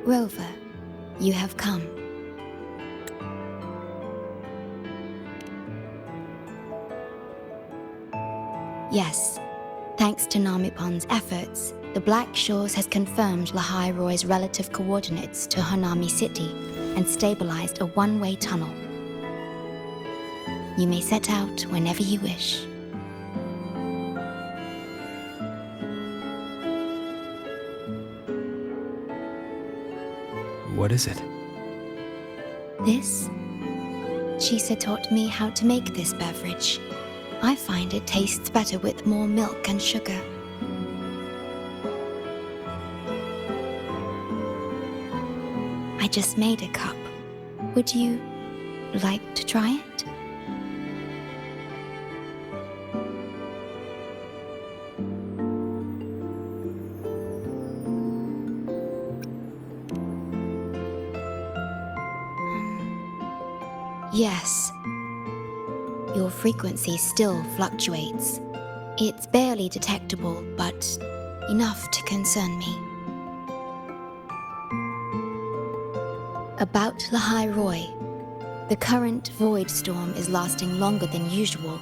Rover, you have come. Yes, thanks to Namipon's efforts, the Black Shores has confirmed Lahai Roy's relative coordinates to Hanami City and stabilized a one-way tunnel. You may set out whenever you wish. What is it? This? Chisa taught me how to make this beverage. I find it tastes better with more milk and sugar. I just made a cup. Would you like to try it? Yes. Your frequency still fluctuates. It's barely detectable, but enough to concern me. About Lahai Roy, the current void storm is lasting longer than usual.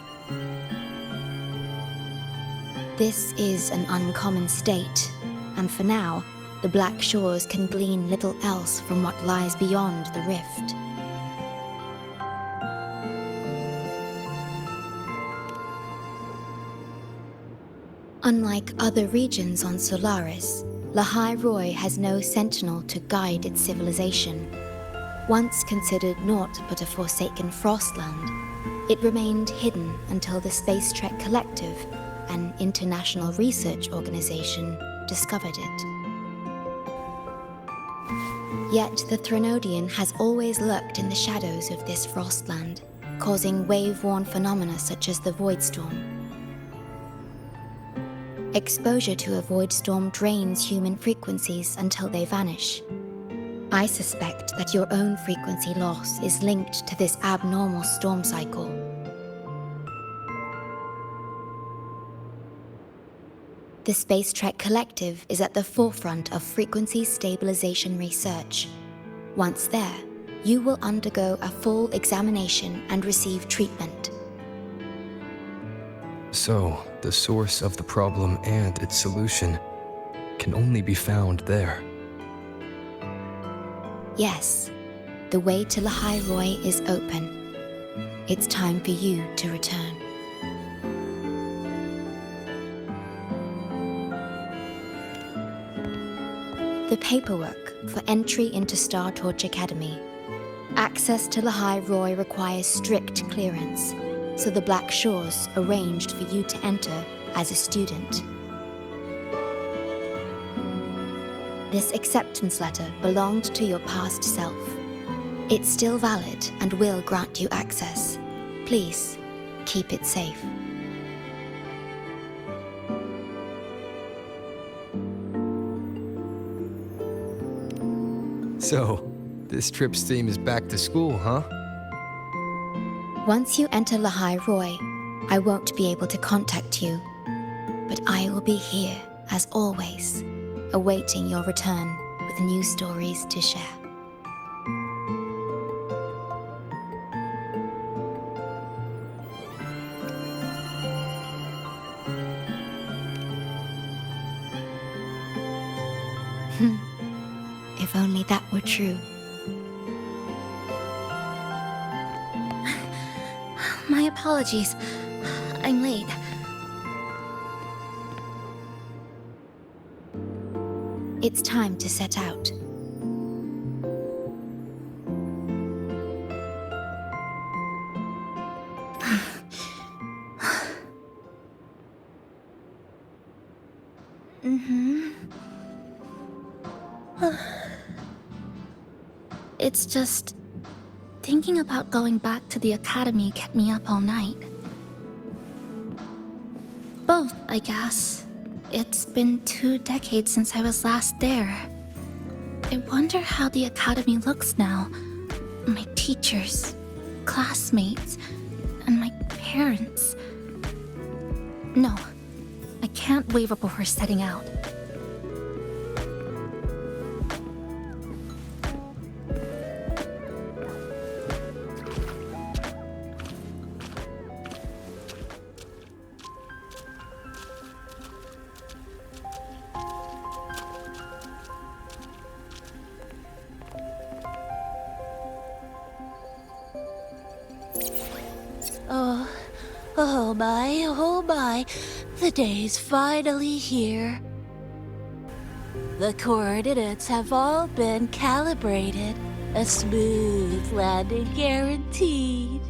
This is an uncommon state, and for now, the Black Shores can glean little else from what lies beyond the rift. Unlike other regions on Solaris, Lahai Roy has no sentinel to guide its civilization. Once considered naught but a forsaken Frostland, it remained hidden until the Space Trek Collective, an international research organization, discovered it. Yet the Threnodian has always lurked in the shadows of this Frostland, causing wave-worn phenomena such as the Void Storm. Exposure to a void storm drains human frequencies until they vanish. I suspect that your own frequency loss is linked to this abnormal storm cycle. The Space Trek Collective is at the forefront of frequency stabilization research. Once there, you will undergo a full examination and receive treatment. So, the source of the problem and its solution can only be found there. Yes, the way to Lahai Roy is open. It's time for you to return. The paperwork for entry into Star Torch Academy. Access to Lahai Roy requires strict clearance, so the Black Shores arranged for you to enter as a student. This acceptance letter belonged to your past self. It's still valid and will grant you access. Please, keep it safe. So, this trip's theme is back to school, huh? Once you enter Lahai Roy, I won't be able to contact you, but I will be here, as always, awaiting your return with new stories to share. If only that were true. My apologies. I'm late. It's time to set out. It's just... thinking about going back to the academy kept me up all night. Both, I guess. It's been 2 decades since I was last there. I wonder how the academy looks now. My teachers, classmates, and my parents. No, I can't waver before setting out. Oh my, the day's finally here. The coordinates have all been calibrated. A smooth landing guaranteed.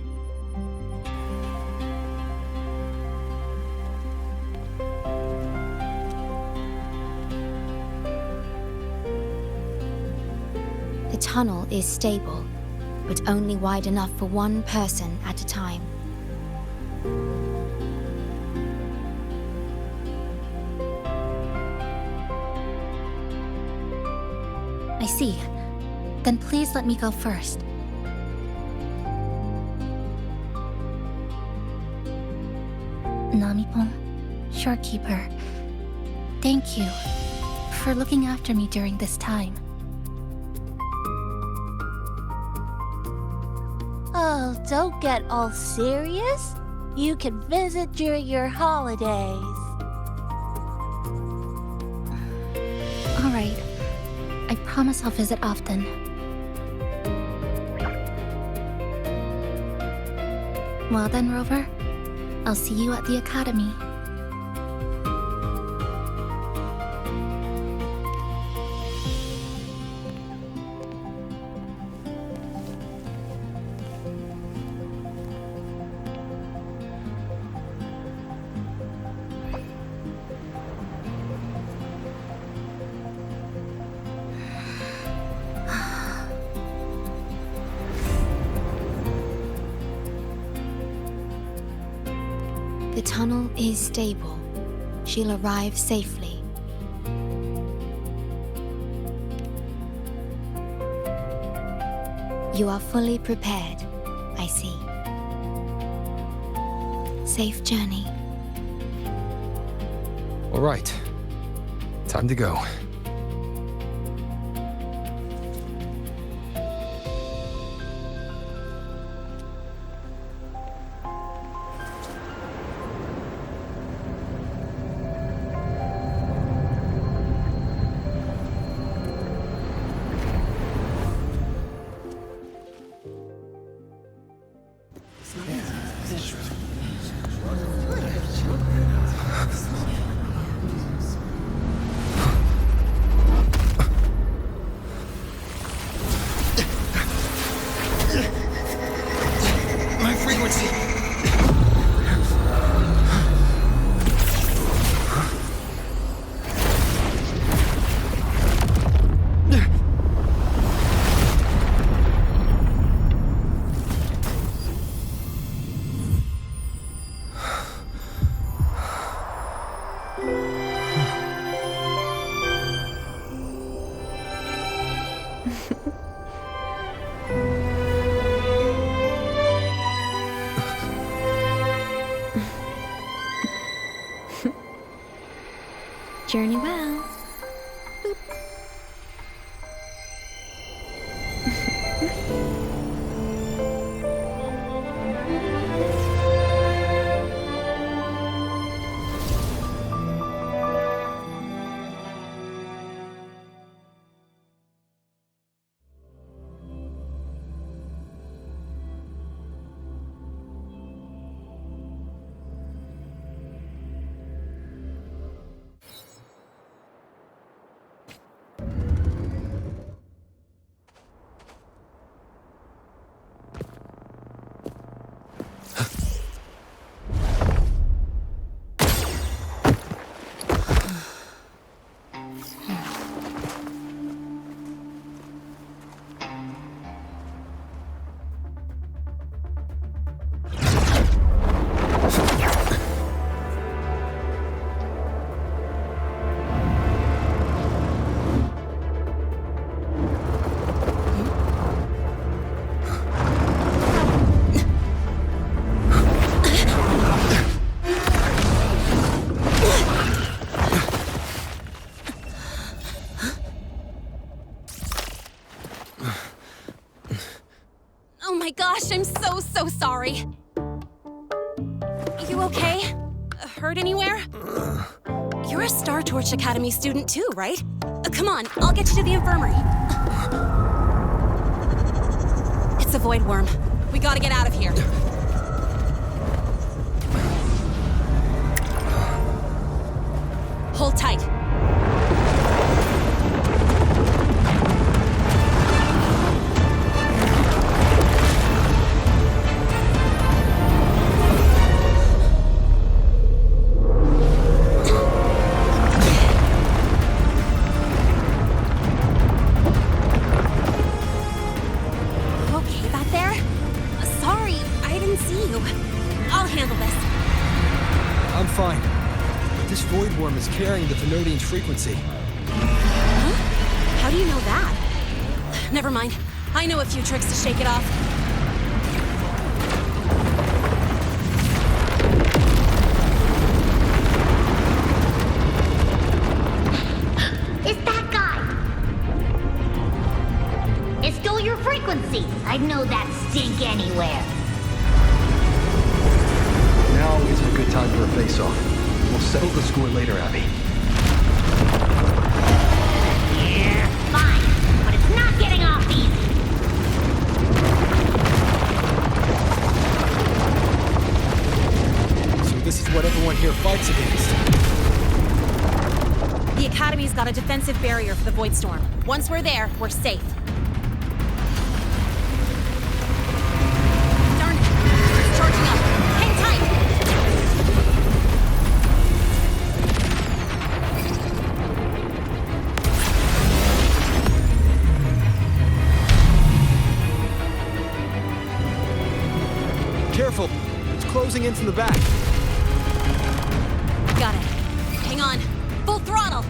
The tunnel is stable, but only wide enough for one person at a time. I see. Then please let me go first. Namipon, Shorekeeper, thank you for looking after me during this time. Oh, don't get all serious. You can visit during your holidays. All right. I promise I'll visit often. Well then, Rover, I'll see you at the academy. The tunnel is stable. She'll arrive safely. You are fully prepared, I see. Safe journey. All right. Time to go. Journey well. Oh my gosh, I'm so sorry. You okay? Hurt anywhere? You're a Star Torch Academy student too, right? Come on, I'll get you to the infirmary. It's a Voidworm. We gotta get out of here. Hold tight. Okay, back there? Sorry, I didn't see you. I'll handle this. I'm fine. But this Voidworm is carrying the Venodian's frequency. Huh? How do you know that? Never mind. I know a few tricks to shake it off. It's that guy! It's still your frequency. I'd know that stink anywhere. Now isn't a good time for a face-off. We'll settle the score later, Abby. Yeah, fine. But it's not getting off easy. So this is what everyone here fights against. The Academy's got a defensive barrier for the Void Storm. Once we're there, we're safe. Darn it! It's charging up. Hang tight! Careful! It's closing in from the back. Got it. Hang on. Full throttle!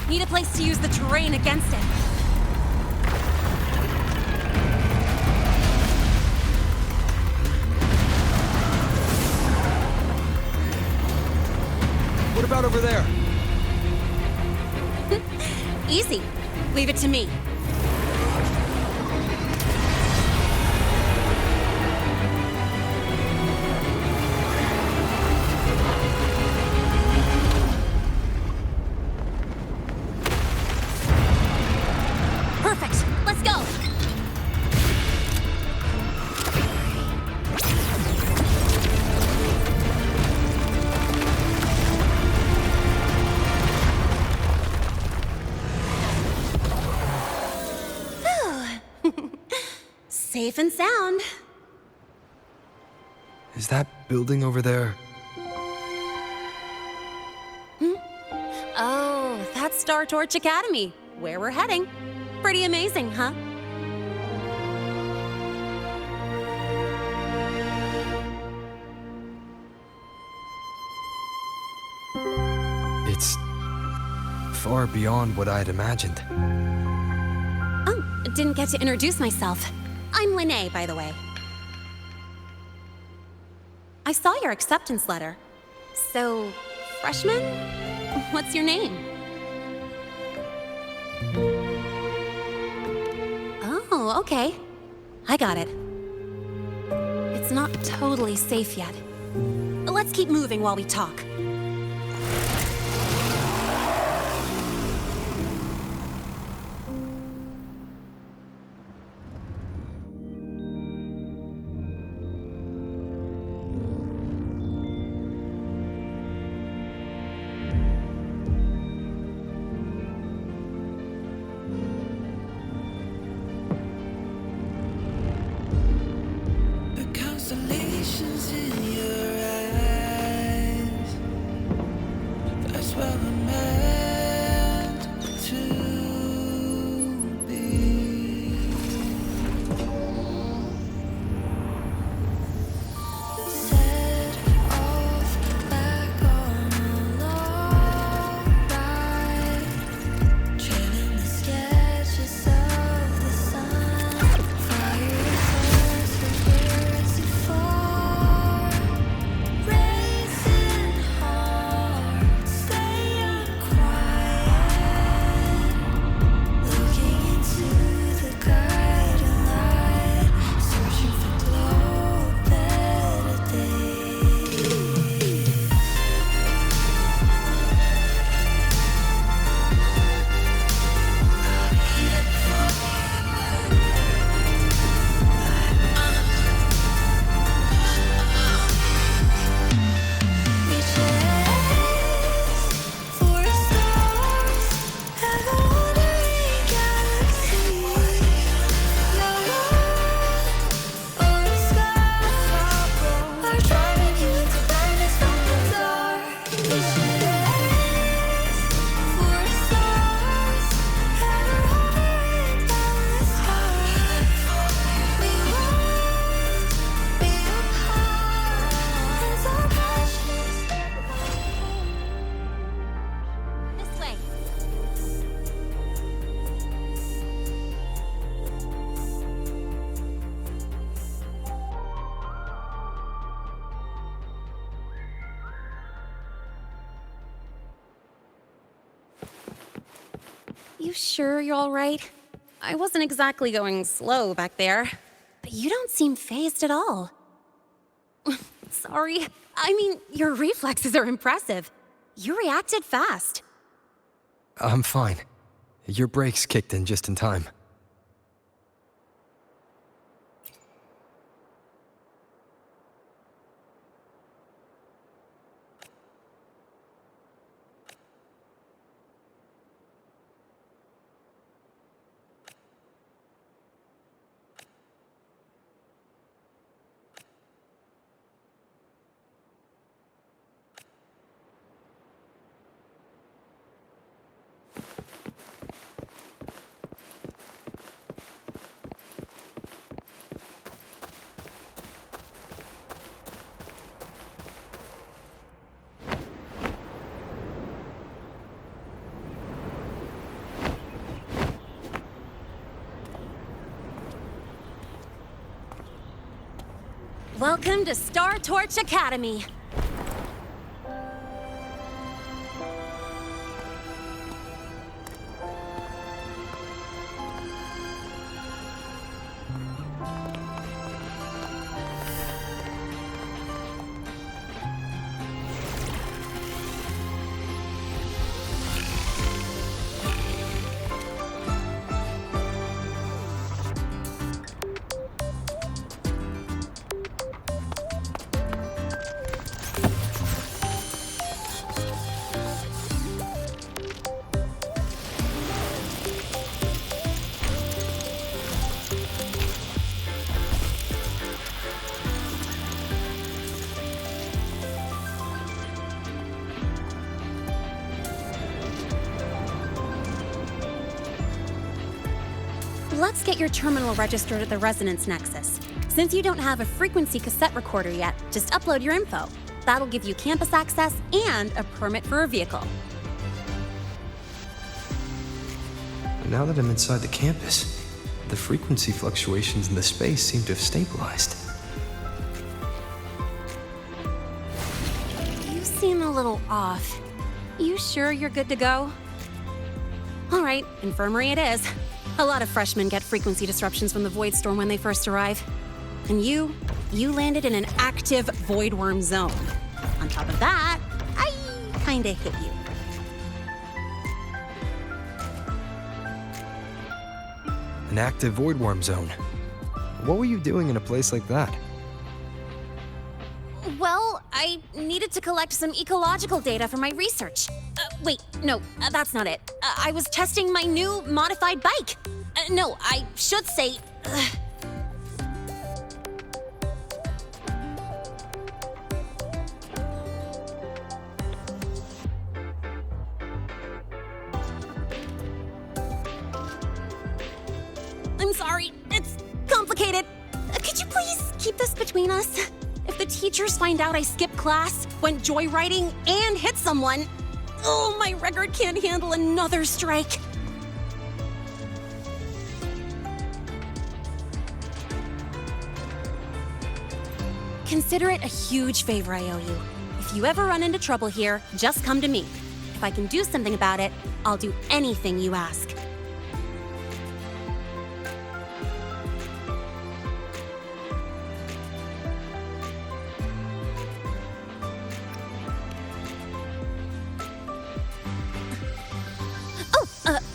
Need a place to use the terrain against it. What about over there? Easy. Leave it to me. Perfect. Let's go. Safe and sound. Is that building over there? Oh, that's Star Torch Academy, where we're heading. Pretty amazing, huh? It's far beyond what I'd imagined. Oh, didn't get to introduce myself. I'm Linnea, by the way. I saw your acceptance letter. So, freshman? What's your name? Oh, okay. I got it. It's not totally safe yet. Let's keep moving while we talk. The constellations in your eyes You sure you're all right? I wasn't exactly going slow back there, but you don't seem fazed at all. Sorry. I mean, your reflexes are impressive. You reacted fast. I'm fine. Your brakes kicked in just in time. Welcome to Star Torch Academy. Let's get your terminal registered at the Resonance Nexus. Since you don't have a frequency cassette recorder yet, just upload your info. That'll give you campus access and a permit for a vehicle. Now that I'm inside the campus, the frequency fluctuations in the space seem to have stabilized. You seem a little off. You sure you're good to go? All right, infirmary it is. A lot of freshmen get frequency disruptions from the Void Storm when they first arrive. And you landed in an active Voidworm zone. On top of that, I kinda hit you. An active Voidworm zone. What were you doing in a place like that? Well, I needed to collect some ecological data for my research. Wait, no, that's not it. I was testing my new modified bike. No, I should say... I'm sorry, it's complicated. Could you please keep this between us? If the teachers find out I skipped class, went joyriding, and hit someone, oh, my record can't handle another strike. Consider it a huge favor I owe you. If you ever run into trouble here, just come to me. If I can do something about it, I'll do anything you ask.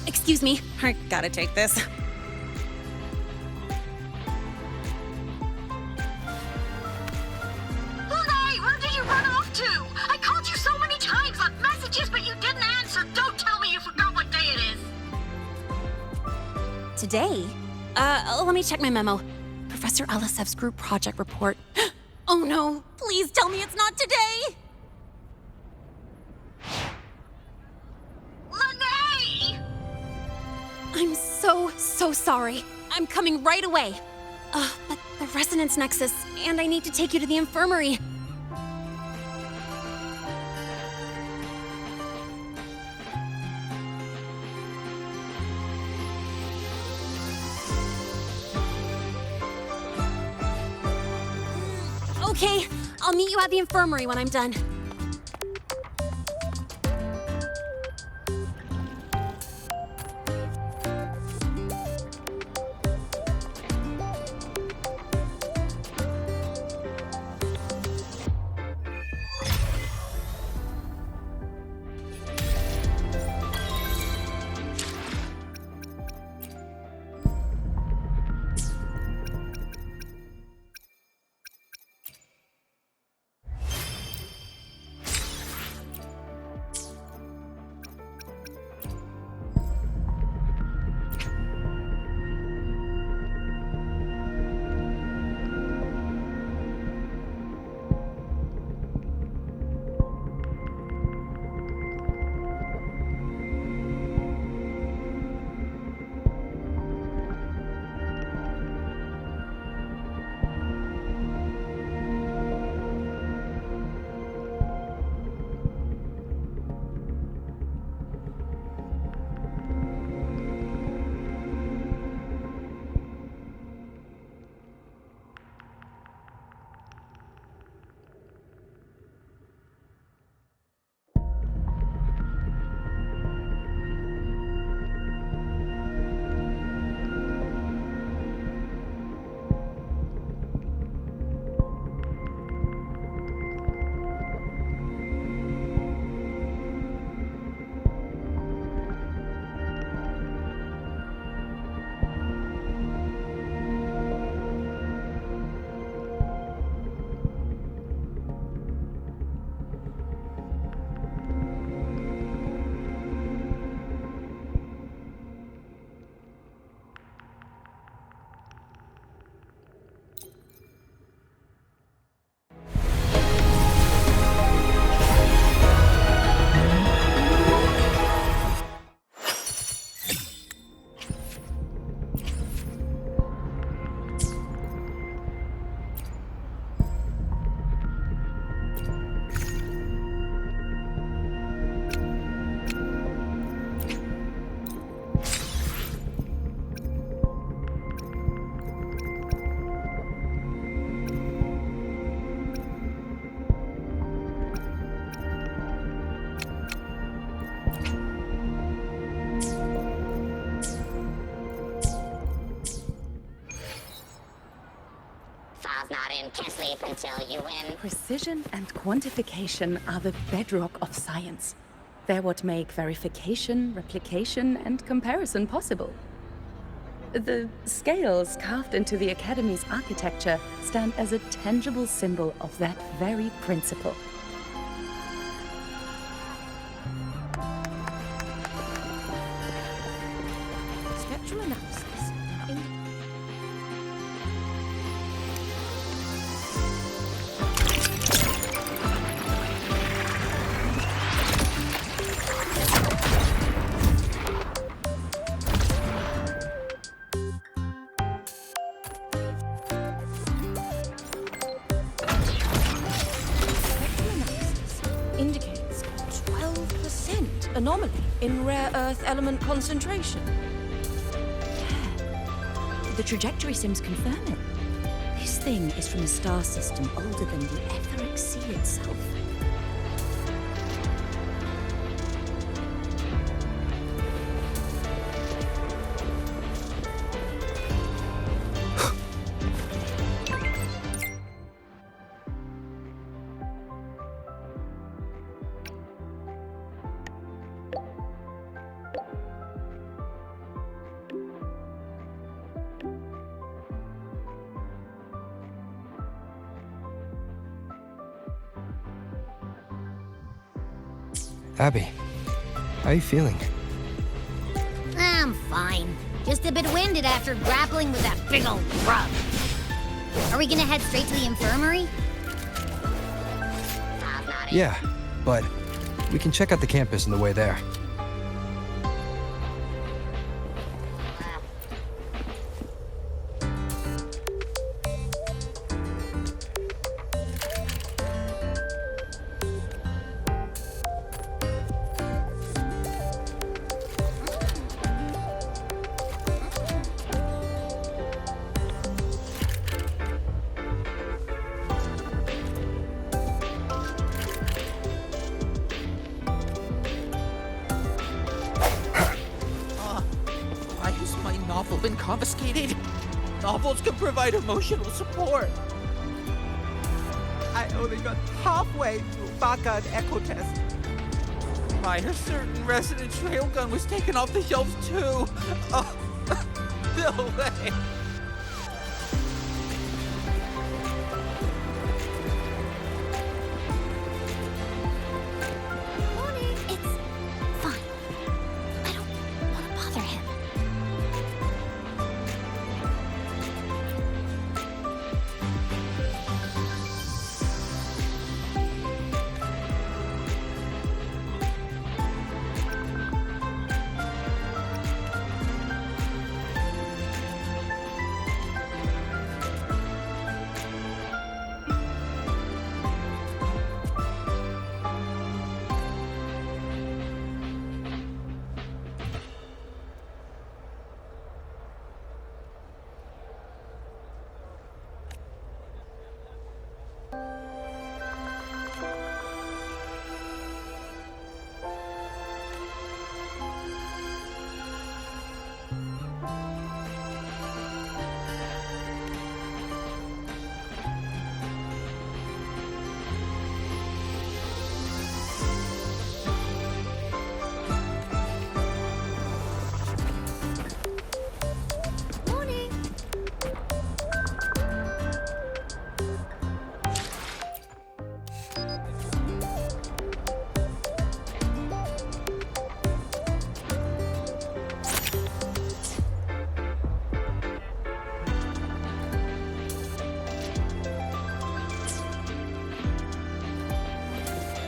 Excuse me, I gotta take this. Hey, where did you run off to? I called you so many times, left messages, but you didn't answer. Don't tell me you forgot what day it is. Today? Let me check my memo. Professor Alisev's group project report. Oh no, please tell me it's not today! I'm so sorry. I'm coming right away. But the Resonance Nexus, and I need to take you to the infirmary. Okay, I'll meet you at the infirmary when I'm done. can't sleep until you win. Precision and quantification are the bedrock of science. They're what make verification, replication, and comparison possible. The scales carved into the Academy's architecture stand as a tangible symbol of that very principle. Spectral analysis. Indicates 12% anomaly in rare earth element concentration. Yeah. The trajectory sims confirm it. This thing is from a star system older than the etheric sea itself. Abby, how are you feeling? I'm fine. Just a bit winded after grappling with that big old grub. Are we gonna head straight to the infirmary? Yeah, but we can check out the campus on the way there. Why has my novel been confiscated? Novels can provide emotional support. I only got halfway through Baka and Echo Test. My certain resident railgun was taken off the shelves too. Oh, no way. It's fine. I don't want to bother him.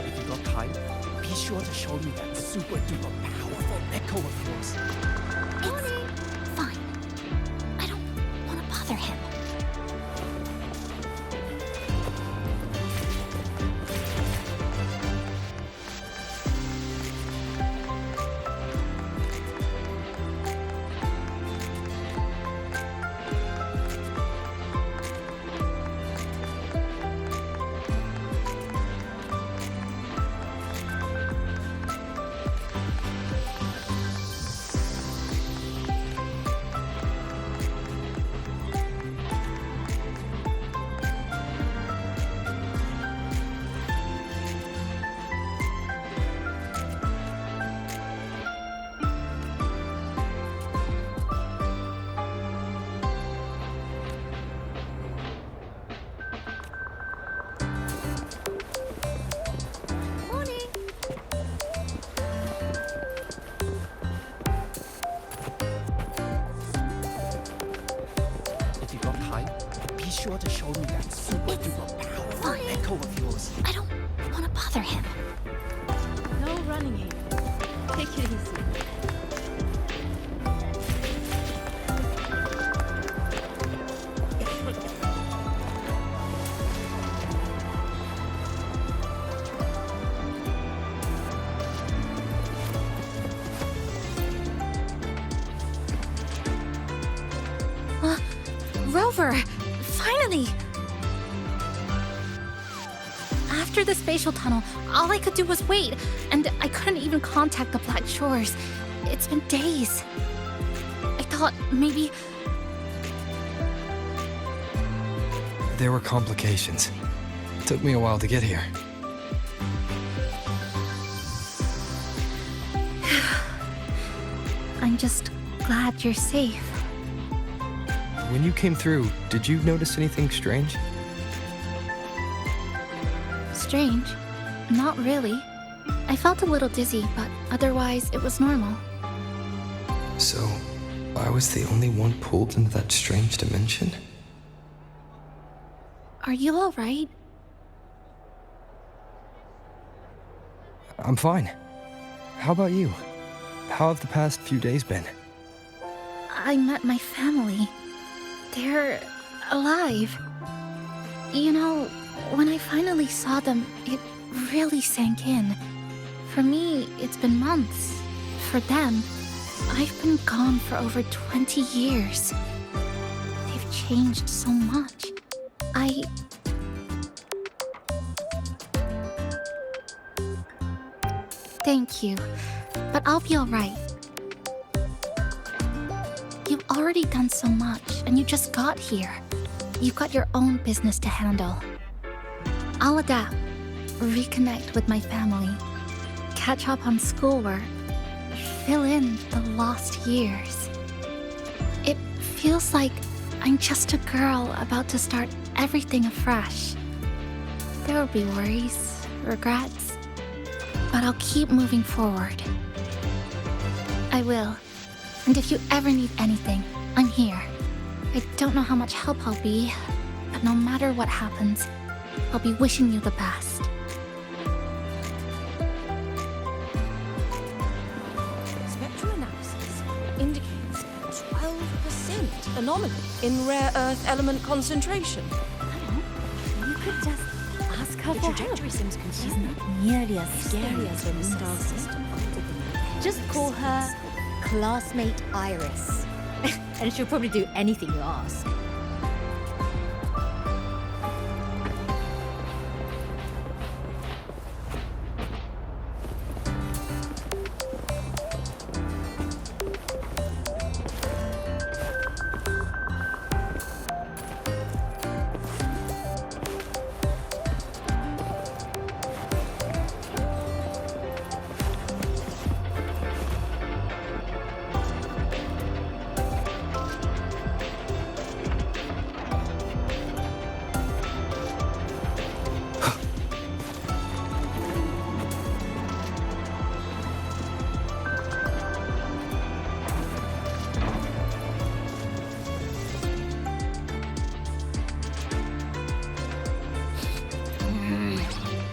If you got time, be sure to show me that super duper powerful echo of yours. It's fine. I don't want to bother him. sure to show me that super duper powerful echo of yours. I don't want to bother him. No running here. Take it easy. Rover! Finally! After the spatial tunnel, all I could do was wait, and I couldn't even contact the Black Shores. It's been days. I thought maybe... There were complications. It took me a while to get here. I'm just glad you're safe. When you came through, did you notice anything strange? Strange? Not really. I felt a little dizzy, but otherwise it was normal. So, I was the only one pulled into that strange dimension? Are you alright? I'm fine. How about you? How have the past few days been? I met my family. They're alive. You know, when I finally saw them, it really sank in. For me, it's been months. For them, I've been gone for over 20 years. They've changed so much. Thank you, but I'll be alright. You've already done so much, and you just got here. You've got your own business to handle. I'll adapt, reconnect with my family, catch up on schoolwork, fill in the lost years. It feels like I'm just a girl about to start everything afresh. There will be worries, regrets, but I'll keep moving forward. I will. And if you ever need anything, I'm here. I don't know how much help I'll be, but no matter what happens, I'll be wishing you the best. Spectral analysis indicates a 12% anomaly in rare earth element concentration. You could just ask her The for trajectory help. seems She's confusing. not nearly as scary Scary as as the the star star system. Just call her classmate Iris. And she'll probably do anything you ask.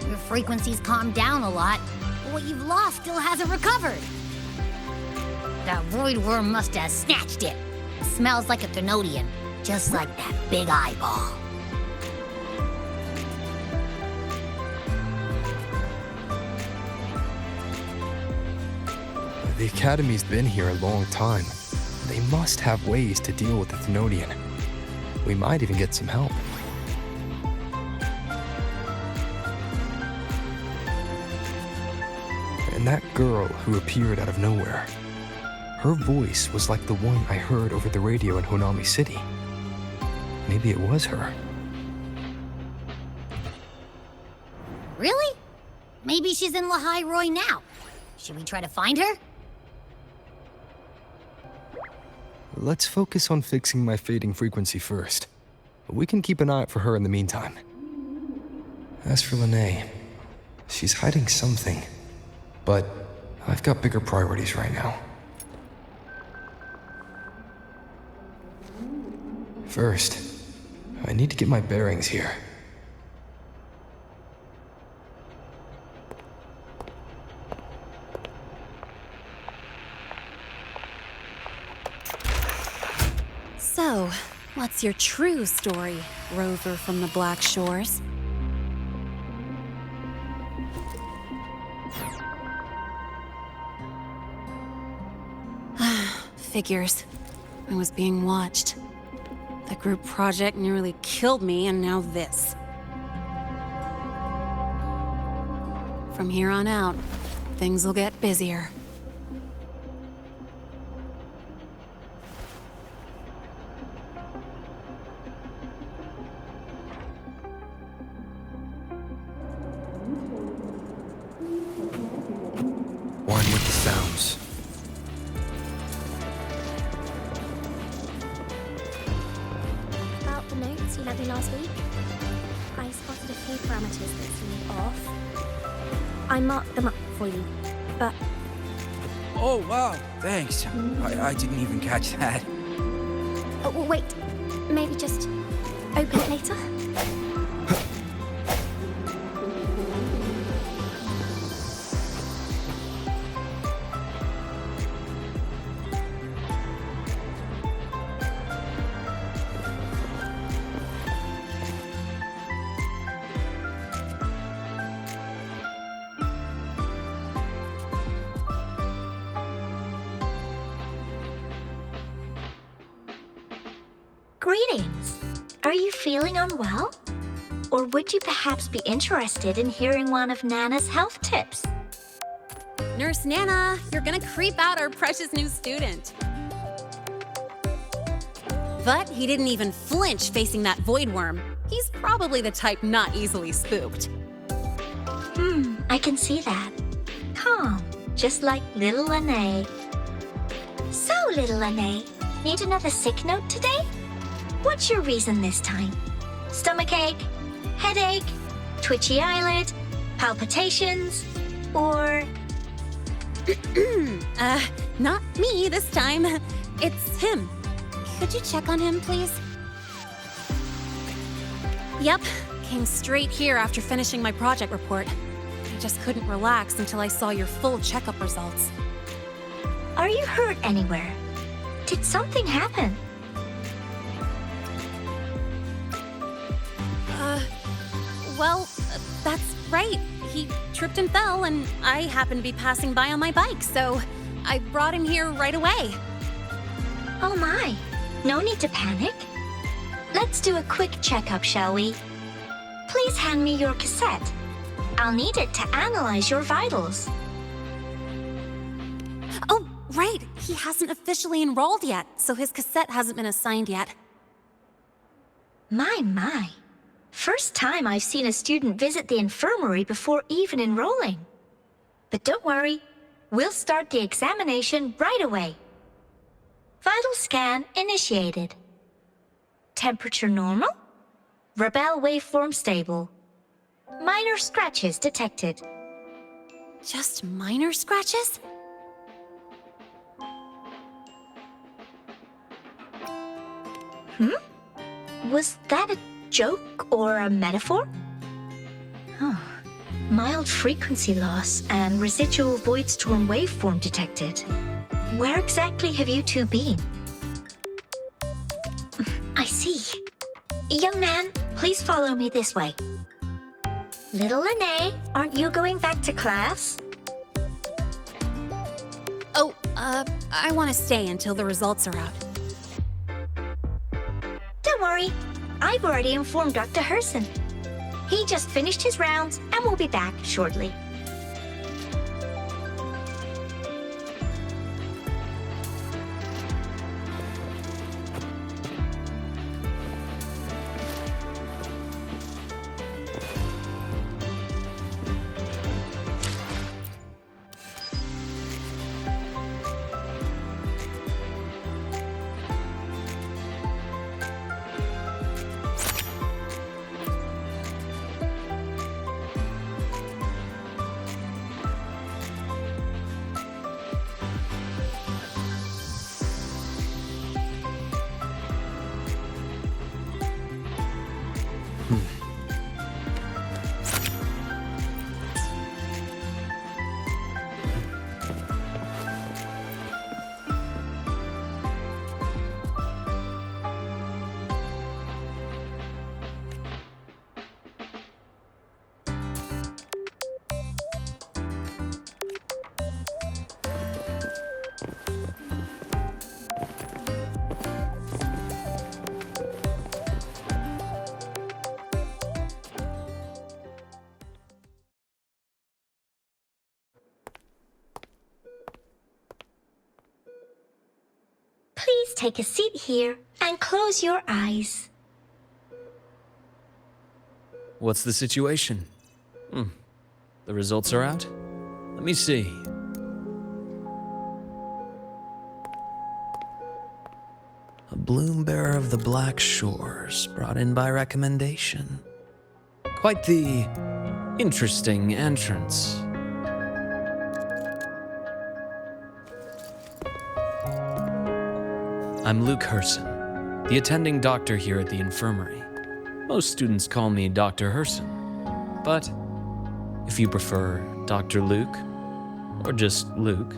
Your frequency's calmed down a lot, but what you've lost still hasn't recovered. That Voidworm must have snatched it. Smells like a Thenodian, just like that big eyeball. The Academy's been here a long time. They must have ways to deal with the Thenodian. We might even get some help. And that girl who appeared out of nowhere. Her voice was like the one I heard over the radio in Honami City. Maybe it was her. Really? Maybe she's in Lahai Roy now. Should we try to find her? Let's focus on fixing my fading frequency first. We can keep an eye out for her in the meantime. As for Lene, she's hiding something. But I've got bigger priorities right now. First, I need to get my bearings here. So, what's your true story, Rover from the Black Shores? Figures. I was being watched. The group project nearly killed me, and now this. From here on out, things will get busier. One with the sounds. About the notes you lent me last week, I spotted a few parameters that seemed off. I marked them up for you, but... Oh, wow, thanks. I didn't even catch that. Oh, wait. Maybe just open it later? Greetings. Are you feeling unwell? Or would you perhaps be interested in hearing one of Nana's health tips? Nurse Nana, you're gonna creep out our precious new student. But he didn't even flinch facing that Voidworm. He's probably the type not easily spooked. I can see that. Calm, just like little Lene. So, little Lene, need another sick note today? What's your reason this time? Stomachache? Headache? Twitchy eyelid? Palpitations? Or... Not me this time. It's him. Could you check on him, please? Yep, came straight here after finishing my project report. I just couldn't relax until I saw your full checkup results. Are you hurt anywhere? Did something happen? Well, that's right. He tripped and fell, and I happened to be passing by on my bike, so I brought him here right away. Oh my, no need to panic. Let's do a quick checkup, shall we? Please hand me your cassette. I'll need it to analyze your vitals. Oh, right. He hasn't officially enrolled yet, so his cassette hasn't been assigned yet. My. First time I've seen a student visit the infirmary before even enrolling. But don't worry, we'll start the examination right away. Vital scan initiated. Temperature normal. Rebel waveform stable. Minor scratches detected. Just minor scratches? Was that a joke or a metaphor? Mild frequency loss and residual voidstorm waveform detected. Where exactly have you two been? I see. Young man, please follow me this way. Little Lene, aren't you going back to class? Oh, I want to stay until the results are out. Don't worry, I've already informed Dr. Herson. He just finished his rounds and will be back shortly. take a seat here and close your eyes. What's the situation? The results are out? Let me see. A bloom bearer of the Black Shores, brought in by recommendation. Quite the interesting entrance. I'm Luke Herson, the attending doctor here at the infirmary. Most students call me Dr. Herson, but if you prefer Dr. Luke, or just Luke,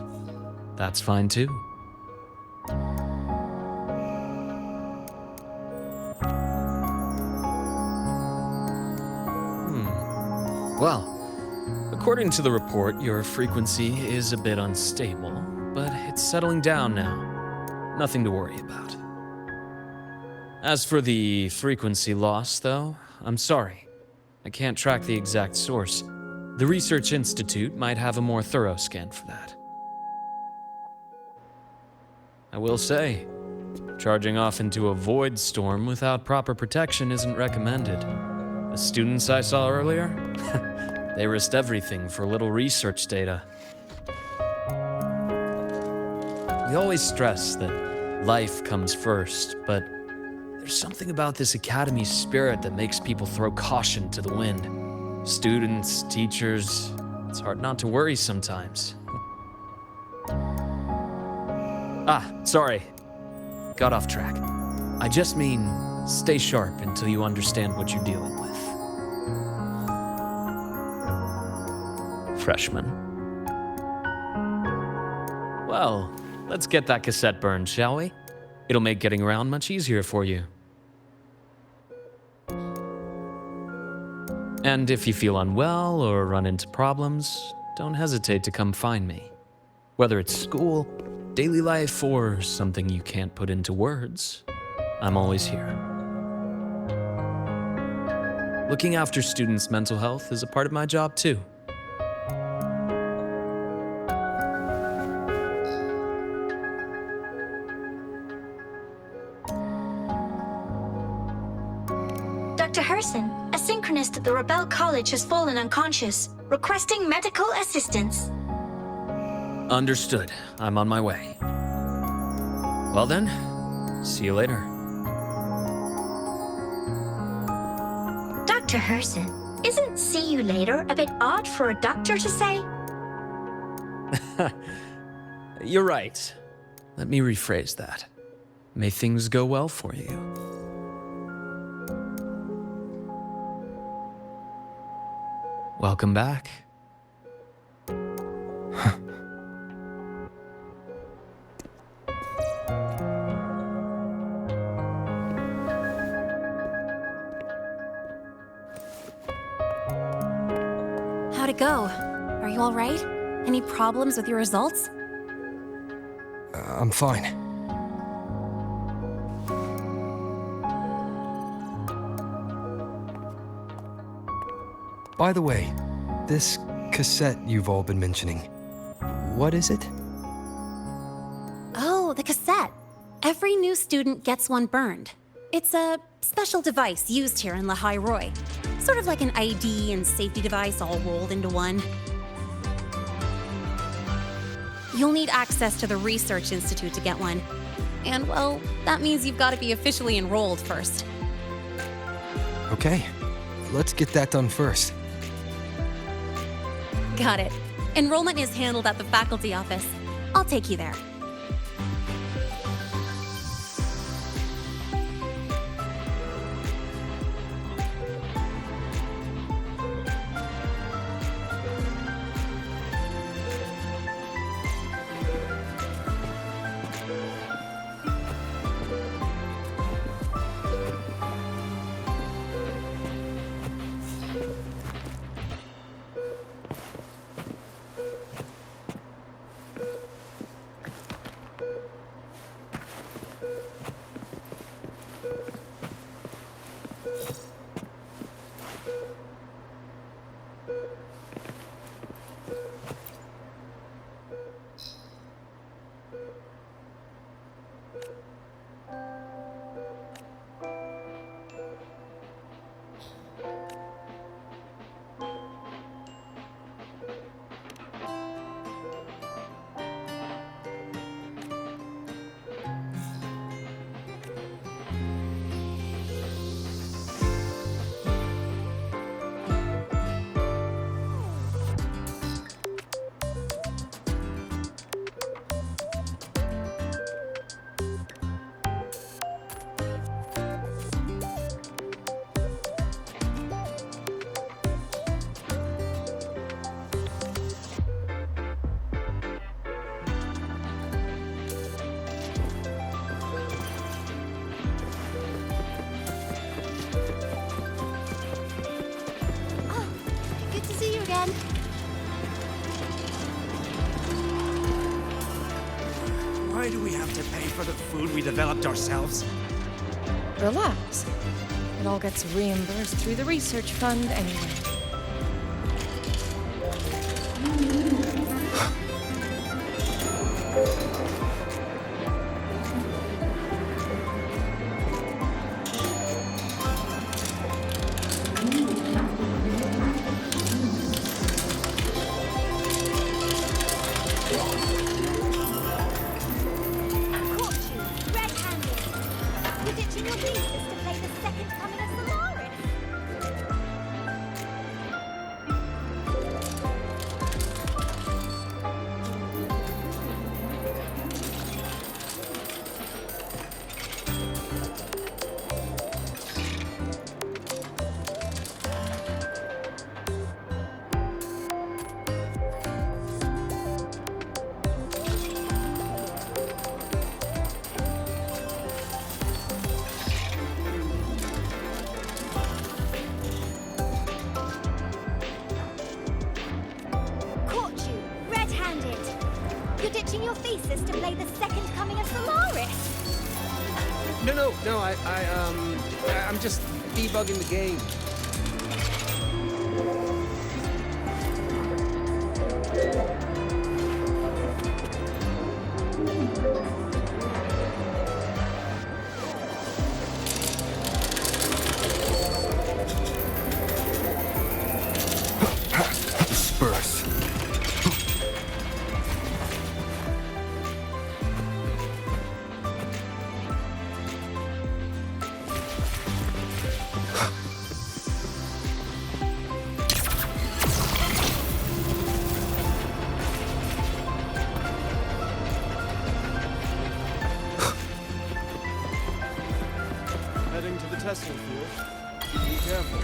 that's fine too. Well, according to the report, your frequency is a bit unstable, but it's settling down now. Nothing to worry about. As for the frequency loss, though, I'm sorry. I can't track the exact source. The Research Institute might have a more thorough scan for that. I will say, charging off into a void storm without proper protection isn't recommended. The students I saw earlier, they risked everything for a little research data. We always stress that life comes first, but there's something about this academy's spirit that makes people throw caution to the wind. Students, teachers, it's hard not to worry sometimes. Sorry. Got off track. I just mean, stay sharp until you understand what you're dealing with. Freshman. Well, let's get that cassette burned, shall we? It'll make getting around much easier for you. And if you feel unwell or run into problems, don't hesitate to come find me. Whether it's school, daily life, or something you can't put into words, I'm always here. Looking after students' mental health is a part of my job too. Dr. Herson, a synchronist at the Rebel College has fallen unconscious, requesting medical assistance. Understood. I'm on my way. Well then, see you later. Dr. Herson, isn't see you later a bit odd for a doctor to say? You're right. Let me rephrase that. May things go well for you. Welcome back. How'd it go? Are you all right? Any problems with your results? I'm fine. By the way, this cassette you've all been mentioning, what is it? Oh, the cassette. Every new student gets one burned. It's a special device used here in Lehigh Roy. Sort of like an ID and safety device all rolled into one. You'll need access to the Research Institute to get one. And, well, that means you've got to be officially enrolled first. Okay, let's get that done first. Got it. Enrollment is handled at the faculty office. I'll take you there. we have to pay for the food we developed ourselves? Relax. It all gets reimbursed through the research fund anyway. No, I'm just debugging the game. Disperse. Heading to the testing field. Be careful.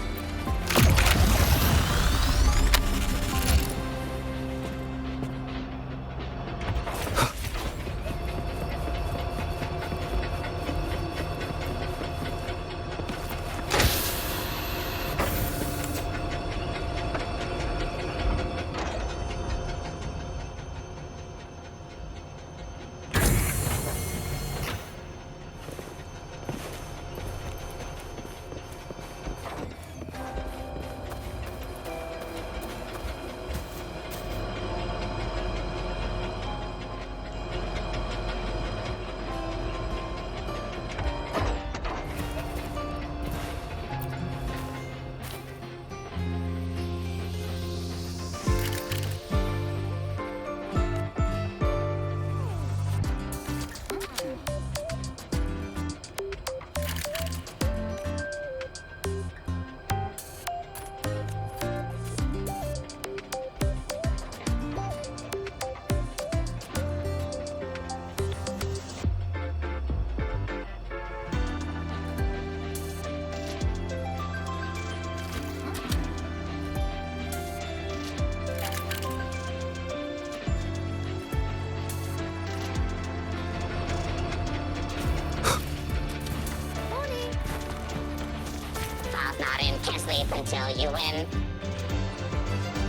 Sleep until you win.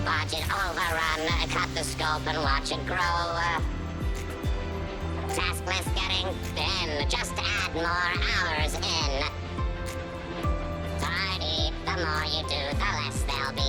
Budget overrun, cut the scope and watch it grow. Task list getting thin, just add more hours in. Tidy, the more you do, the less there'll be.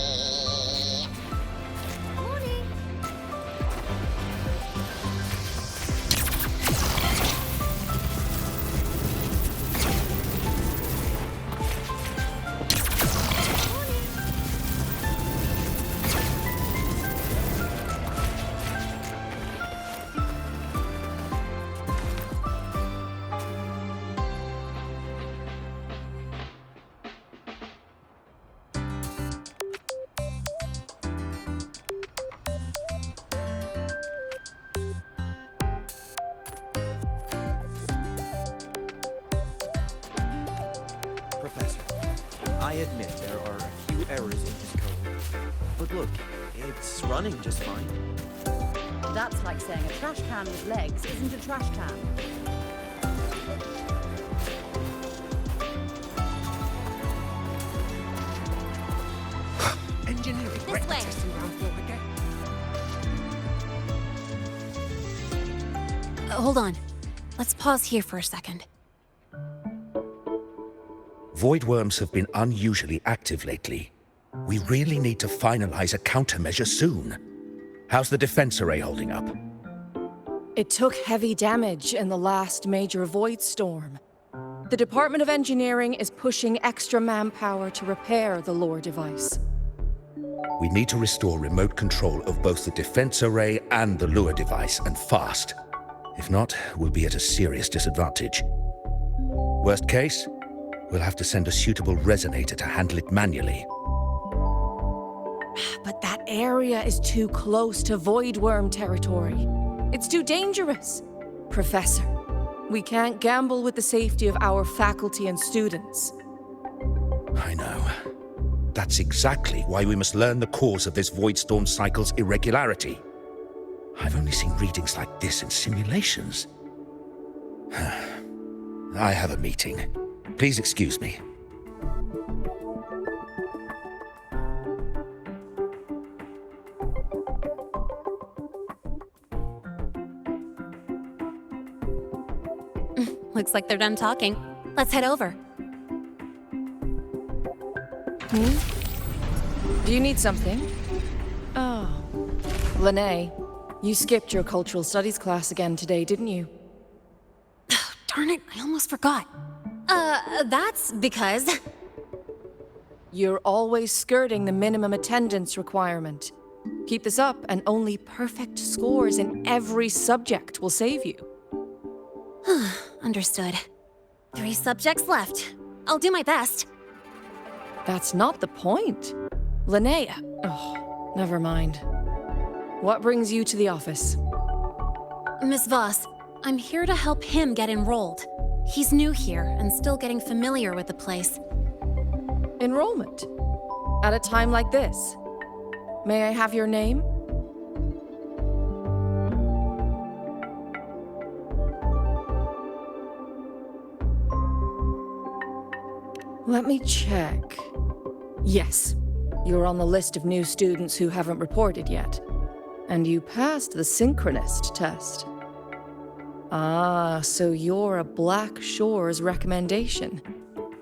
I admit there are a few errors in his code. But look, it's running just fine. That's like saying a trash can with legs isn't a trash can. Engineering. This way. Testing ground floor again. Hold on. let's pause here for a second. Voidworms have been unusually active lately. We really need to finalize a countermeasure soon. How's the defense array holding up? It took heavy damage in the last major void storm. The Department of Engineering is pushing extra manpower to repair the lore device. We need to restore remote control of both the defense array and the lure device, and fast. If not, we'll be at a serious disadvantage. Worst case, we'll have to send a suitable resonator to handle it manually. But that area is too close to Voidworm territory. It's too dangerous. Professor, we can't gamble with the safety of our faculty and students. I know. That's exactly why we must learn the cause of this Voidstorm cycle's irregularity. I've only seen readings like this in simulations. I have a meeting. Please excuse me. Looks like they're done talking. Let's head over. Do you need something? Oh. Lene, you skipped your cultural studies class again today, didn't you? Darn it, I almost forgot. That's because... You're always skirting the minimum attendance requirement. Keep this up, and only perfect scores in every subject will save you. Understood. 3 subjects left. I'll do my best. That's not the point. Linnea. Oh, never mind. What brings you to the office? Miss Voss, I'm here to help him get enrolled. He's new here and still getting familiar with the place. Enrollment? At a time like this? May I have your name? Let me check. Yes, you're on the list of new students who haven't reported yet. And you passed the synchronist test. Ah, so you're a Black Shores recommendation.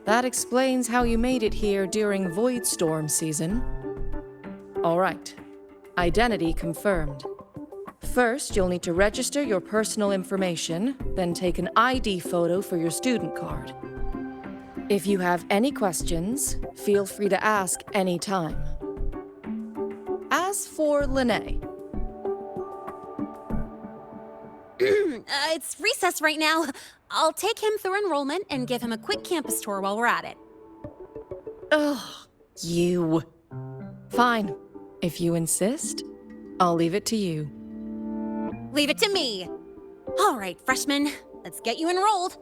That explains how you made it here during Voidstorm season. All right. Identity confirmed. First, you'll need to register your personal information, then take an ID photo for your student card. If you have any questions, feel free to ask any time. As for Lene. It's recess right now. I'll take him through enrollment and give him a quick campus tour while we're at it. Ugh, you. Fine. If you insist, I'll leave it to you. Leave it to me. All right, freshmen, let's get you enrolled.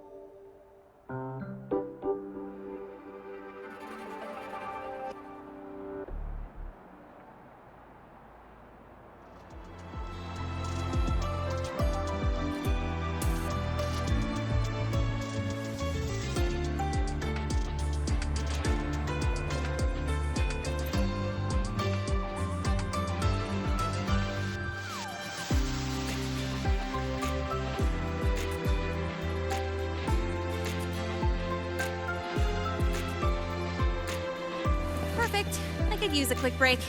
Perfect. I could use a quick break.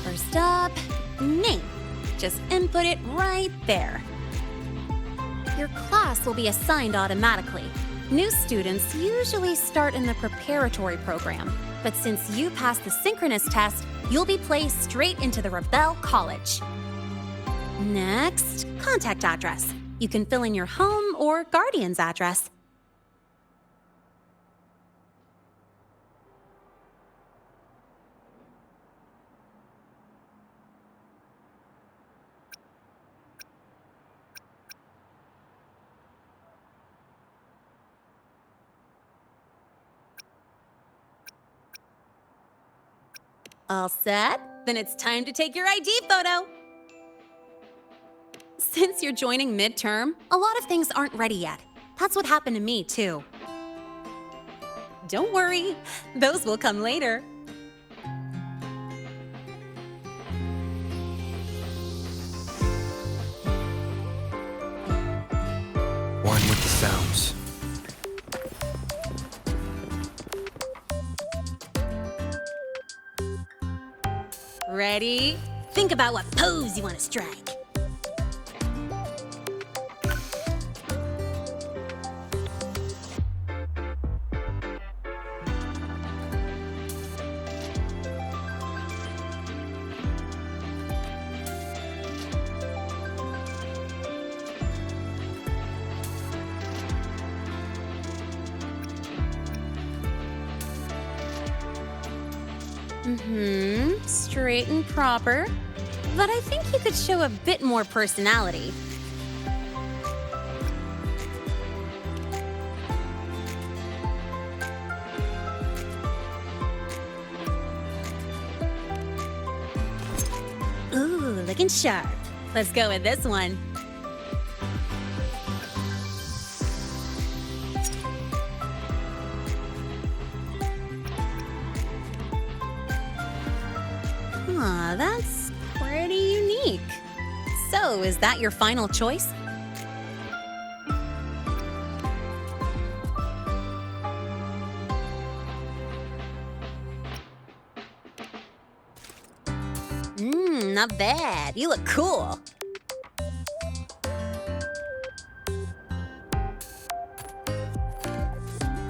First up, name. Just input it right there. Your class will be assigned automatically. New students usually start in the preparatory program, but since you passed the synchronous test, you'll be placed straight into the Rebel College. Next, contact address. You can fill in your home or guardian's address. All set? Then it's time to take your ID photo. Since you're joining midterm, a lot of things aren't ready yet. That's what happened to me, too. Don't worry, those will come later. sounds. Ready? Think about what pose you want to strike. Straight and proper. But I think you could show a bit more personality. Ooh, looking sharp. Let's go with this one. Aw, that's pretty unique. So, is that your final choice? Not bad. You look cool.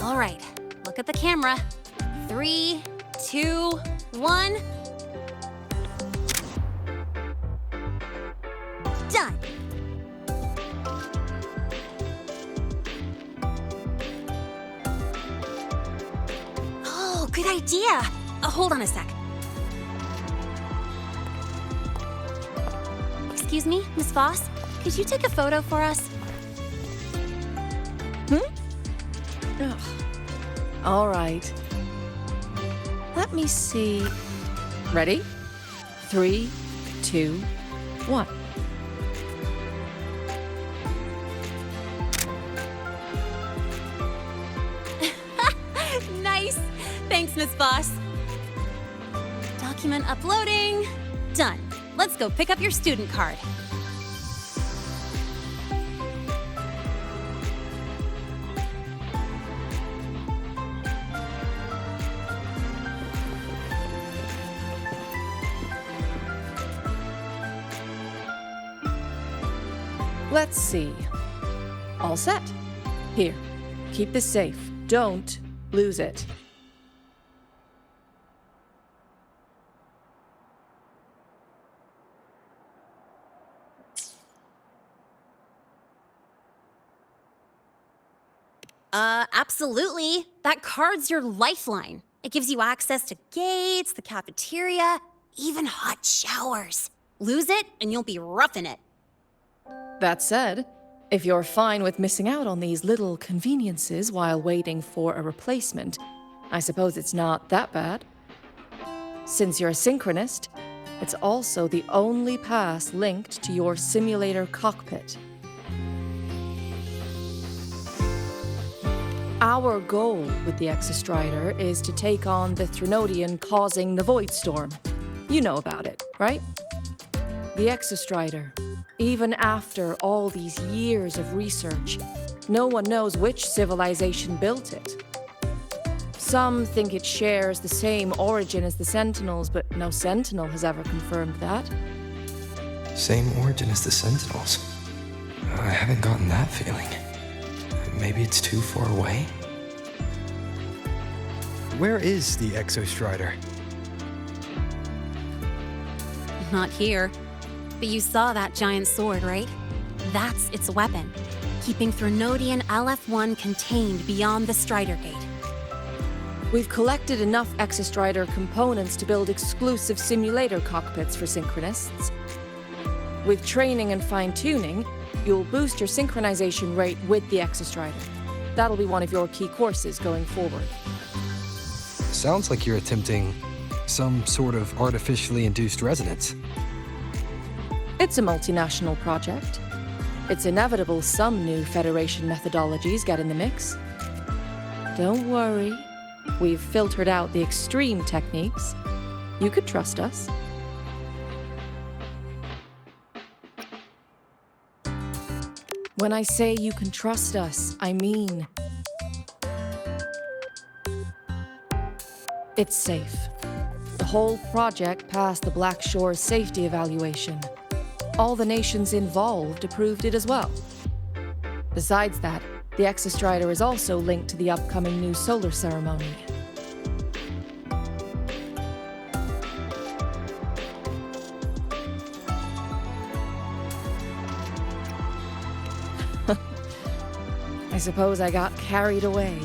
All right, look at the camera. 3, 2, 1. Done. Oh, good idea. Hold on a sec. Excuse me, Miss Voss? Could you take a photo for us? Ugh. All right. Let me see. Ready? 3, 2, 1. Nice. Thanks, Miss Voss. Document uploading. Done. Let's go pick up your student card. Let's see. All set. Here, keep this safe. Don't lose it. Absolutely. That card's your lifeline. It gives you access to gates, the cafeteria, even hot showers. Lose it, and you'll be roughing it. That said, if you're fine with missing out on these little conveniences while waiting for a replacement, I suppose it's not that bad. Since you're a synchronist, it's also the only pass linked to your simulator cockpit. Our goal with the Exostrider is to take on the Threnodian causing the Void Storm. You know about it, right? The Exostrider. Even after all these years of research, no one knows which civilization built it. Some think it shares the same origin as the Sentinels, but no Sentinel has ever confirmed that. Same origin as the Sentinels. I haven't gotten that feeling. Maybe it's too far away? Where is the Exostrider? Not here. But you saw that giant sword, right? That's its weapon, keeping Threnodian LF1 contained beyond the Strider Gate. We've collected enough Exostrider components to build exclusive simulator cockpits for synchronists. With training and fine-tuning, you'll boost your synchronization rate with the Exostrider. That'll be one of your key courses going forward. Sounds like you're attempting some sort of artificially induced resonance. It's a multinational project. It's inevitable some new Federation methodologies get in the mix. Don't worry. We've filtered out the extreme techniques. You could trust us. When I say you can trust us, I mean it's safe. The whole project passed the Black Shore's safety evaluation. All the nations involved approved it as well. Besides that, the Exostrider is also linked to the upcoming new solar ceremony. I suppose I got carried away.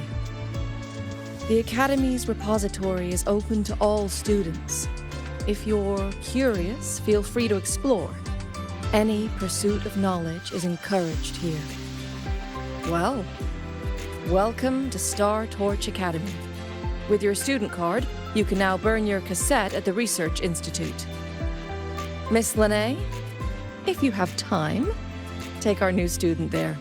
The Academy's repository is open to all students. If you're curious, feel free to explore. Any pursuit of knowledge is encouraged here. Well, welcome to Star Torch Academy. With your student card, you can now burn your cassette at the Research Institute. Miss Lene, if you have time, take our new student there.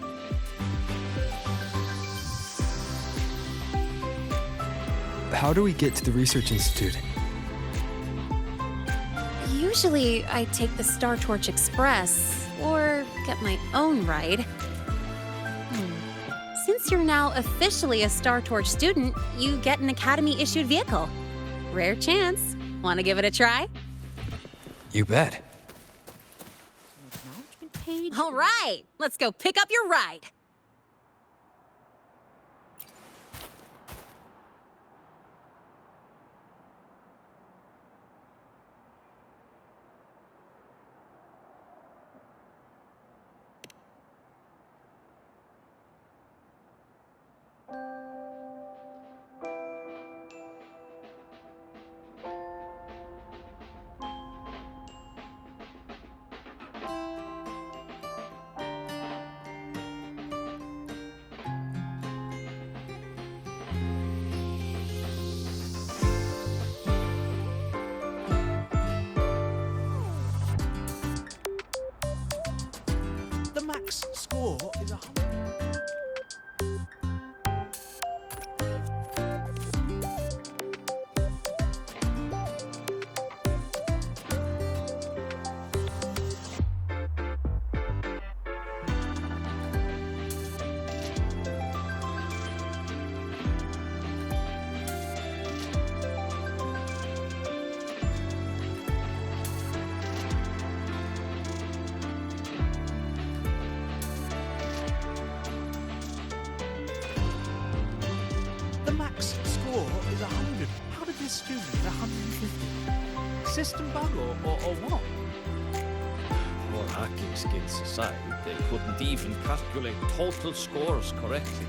How do we get to the Research Institute? Usually, I take the Star Torch Express, or get my own ride. Since you're now officially a Star Torch student, you get an Academy-issued vehicle. Rare chance. Want to give it a try? You bet. All right, let's go pick up your ride. The max score is 100. The max score is 100. How did this student get 150? System bug or what? More hacking skills aside, they couldn't even calculate total scores correctly.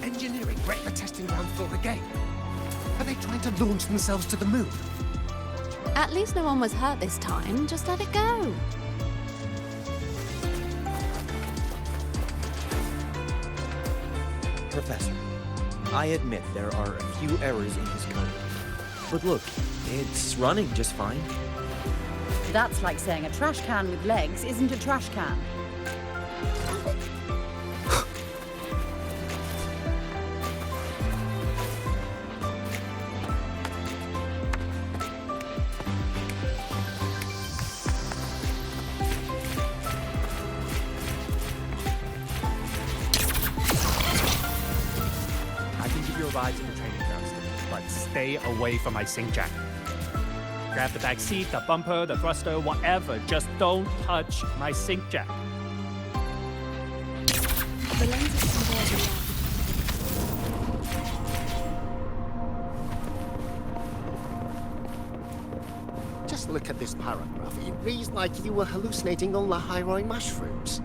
Engineering regular testing ground floor again. Are they trying to launch themselves to the moon? At least no one was hurt this time. Just let it go. Professor, I admit there are a few errors in his code. But look, it's running just fine. That's like saying a trash can with legs isn't a trash can. Ride to the training grounds, but stay away from my sync jack. Grab the back seat, the bumper, the thruster, whatever. Just don't touch my sync jack. The lens is converging. look at this paragraph. It reads like you were hallucinating on the Hyroi mushrooms.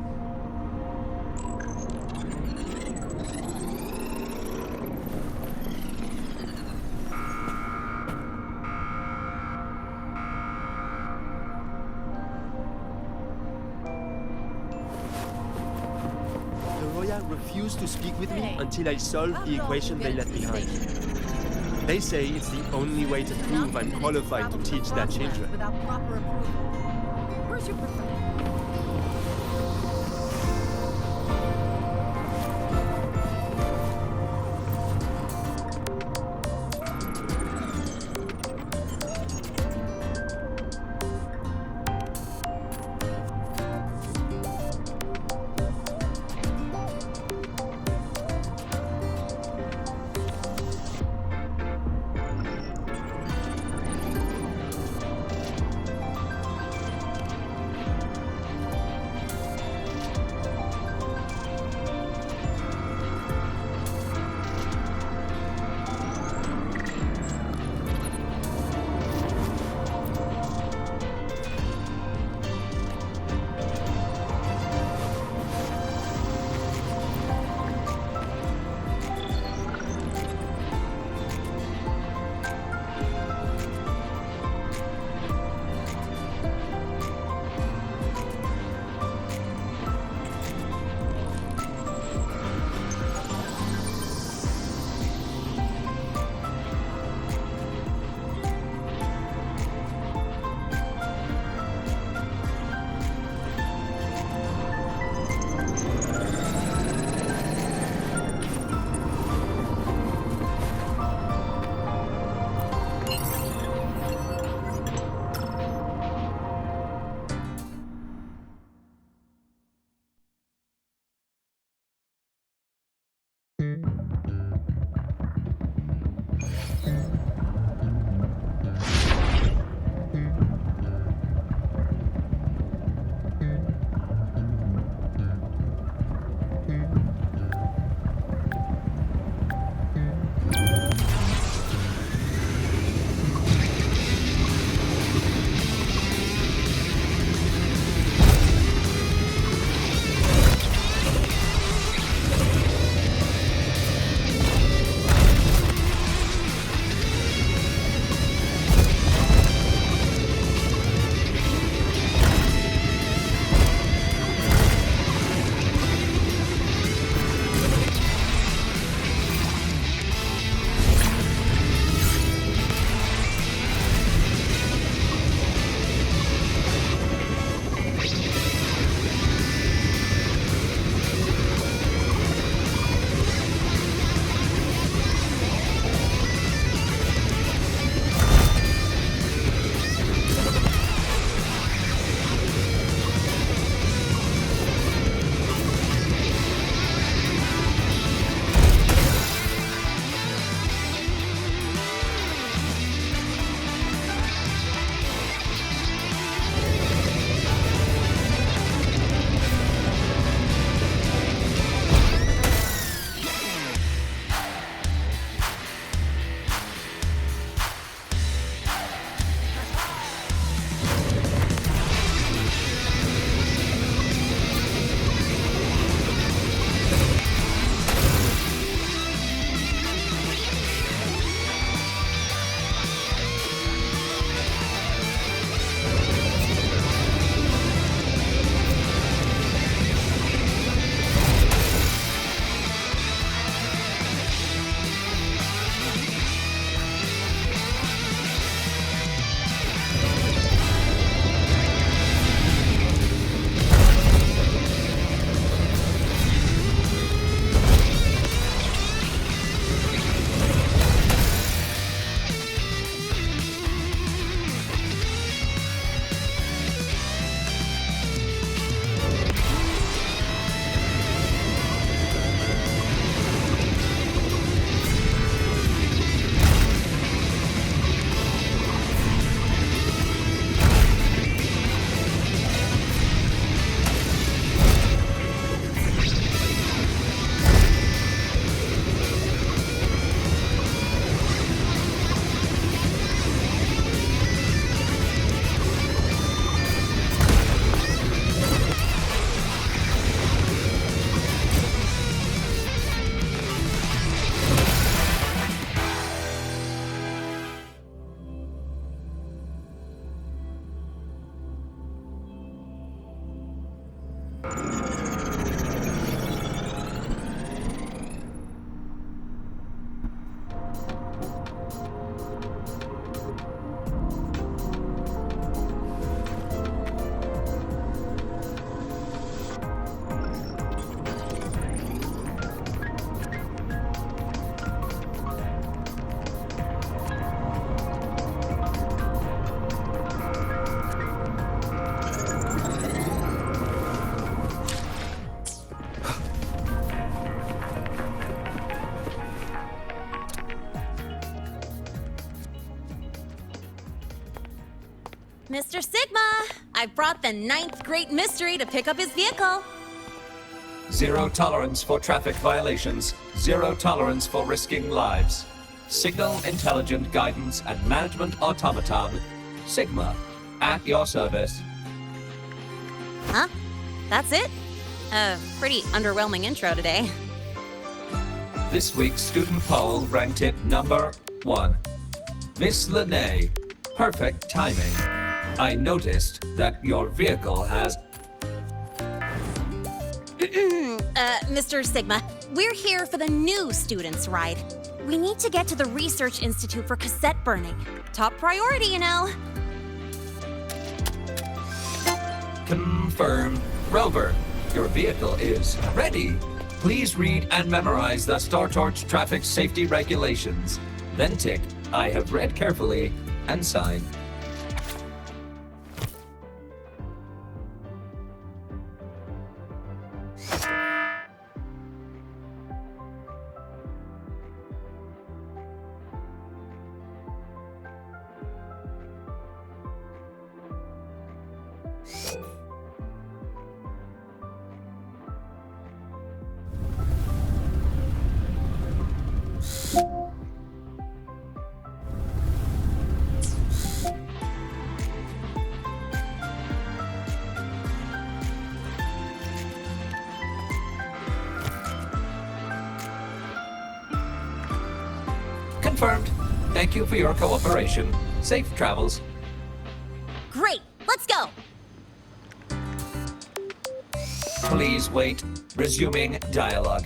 The Roya refused to speak with me until I solved the equation they left behind. They say it's the only way to prove I'm qualified to teach their children. Without proper approval. Where's your professor? Mr. Sigma, I brought the 9th Great Mystery to pick up his vehicle. Zero tolerance for traffic violations. Zero tolerance for risking lives. Signal intelligent guidance and management automaton. Sigma, at your service. Huh? That's it? Pretty underwhelming intro today. This week's student poll ranked it number 1. Miss Lene, perfect timing. I noticed that your vehicle has... Mr. Sigma, we're here for the new students' ride. We need to get to the Research Institute for cassette burning. Top priority, you know. Confirmed. Rover, your vehicle is ready. Please read and memorize the StarTorch traffic safety regulations. Then tick, I have read carefully, and sign. Confirmed. Thank you for your cooperation. Safe travels. Great, let's go. Please wait. Resuming dialogue.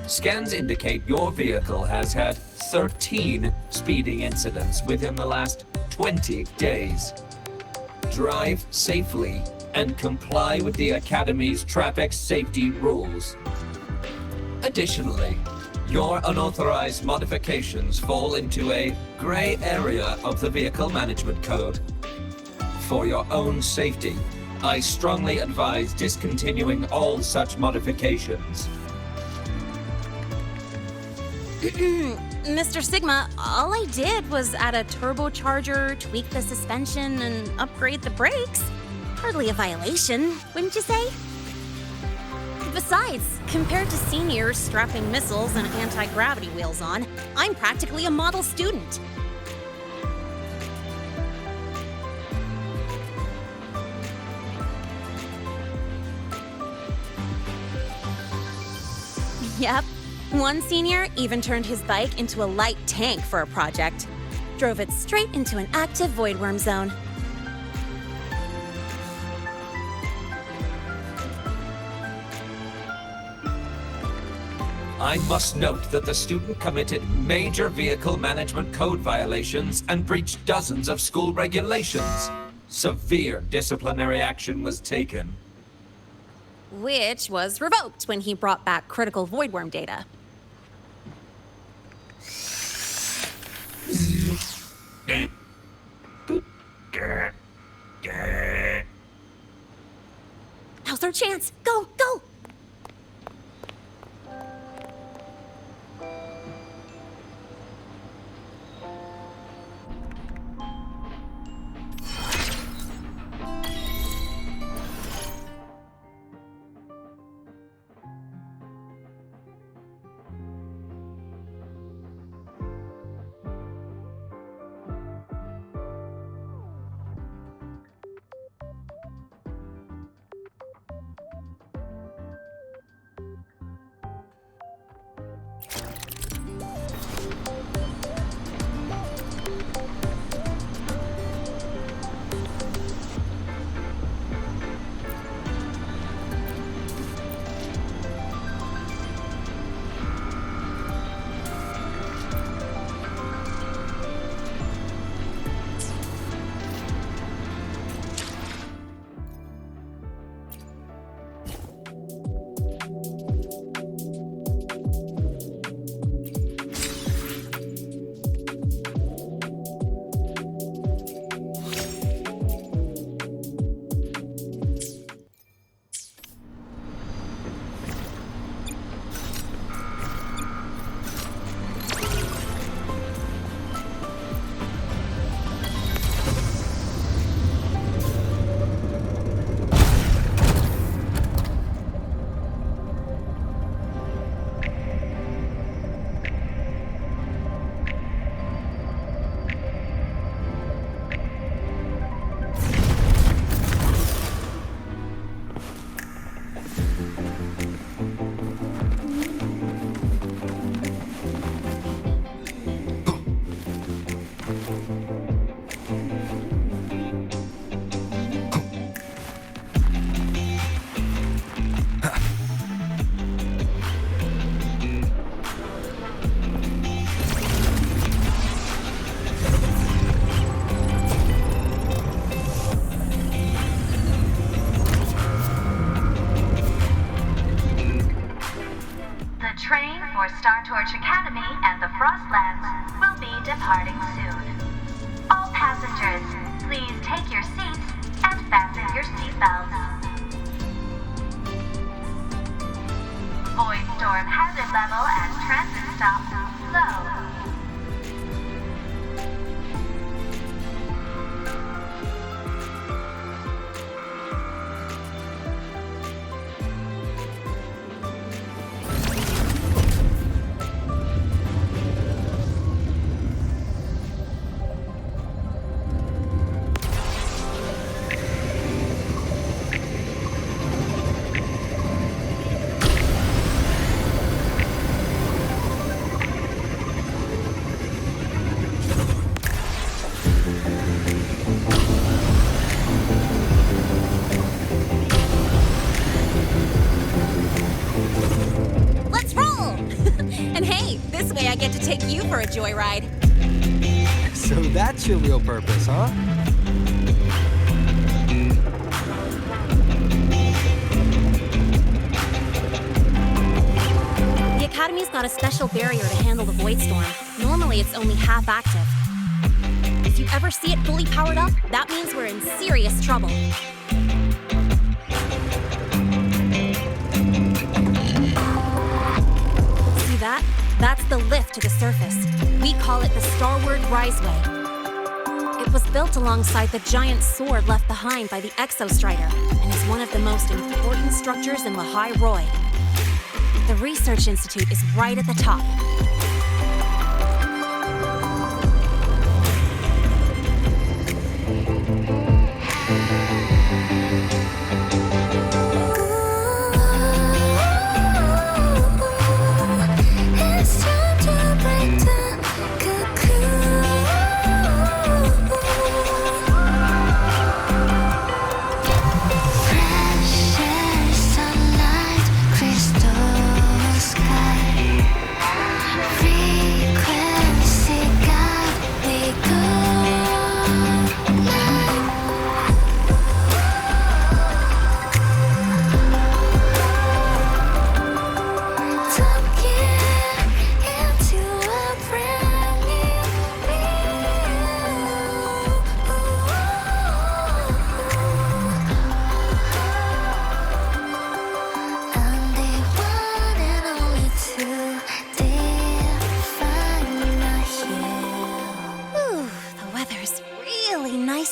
Scans indicate your vehicle has had 13 speeding incidents within the last 20 days. Drive safely and comply with the Academy's traffic safety rules. Additionally, your unauthorized modifications fall into a gray area of the Vehicle Management Code. For your own safety, I strongly advise discontinuing all such modifications. Mr. Sigma, all I did was add a turbocharger, tweak the suspension, and upgrade the brakes. Hardly a violation, wouldn't you say? Besides, compared to seniors strapping missiles and anti-gravity wheels on, I'm practically a model student. Yep. One senior even turned his bike into a light tank for a project. Drove it straight into an active Voidworm zone. I must note that the student committed major vehicle management code violations and breached dozens of school regulations. Severe disciplinary action was taken. Which was revoked when he brought back critical Voidworm data. Now's our chance! Go, go! train for Star Torch Academy and the Frostlands will be departing soon. All passengers, please take your seats and fasten your seatbelts. Voidstorm hazard level at transit stop low. I get to take you for a joyride. So that's your real purpose, huh? The Academy's got a special barrier to handle the Voidstorm. Normally, it's only half active. If you ever see it fully powered up, that means we're in serious trouble. See that? That's the lift to the surface. We call it the Starward Riseway. It was built alongside the giant sword left behind by the Exostrider and is one of the most important structures in Lehigh Roy. The Research Institute is right at the top.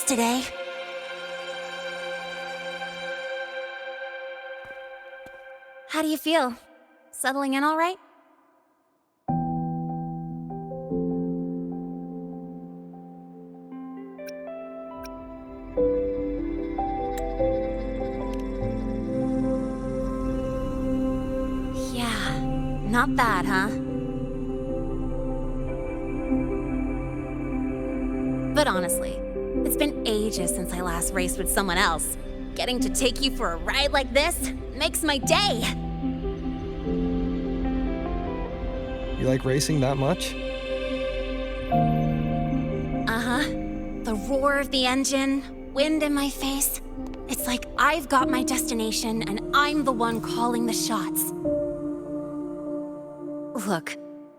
Today. How do you feel? Settling in all right? Yeah, not bad, huh? But honestly, it's been ages since I last raced with someone else. Getting to take you for a ride like this makes my day. You like racing that much? Uh-huh. The roar of the engine, wind in my face. It's like I've got my destination and I'm the one calling the shots. Look,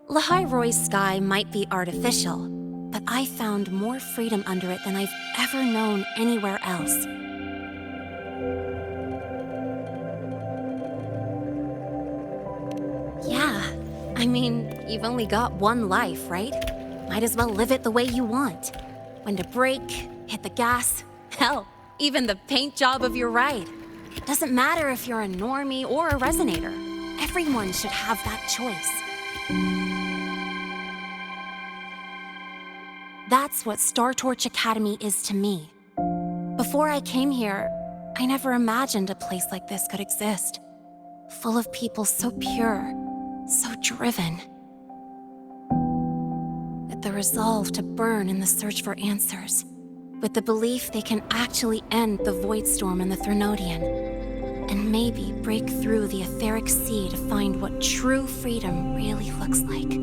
Lehigh Roy's sky might be artificial, but I found more freedom under it than I've ever known anywhere else. Yeah, I mean, you've only got one life, right? Might as well live it the way you want. When to brake, hit the gas, hell, even the paint job of your ride. It doesn't matter if you're a normie or a resonator. Everyone should have that choice. That's what Star Torch Academy is to me. Before I came here, I never imagined a place like this could exist. Full of people so pure, so driven. With the resolve to burn in the search for answers. With the belief they can actually end the Voidstorm and the Threnodian. And maybe break through the etheric sea to find what true freedom really looks like.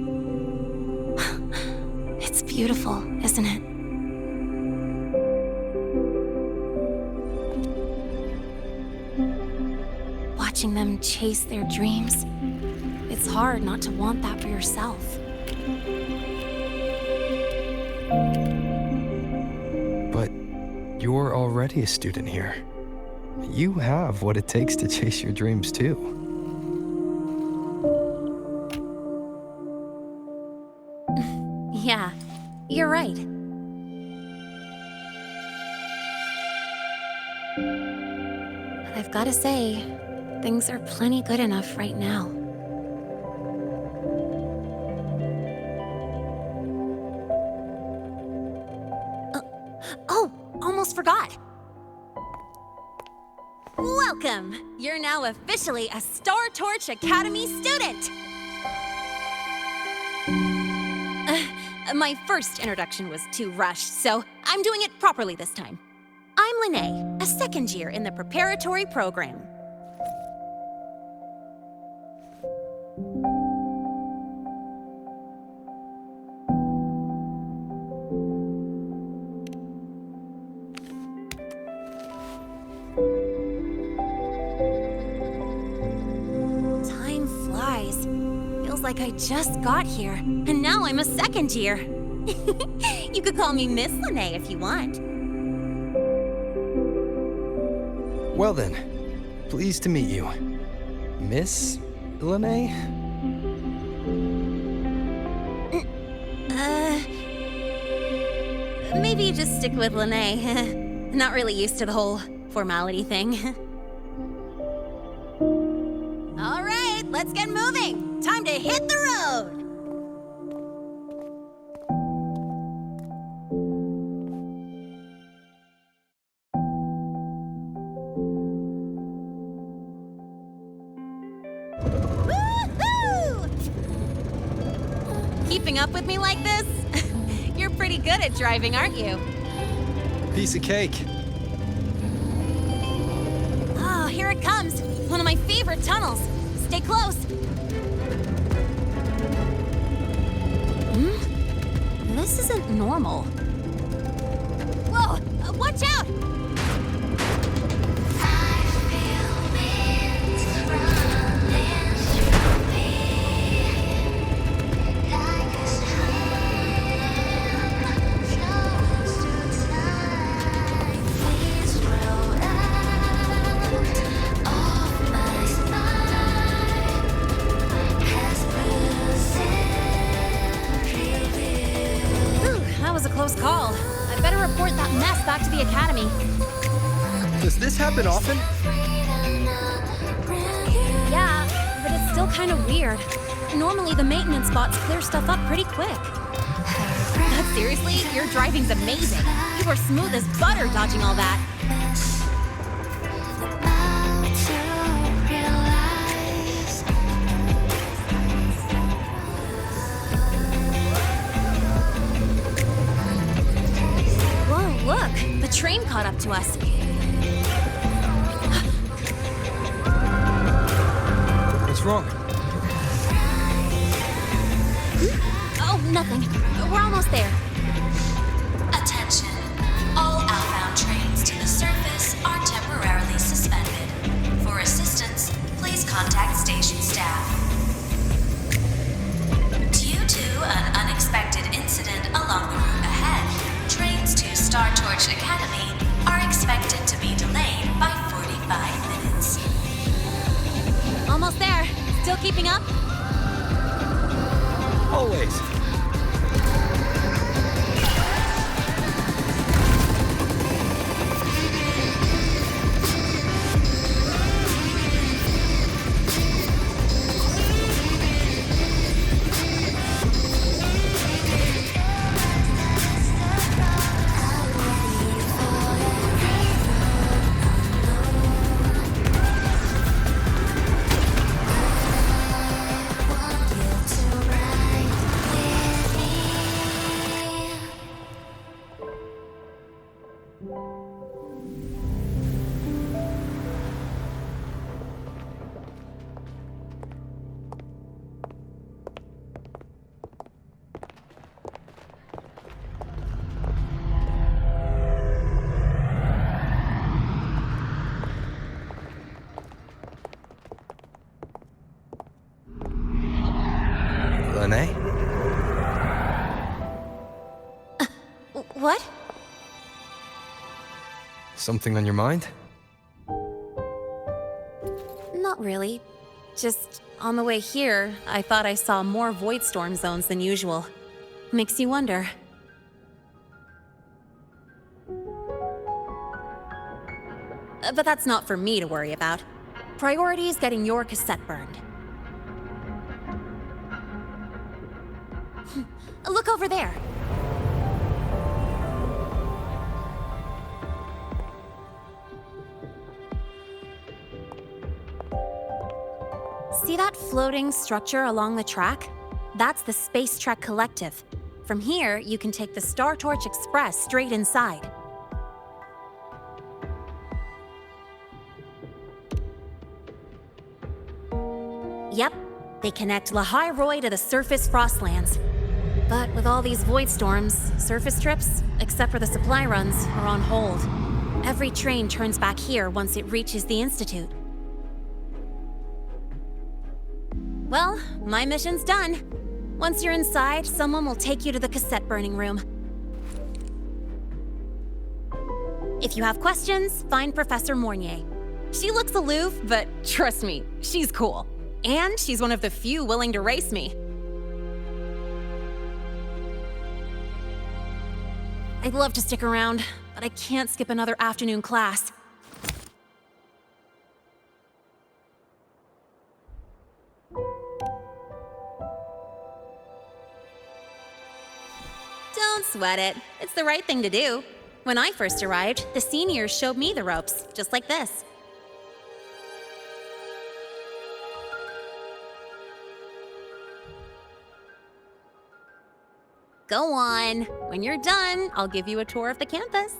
It's beautiful, isn't it? Watching them chase their dreams, it's hard not to want that for yourself. But you're already a student here. You have what it takes to chase your dreams, too. Yeah, you're right. But I've gotta say, things are plenty good enough right now. Oh, almost forgot. Welcome! You're now officially a Star Torch Academy student! My first introduction was too rushed, so I'm doing it properly this time. I'm Lene, a second year in the preparatory program. Time flies. Feels like I just got here, and now I'm a second year. You could call me Miss Lene if you want. Well then, pleased to meet you. Miss Lene? Maybe just stick with Lene. Not really used to the whole formality thing. All right, let's get moving. Time to hit the road. Keeping up with me like this? You're pretty good at driving, aren't you? Piece of cake. Oh, here it comes. One of my favorite tunnels. Stay close. This isn't normal. Whoa! Watch out! Call. I better report that mess back to the academy. Does this happen often? Yeah, but it's still kind of weird. Normally the maintenance bots clear stuff up pretty quick. But seriously, your driving's amazing. You were smooth as butter dodging all that. Look, the train caught up to us. What's wrong? Oh, nothing. We're almost there. Attention. All outbound trains to the surface are temporarily suspended. For assistance, please contact station staff. Due to an unexpected incident along the route ahead, trains to Star Torch Academy are expected to be delayed by 45 minutes. Almost there. Still keeping up? Always. Lene? What? Something on your mind? Not really. Just on the way here, I thought I saw more Voidstorm zones than usual. Makes you wonder. But that's not for me to worry about. Priority is getting your cassette burned. Look over there. See that floating structure along the track? That's the Space Trek Collective. From here, you can take the Star Torch Express straight inside. Yep, they connect La Hyroy to the surface Frostlands. But with all these void storms, surface trips, except for the supply runs, are on hold. Every train turns back here once it reaches the Institute. Well, my mission's done. Once you're inside, someone will take you to the cassette burning room. If you have questions, find Professor Mornier. She looks aloof, but trust me, she's cool. And she's one of the few willing to race me. I'd love to stick around, but I can't skip another afternoon class. Don't sweat it. It's the right thing to do. When I first arrived, the seniors showed me the ropes, just like this. Go on. When you're done, I'll give you a tour of the campus.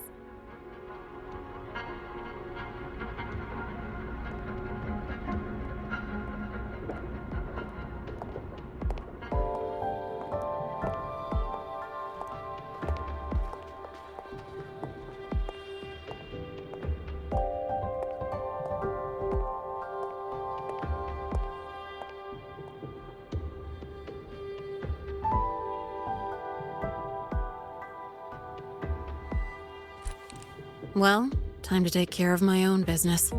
Well, time to take care of my own business.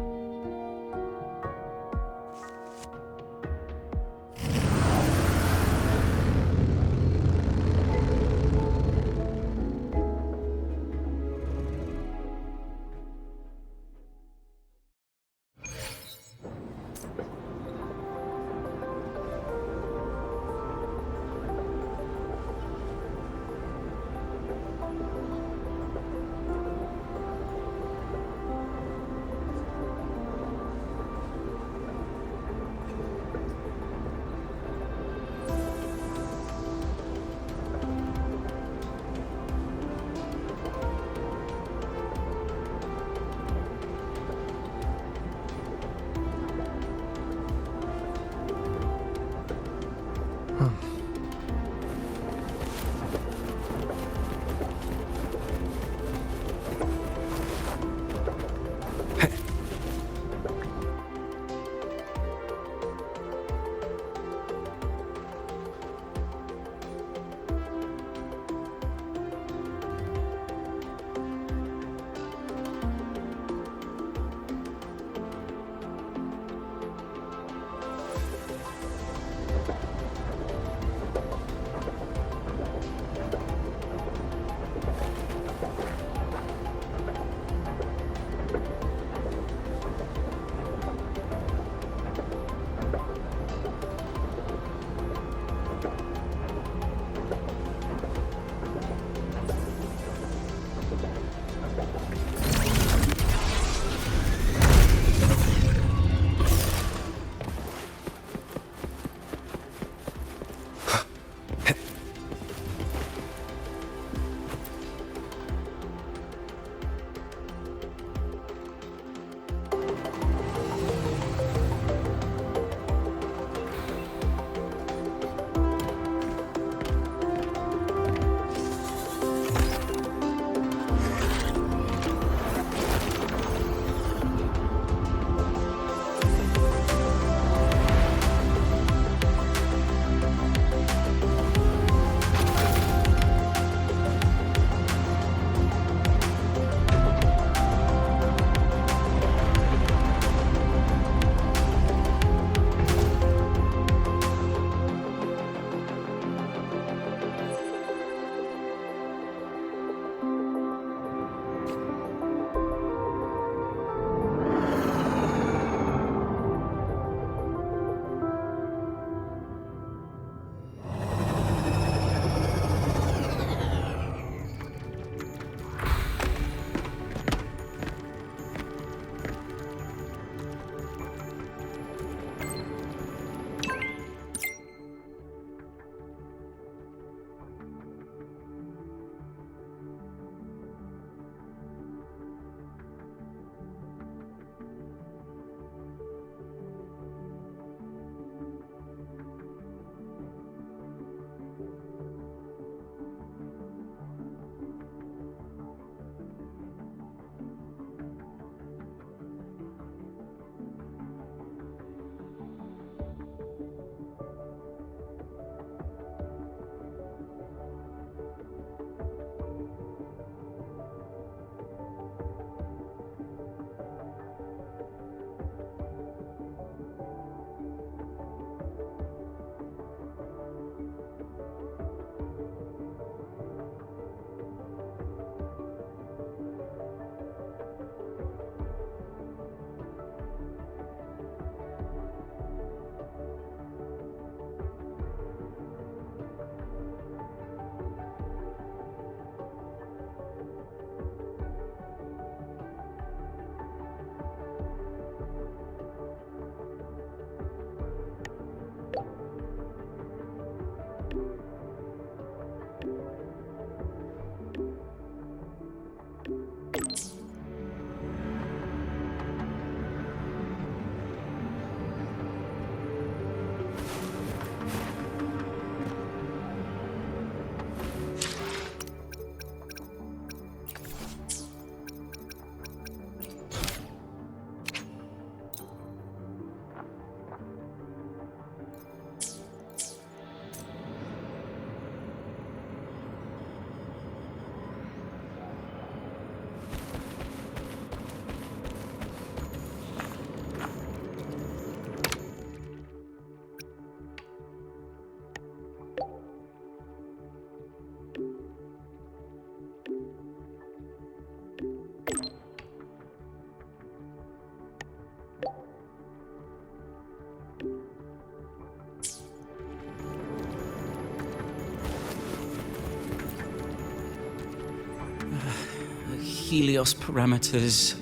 Helios parameters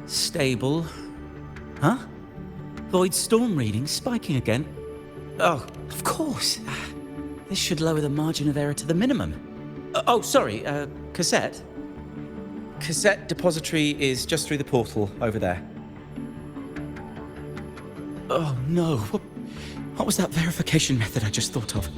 stable. Huh? Void storm readings spiking again. Oh, of course. This should lower the margin of error to the minimum. Sorry, cassette. Cassette depository is just through the portal over there. Oh no, what was that verification method I just thought of?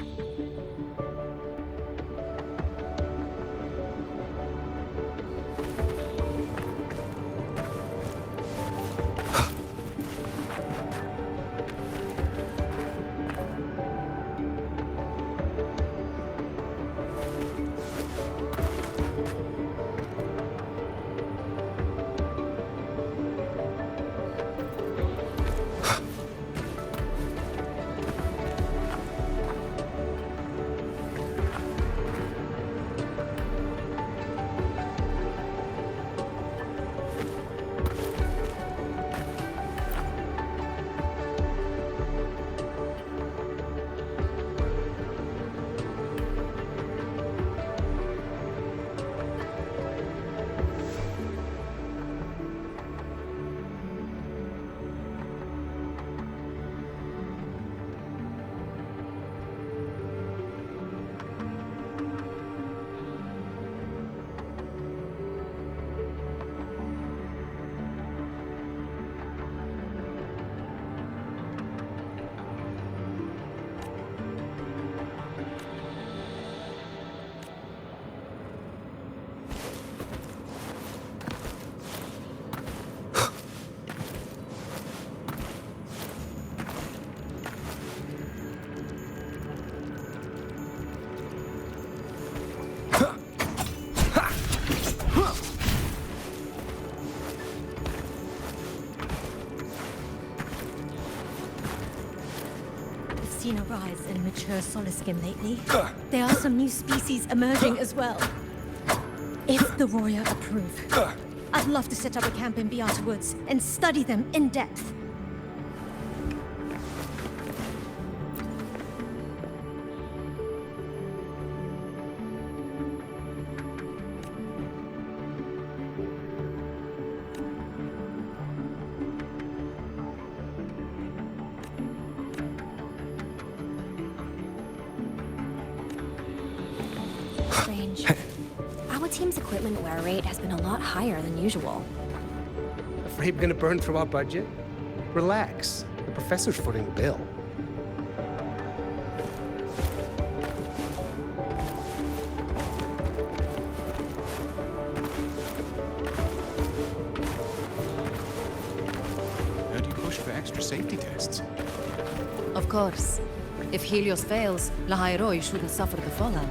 Seen a rise in mature solar-skin lately. There are some new species emerging as well. If the Royal approve, I'd love to set up a camp in Beata Woods and study them in depth. Strange. Our team's equipment wear rate has been a lot higher than usual. Afraid we're gonna burn through our budget? Relax. The professor's footing the bill. How do you push for extra safety tests? Of course. If Helios fails, Lahairoi shouldn't suffer the fallout.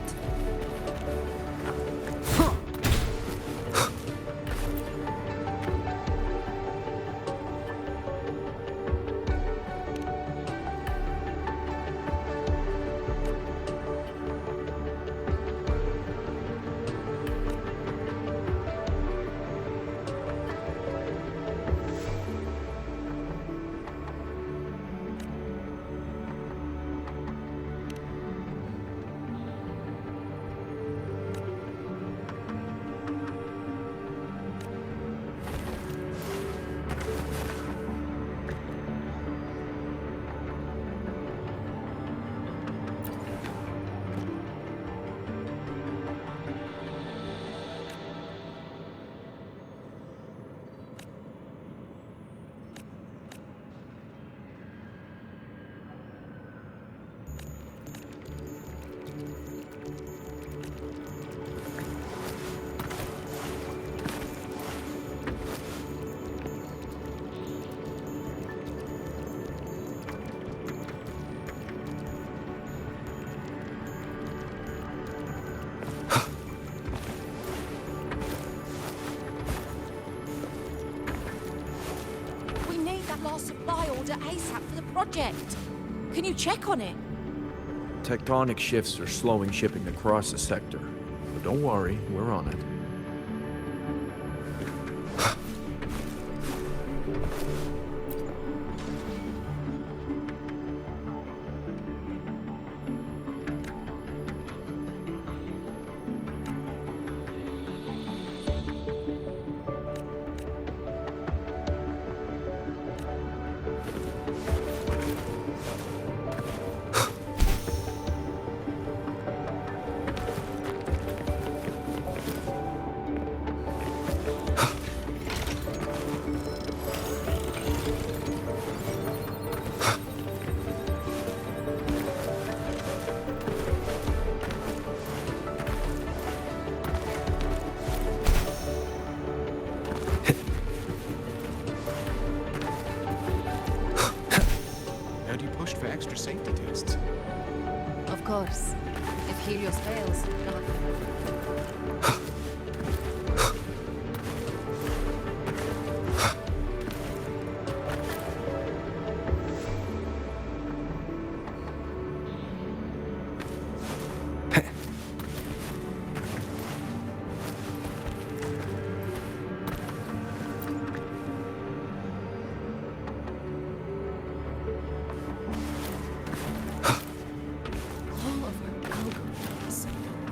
Supply order ASAP for the project. Can you check on it? Tectonic shifts are slowing shipping across the sector. But don't worry, we're on it. Heard you pushed for extra safety tests. Of course. If Helios fails,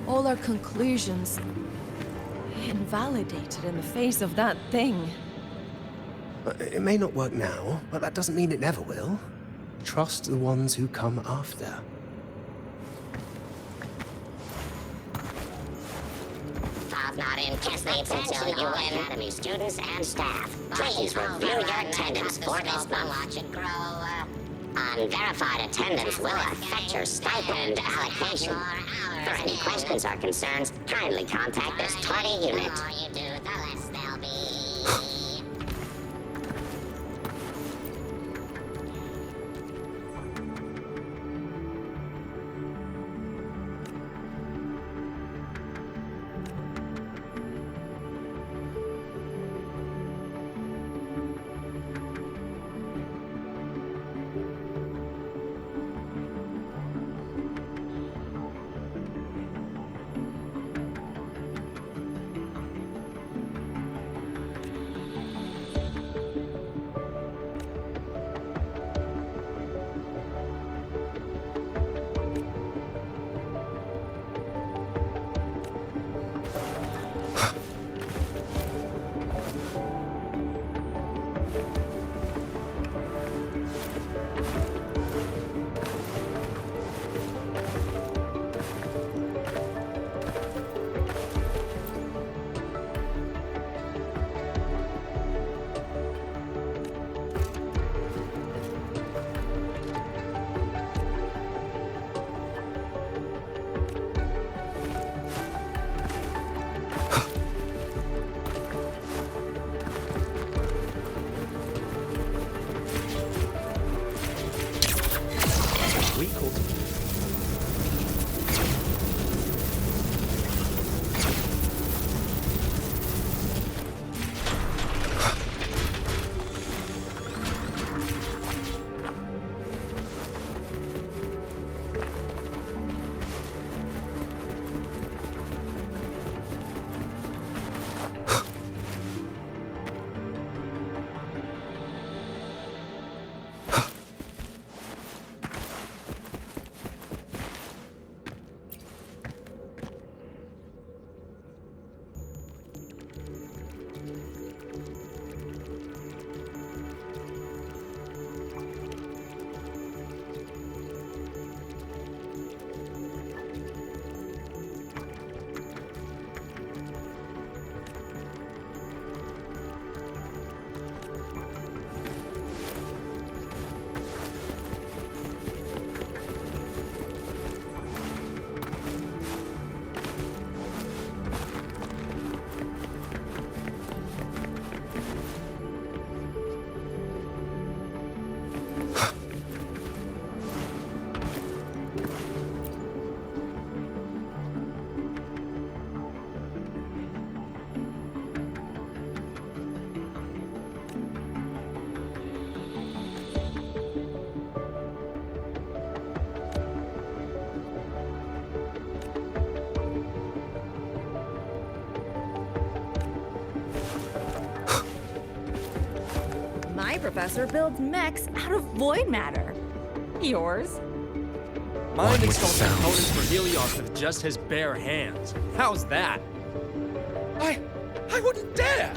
all our conclusions invalidated in the face of that thing. It may not work now, but that doesn't mean it never will. Trust the ones who come after. Five not in castmates until you win. Academy students and staff. Please review your attendance for this month. Watch it grow. Unverified attendance will affect your stipend allocation. For any questions or concerns, kindly contact this 20 unit. The more you do, the less they'll be. My professor builds mechs out of void matter. Yours? Mine installs components for Helios with just his bare hands. How's that? I wouldn't dare!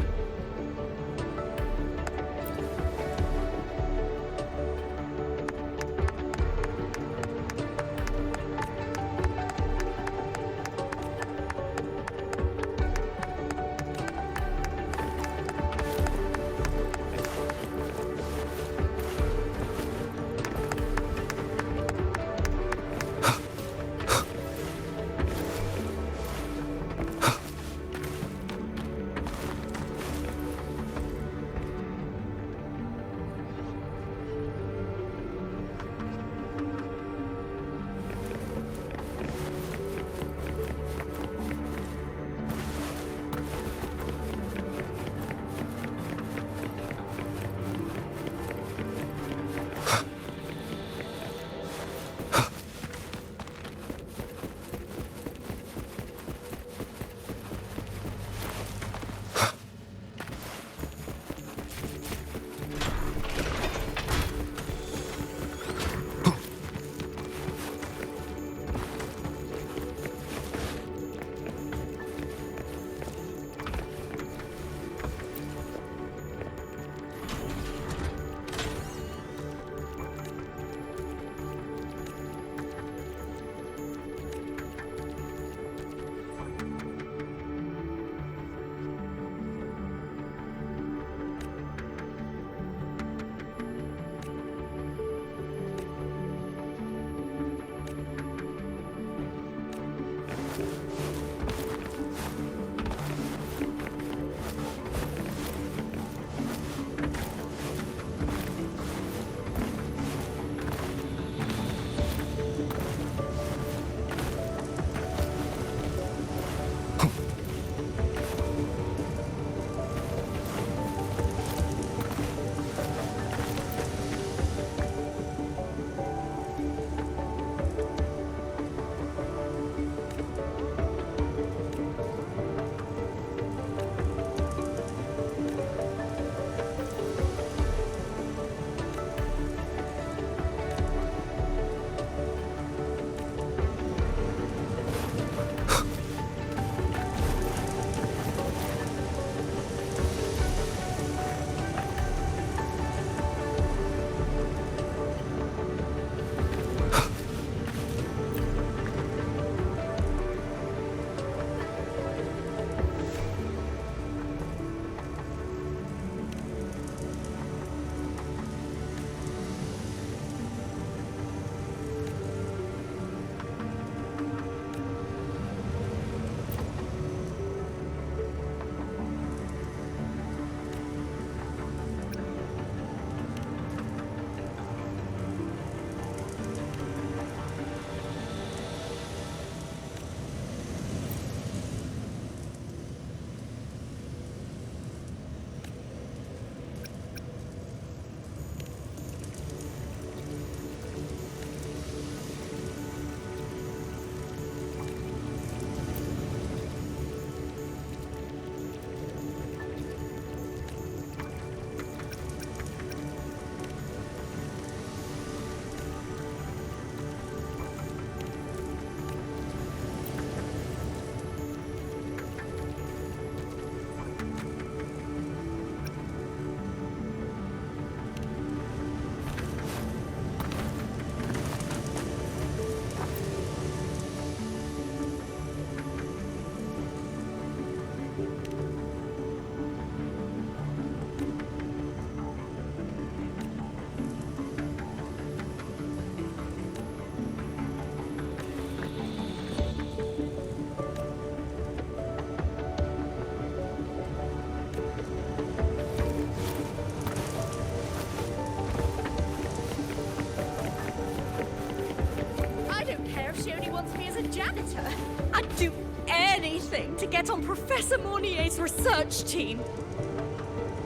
she only wants me as a janitor. I'd do anything to get on Professor Mornier's research team.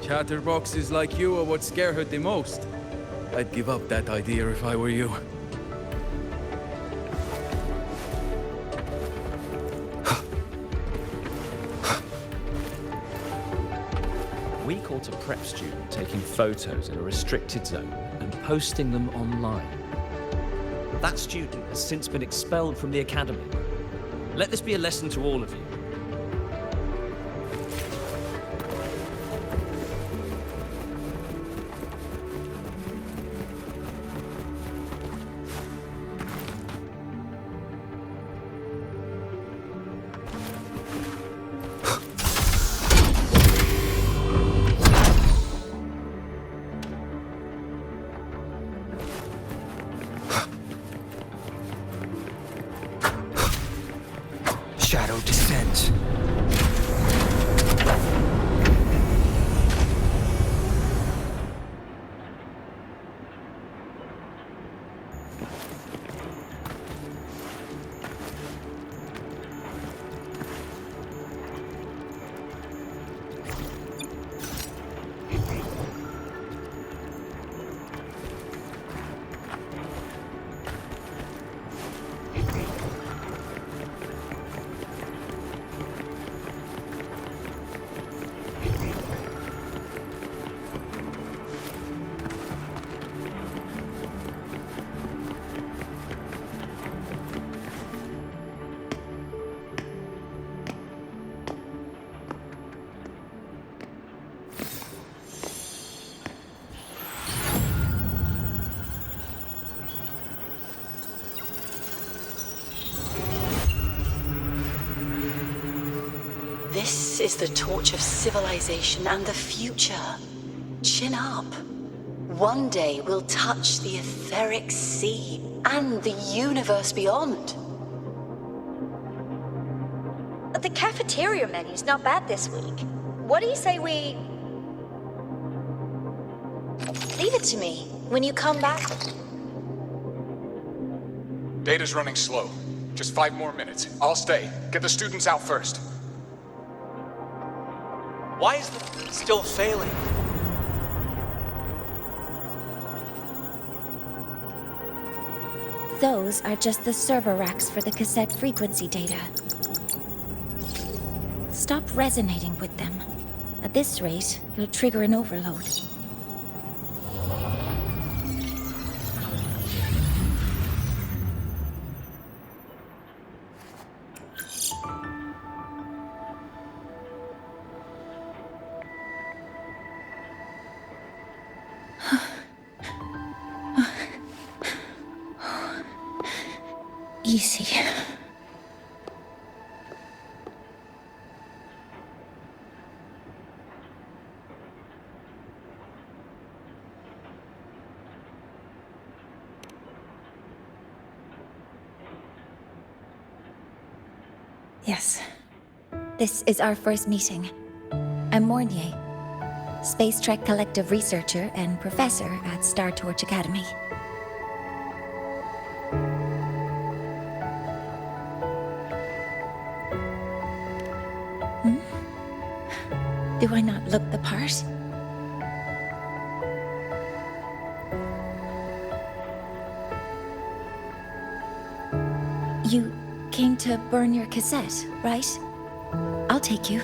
Chatterboxes like you are what scare her the most. I'd give up that idea if I were you. We caught a prep student taking photos in a restricted zone and posting them online. That student has since been expelled from the academy. Let this be a lesson to all of you. Shadow descends. This is the torch of civilization and the future. Chin up. One day we'll touch the etheric sea and the universe beyond. The cafeteria menu's not bad this week. What do you say we... Leave it to me. When you come back... Data's running slow. Just 5 more minutes. I'll stay. Get the students out first. Why is it still failing? Those are just the server racks for the cassette frequency data. Stop resonating with them. At this rate, you'll trigger an overload. Easy. Yes. This is our first meeting. I'm Mornier, Space Trek Collective researcher and professor at Star Torch Academy. Do I not look the part? You came to burn your cassette, right? I'll take you.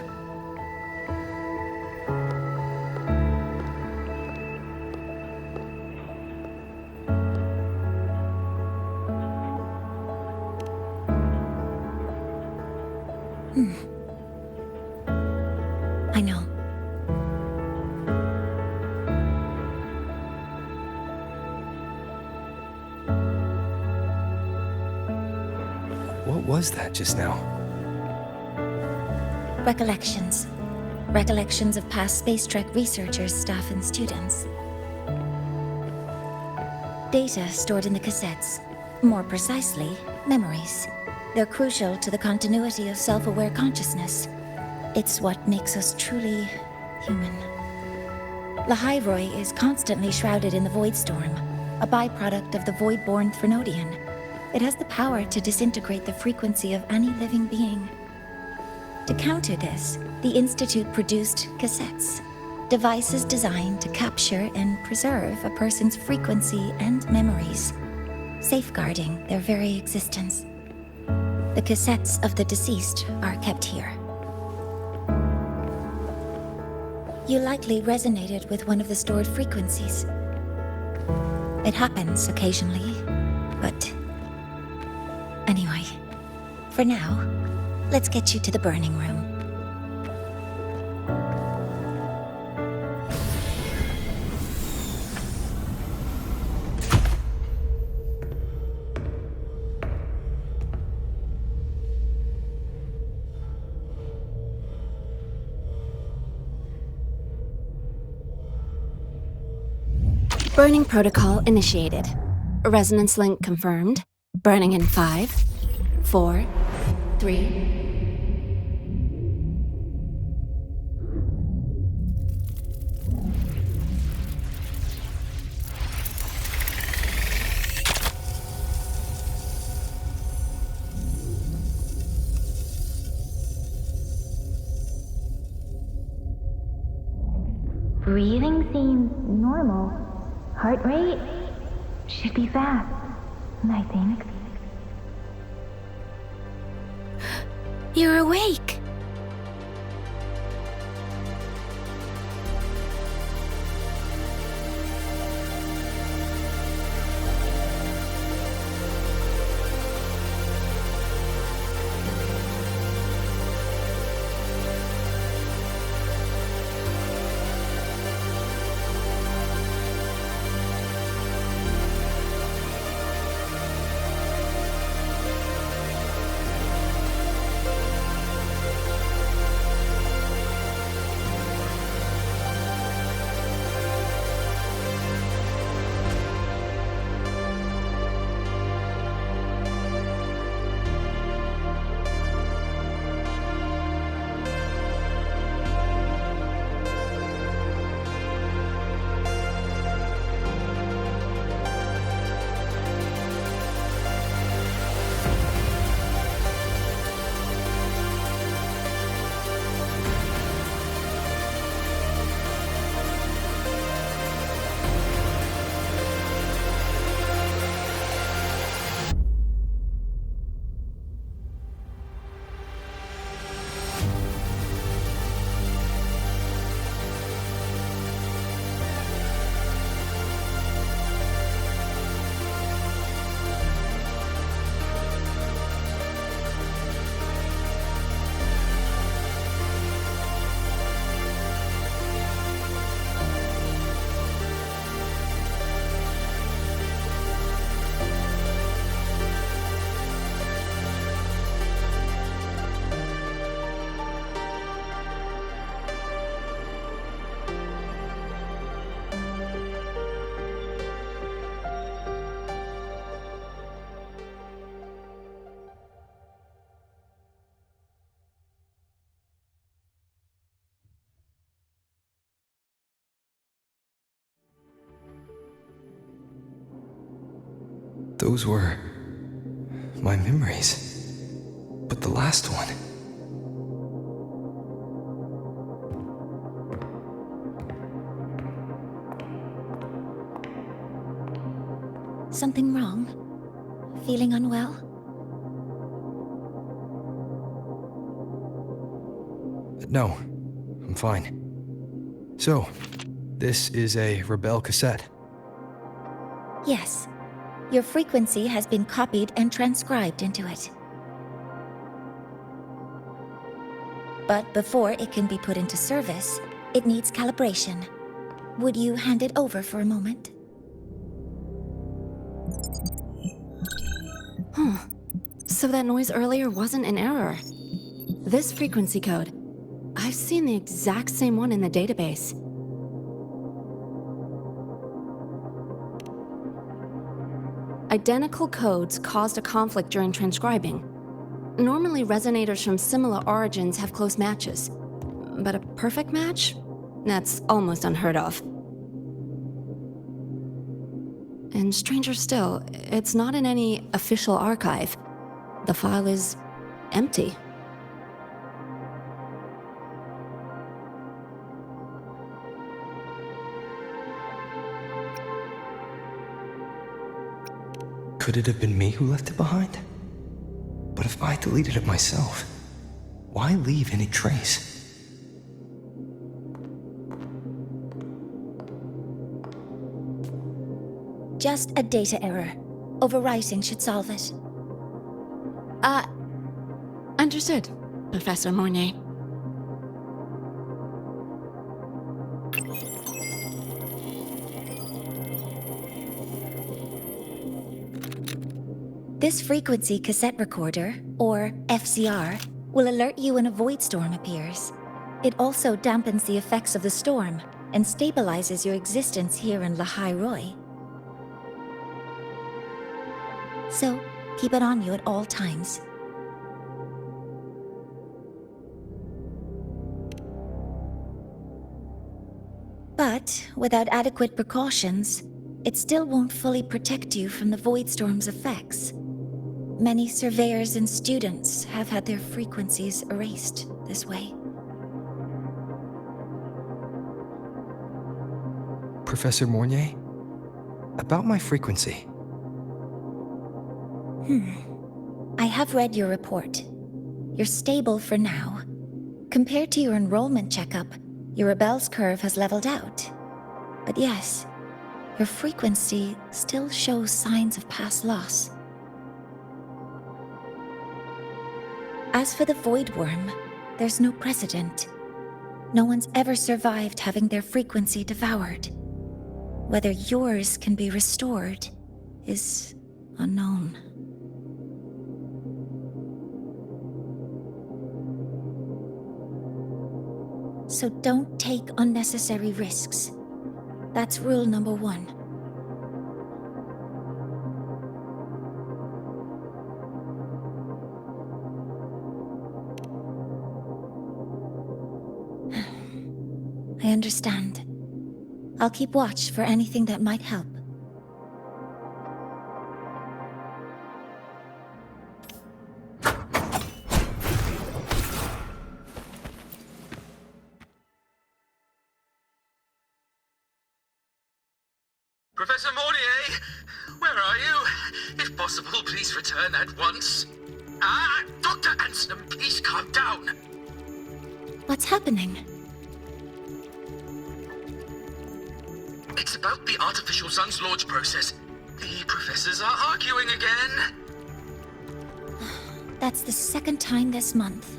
I know. What was that just now? Recollections. Recollections of past Space Trek researchers, staff, and students. Data stored in the cassettes. More precisely, memories. They're crucial to the continuity of self-aware consciousness. It's what makes us truly human. Lahairoi is constantly shrouded in the Void Storm, a byproduct of the Void-born Threnodian. It has the power to disintegrate the frequency of any living being. To counter this, the Institute produced cassettes, devices designed to capture and preserve a person's frequency and memories, safeguarding their very existence. The cassettes of the deceased are kept here. You likely resonated with one of the stored frequencies. It happens occasionally, but... Anyway, for now, let's get you to the burning room. Burning protocol initiated. Resonance link confirmed. Burning in 5, 4, 3... Breathing seems normal. Heart rate should be fast, I think. You're awake! Those were my memories. But the last one... Something wrong? Feeling unwell? No, I'm fine. So, this is a Rebel cassette. Yes. Your frequency has been copied and transcribed into it. But before it can be put into service, it needs calibration. Would you hand it over for a moment? Huh. So that noise earlier wasn't an error. This frequency code, I've seen the exact same one in the database. Identical codes caused a conflict during transcribing. Normally, resonators from similar origins have close matches. But a perfect match? That's almost unheard of. And stranger still, it's not in any official archive. The file is empty. Could it have been me who left it behind? But if I deleted it myself, why leave any trace? Just a data error. Overwriting should solve it. Understood, Professor Mornay. This frequency cassette recorder, or FCR, will alert you when a void storm appears. It also dampens the effects of the storm and stabilizes your existence here in Lahairoi. So, keep it on you at all times. But, without adequate precautions, it still won't fully protect you from the void storm's effects. Many surveyors and students have had their frequencies erased this way. Professor Mornay, about my frequency. I have read your report. You're stable for now. Compared to your enrollment checkup, your rebel's curve has leveled out. But yes, your frequency still shows signs of past loss. As for the Voidworm, there's no precedent. No one's ever survived having their frequency devoured. Whether yours can be restored is unknown. So don't take unnecessary risks. That's rule number 1. I understand. I'll keep watch for anything that might help. Professor Mornier, where are you? If possible, please return at once. Dr. Ansem, please calm down. What's happening? It's about the artificial sun's launch process. The professors are arguing again. That's the second time this month.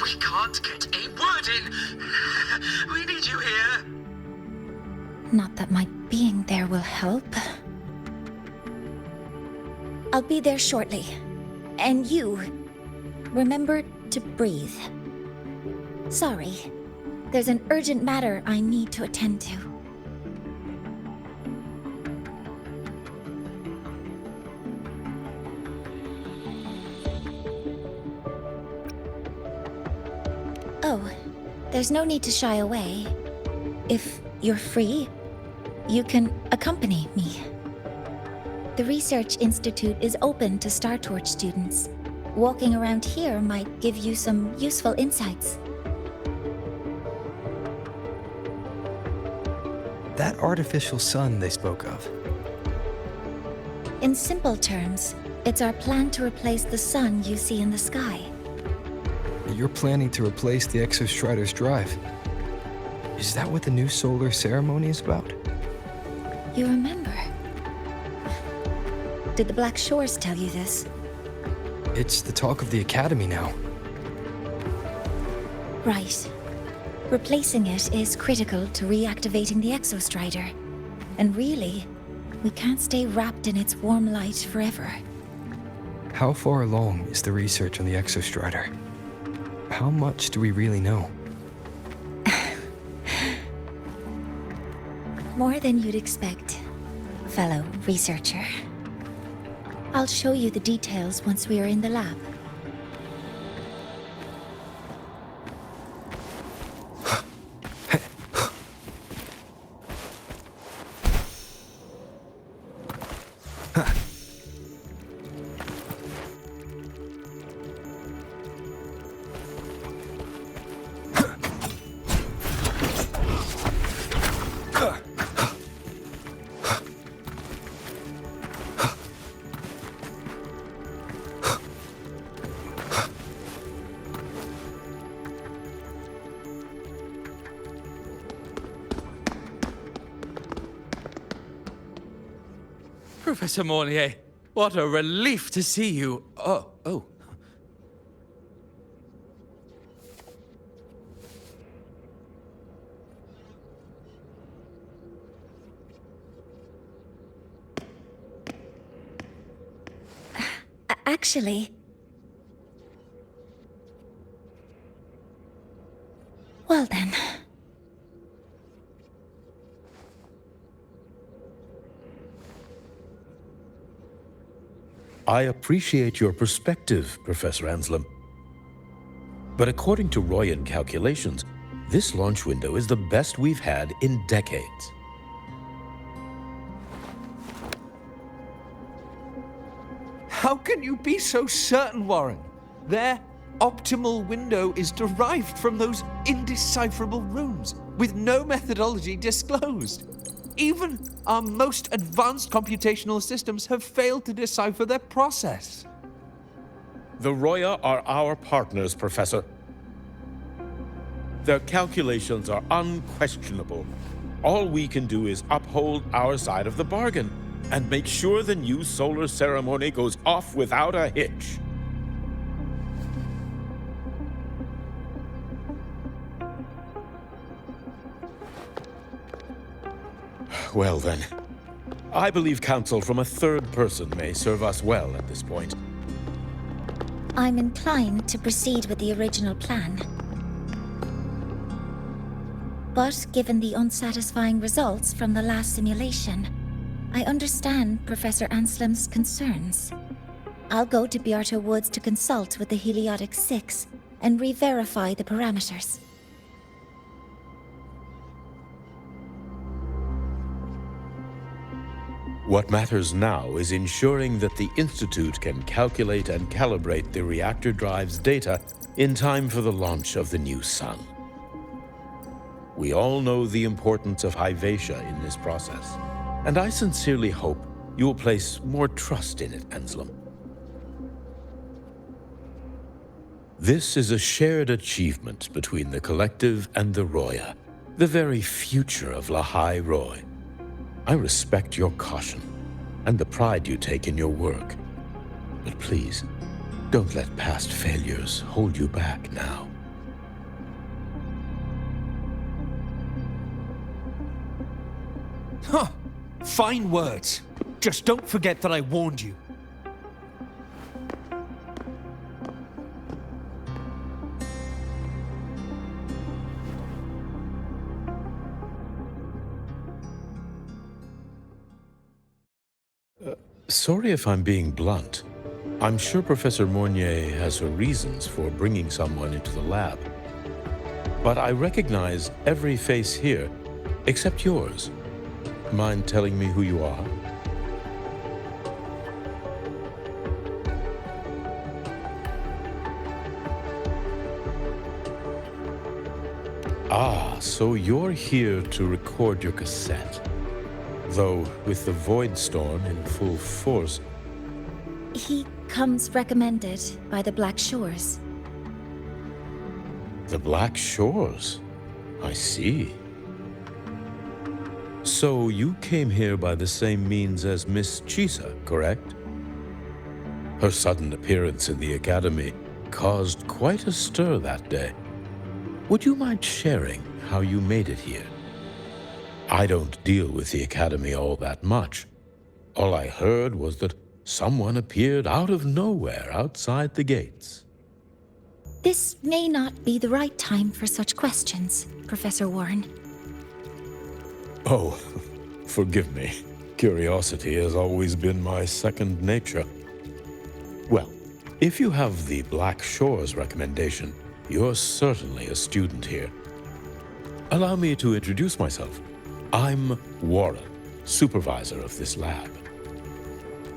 We can't get a word in. We need you here. Not that my being there will help. I'll be there shortly. And you, remember to breathe. Sorry, there's an urgent matter I need to attend to. Oh, there's no need to shy away. If you're free, you can accompany me. The Research Institute is open to Star Torch students. Walking around here might give you some useful insights. That artificial sun they spoke of. In simple terms, it's our plan to replace the sun you see in the sky. You're planning to replace the Exostrider's drive. Is that what the new solar ceremony is about? You remember? Did the Black Shores tell you this? It's the talk of the Academy now. Right. Replacing it is critical to reactivating the Exostrider. And really, we can't stay wrapped in its warm light forever. How far along is the research on the Exostrider? How much do we really know? More than you'd expect, fellow researcher. I'll show you the details once we are in the lab. Professor Mornier, what a relief to see you. Oh. Actually... Well then... I appreciate your perspective, Professor Anselm. But according to Royan calculations, this launch window is the best we've had in decades. How can you be so certain, Warren? Their optimal window is derived from those indecipherable runes, with no methodology disclosed. Even our most advanced computational systems have failed to decipher their process. The Roya are our partners, Professor. Their calculations are unquestionable. All we can do is uphold our side of the bargain and make sure the new solar ceremony goes off without a hitch. Well then, I believe counsel from a third person may serve us well at this point. I'm inclined to proceed with the original plan. But given the unsatisfying results from the last simulation, I understand Professor Anselm's concerns. I'll go to Beata Woods to consult with the Heliotic 6 and re-verify the parameters. What matters now is ensuring that the Institute can calculate and calibrate the reactor drive's data in time for the launch of the new sun. We all know the importance of Hyvatia in this process, and I sincerely hope you will place more trust in it, Anselm. This is a shared achievement between the Collective and the Roya, the very future of Lahai Roy. I respect your caution and the pride you take in your work. But please, don't let past failures hold you back now. Huh. Fine words. Just don't forget that I warned you. Sorry if I'm being blunt. I'm sure Professor Mornier has her reasons for bringing someone into the lab. But I recognize every face here, except yours. Mind telling me who you are? Ah, so you're here to record your cassette. Though, with the Voidstorm in full force... He comes recommended by the Black Shores. The Black Shores? I see. So you came here by the same means as Miss Chisa, correct? Her sudden appearance in the Academy caused quite a stir that day. Would you mind sharing how you made it here? I don't deal with the Academy all that much. All I heard was that someone appeared out of nowhere outside the gates. This may not be the right time for such questions, Professor Warren. Oh, forgive me. Curiosity has always been my second nature. Well, if you have the Black Shores recommendation, you're certainly a student here. Allow me to introduce myself. I'm Warren, supervisor of this lab.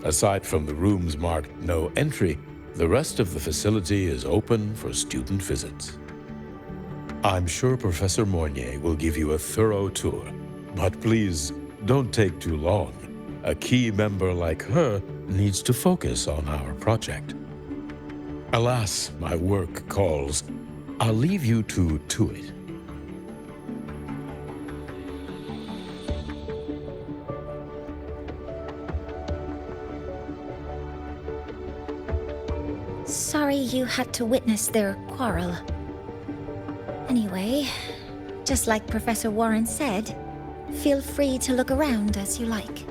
Aside from the rooms marked no entry, the rest of the facility is open for student visits. I'm sure Professor Mornier will give you a thorough tour, but please don't take too long. A key member like her needs to focus on our project. Alas, my work calls. I'll leave you to it. Sorry you had to witness their quarrel. Anyway, just like Professor Warren said, feel free to look around as you like.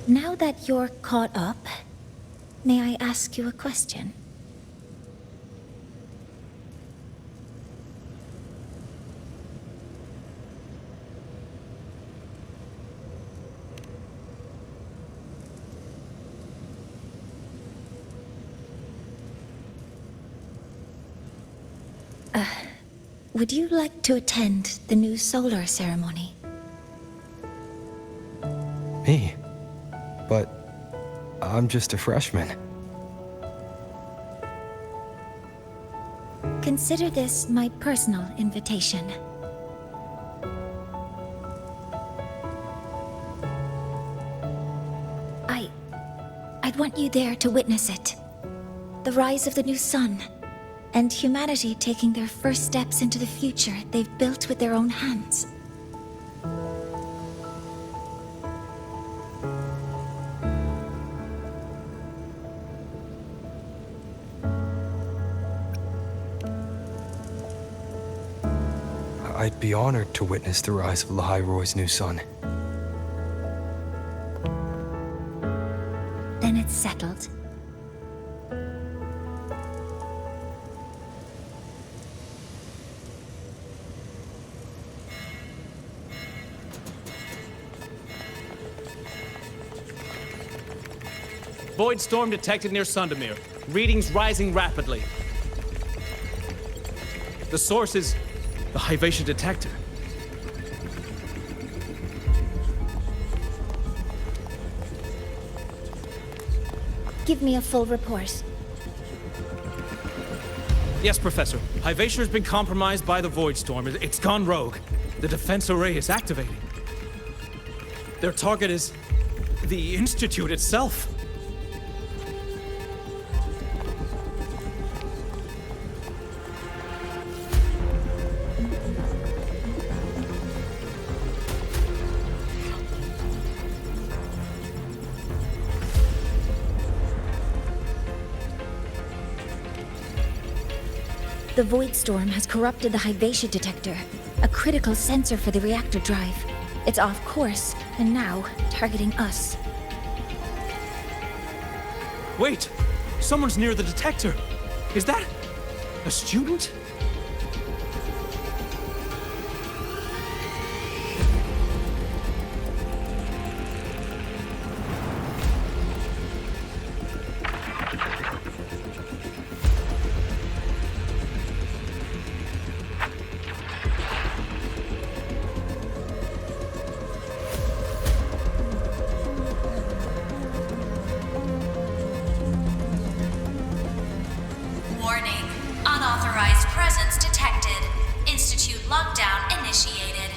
Now that you're caught up, may I ask you a question? Would you like to attend the new solar ceremony? Me? But I'm just a freshman. Consider this my personal invitation. I'd want you there to witness it. The rise of the new sun, and humanity taking their first steps into the future they've built with their own hands. I'd be honored to witness the rise of Lahai-Roy's new sun. Then it's settled. Void storm detected near Sundamir. Readings rising rapidly. The source is The Hyvatia detector. Give me a full report. Yes, Professor. Hyvatia has been compromised by the Voidstorm. It's gone rogue. The defense array is activating. Their target is the Institute itself. The Voidstorm has corrupted the Hyvatia detector, a critical sensor for the reactor drive. It's off course, and now targeting us. Wait! Someone's near the detector! Is that a student? Warning. Unauthorized presence detected. Institute lockdown initiated.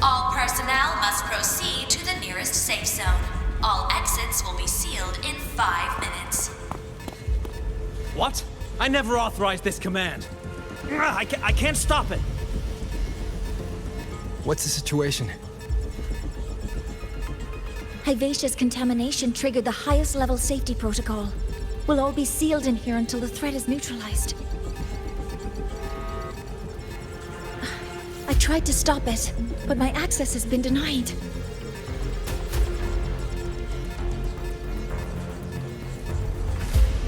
All personnel must proceed to the nearest safe zone. All exits will be sealed in 5 minutes. What? I never authorized this command. I can't stop it. What's the situation? Hyvatia's contamination triggered the highest level safety protocol. We'll all be sealed in here until the threat is neutralized. I tried to stop it, but my access has been denied.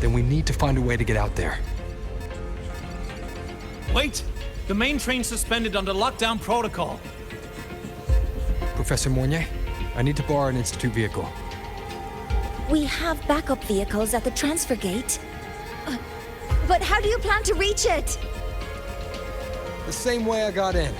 Then we need to find a way to get out there. Wait! The main train's suspended under lockdown protocol. Professor Mornier, I need to borrow an Institute vehicle. We have backup vehicles at the transfer gate. But how do you plan to reach it? The same way I got in.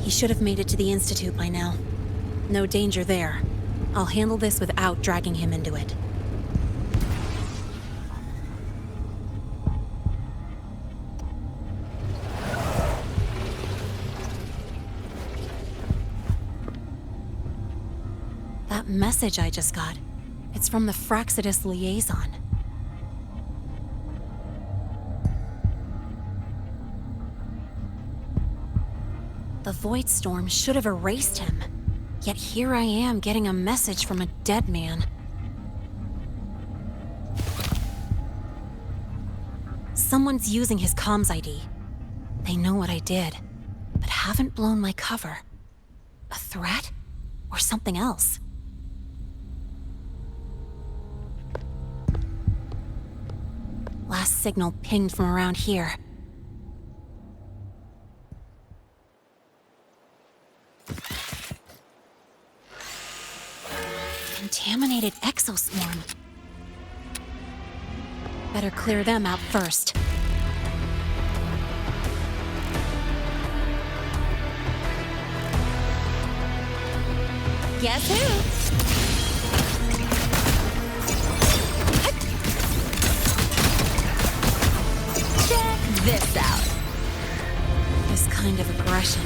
He should have made it to the Institute by now. No danger there. I'll handle this without dragging him into it. That message I just got, it's from the Frostlands liaison. The Voidstorm should have erased him. Yet here I am getting a message from a dead man. Someone's using his comms ID. They know what I did, but haven't blown my cover. A threat? Or something else? Last signal pinged from around here. Contaminated exoswarm. Better clear them out first. Guess who? Check this out. This kind of aggression.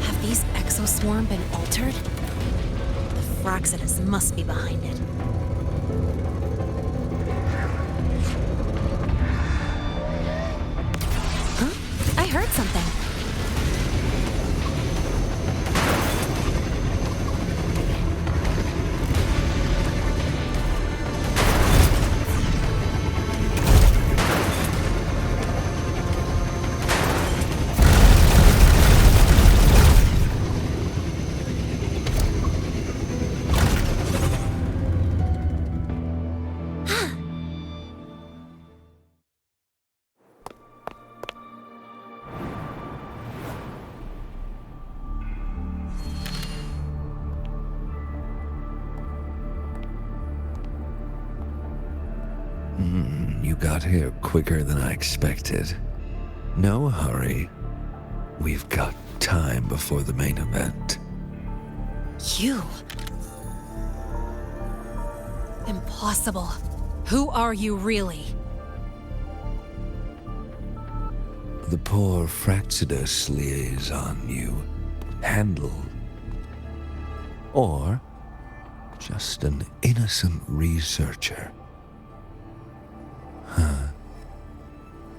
Have these exoswarm been altered? Frostlands must be behind it. Huh? I heard something. you got here quicker than I expected. No hurry. We've got time before the main event. You? Impossible. Who are you really? The poor Fraxidus liaison you handle. Or just an innocent researcher.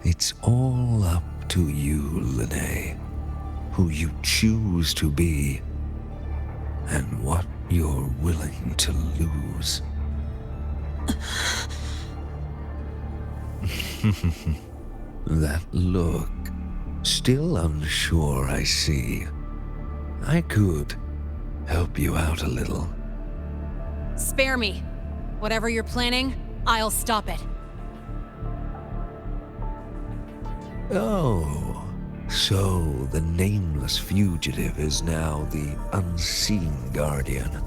It's all up to you, Lene, who you choose to be, and what you're willing to lose. That look, still unsure, I see. I could help you out a little. Spare me. Whatever you're planning, I'll stop it. Oh, so the nameless fugitive is now the unseen guardian.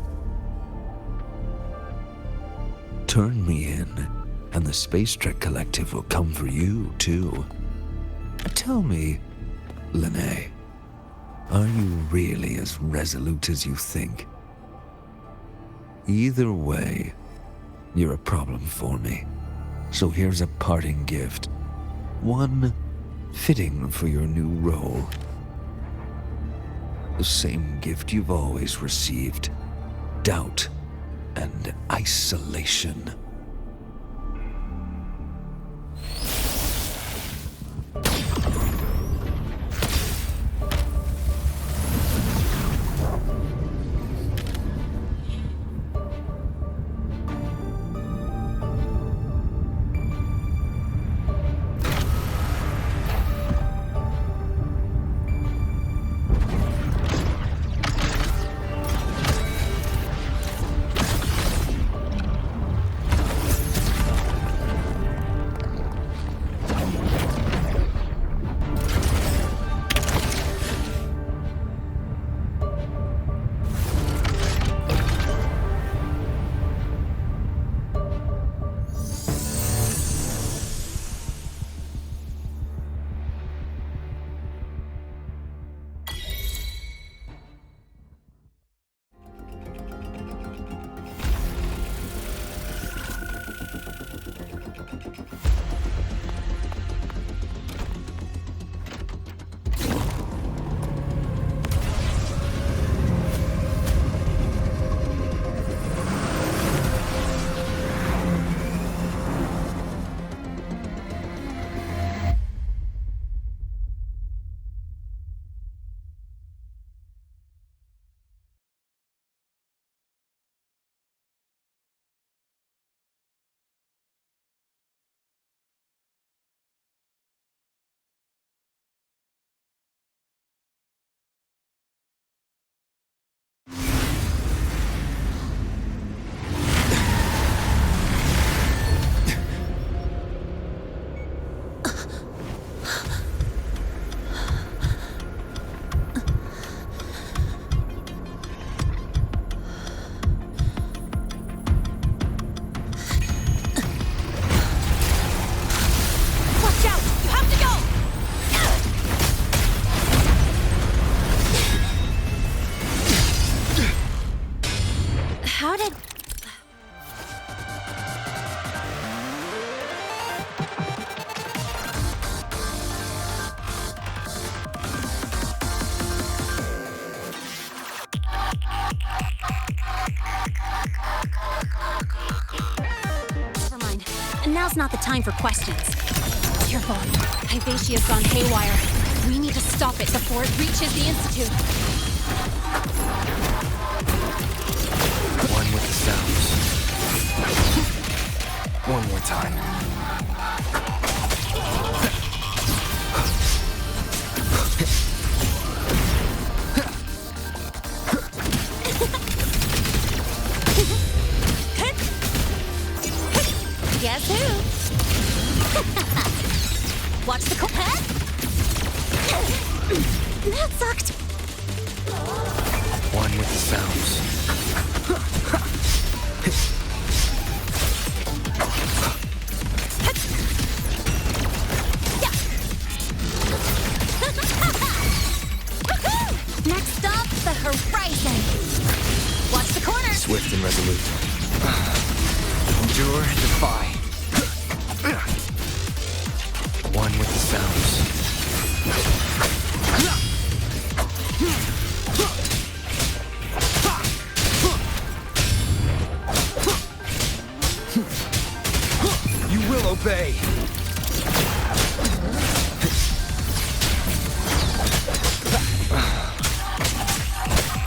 Turn me in, and the Space Trek Collective will come for you, too. Tell me, Lene, are you really as resolute as you think? Either way, you're a problem for me. So here's a parting gift. One fitting for your new role. The same gift you've always received. Doubt and isolation. How did... Never mind. Now's not the time for questions. Careful. Hyvatia's gone haywire. We need to stop it before it reaches the Institute. One with the sounds. One more time. Guess who? Watch the path. That sucked. One with the sounds. horizon! Watch the corner! Swift and resolute. Endure and defy. One with the sounds. You will obey.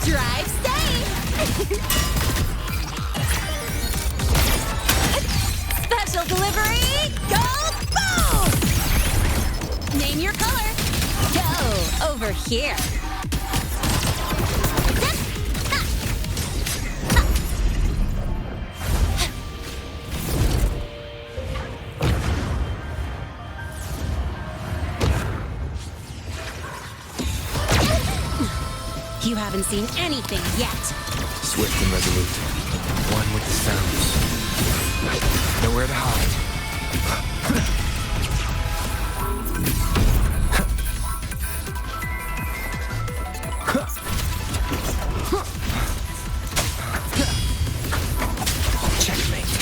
Drive safe! Special delivery! Go boom! Name your color. Go over here. You haven't seen anything yet. Swift and resolute. One with the sounds. Nowhere to hide. Checkmate.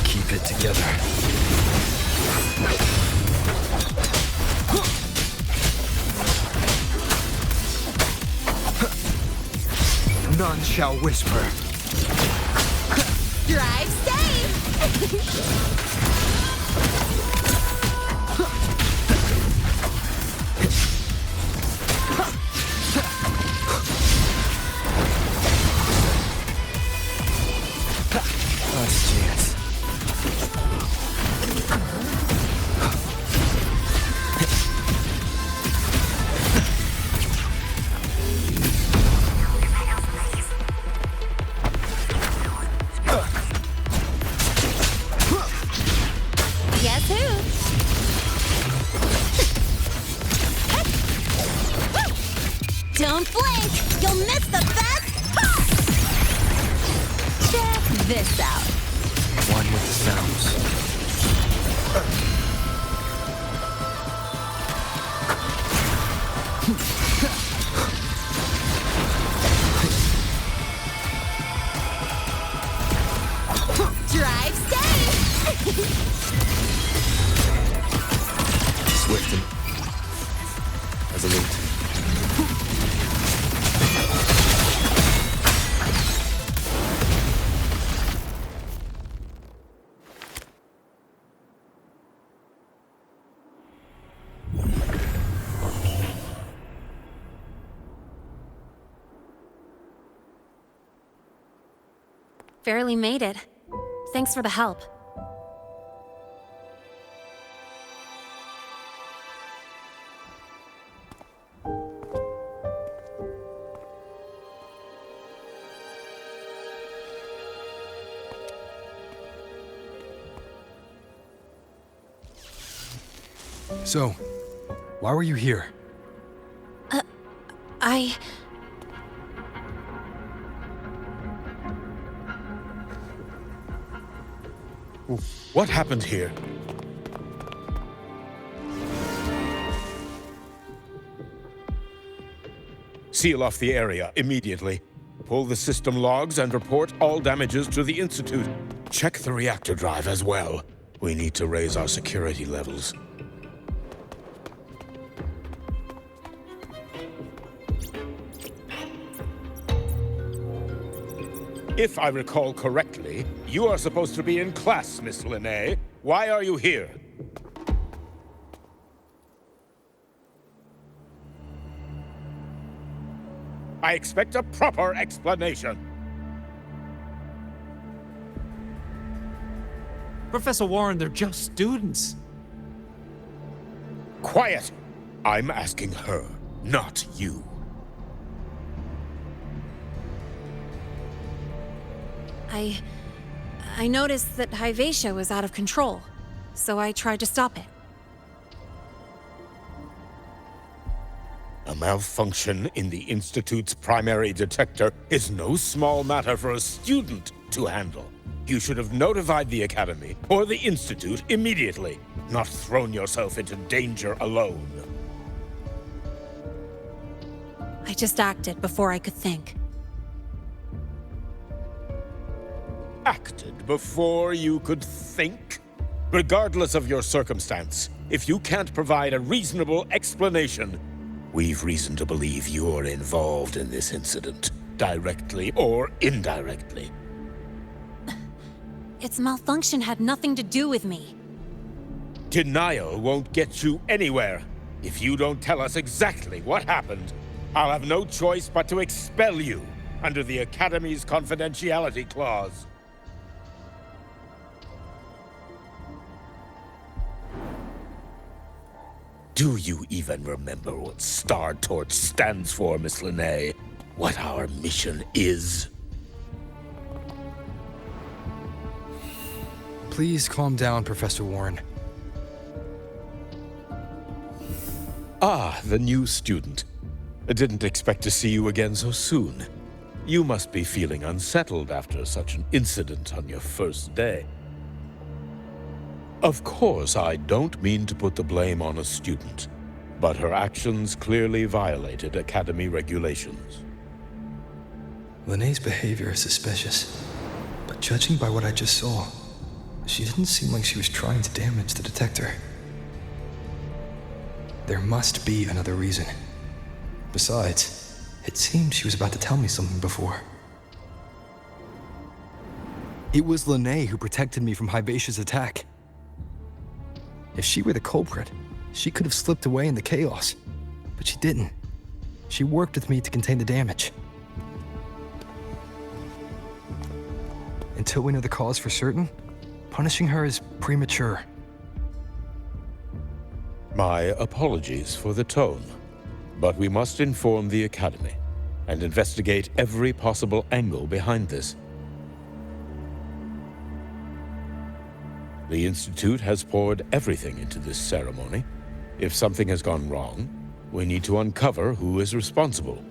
Keep it together. None shall whisper. Drive safe! Last chance. Guess who? Don't blink! You'll miss the best part! Check this out. One with the sounds. Drive safe! Swift and resolute. Barely made it. Thanks for the help. So, why were you here? What happened here? Seal off the area immediately. Pull the system logs and report all damages to the Institute. Check the reactor drive as well. We need to raise our security levels. If I recall correctly, you are supposed to be in class, Miss Linnae. Why are you here? I expect a proper explanation. Professor Warren, they're just students. Quiet! I'm asking her, not you. I noticed that Hyvatia was out of control, so I tried to stop it. A malfunction in the Institute's primary detector is no small matter for a student. to handle. You should have notified the Academy or the Institute immediately, not thrown yourself into danger alone. I just acted before I could think. Acted before you could think? Regardless of your circumstance, if you can't provide a reasonable explanation, we've reason to believe you're involved in this incident, directly or indirectly. Its malfunction had nothing to do with me. Denial won't get you anywhere. If you don't tell us exactly what happened, I'll have no choice but to expel you under the Academy's confidentiality clause. Do you even remember what Star Torch stands for, Miss Linnae? What our mission is? Please calm down, Professor Warren. Ah, the new student. I didn't expect to see you again so soon. You must be feeling unsettled after such an incident on your first day. Of course, I don't mean to put the blame on a student, but her actions clearly violated Academy regulations. Linnae's behavior is suspicious, but judging by what I just saw, she didn't seem like she was trying to damage the detector. There must be another reason. Besides, it seemed she was about to tell me something before. It was Linnae who protected me from Hyvatia's attack. If she were the culprit, she could have slipped away in the chaos. But she didn't. She worked with me to contain the damage. Until we know the cause for certain, punishing her is premature. My apologies for the tone, but we must inform the Academy and investigate every possible angle behind this. The Institute has poured everything into this ceremony. If something has gone wrong, we need to uncover who is responsible.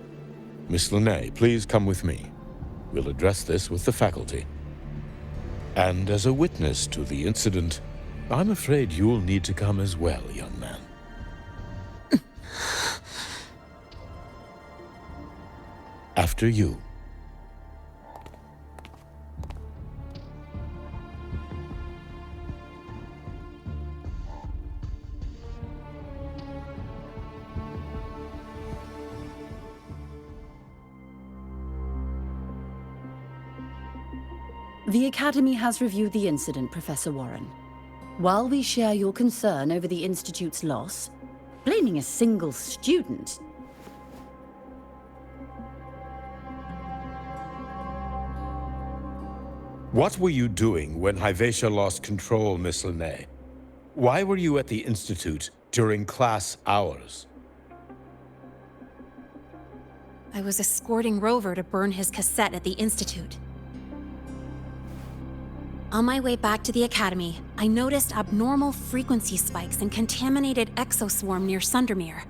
Miss Linnae, please come with me. We'll address this with the faculty. And as a witness to the incident, I'm afraid you'll need to come as well, young man. After you. The Academy has reviewed the incident, Professor Warren. While we share your concern over the Institute's loss, blaming a single student... What were you doing when Hyvatia lost control, Miss Linnae? Why were you at the Institute during class hours? I was escorting Rover to burn his cassette at the Institute. On my way back to the Academy, I noticed abnormal frequency spikes and contaminated exoswarm near Sundermere.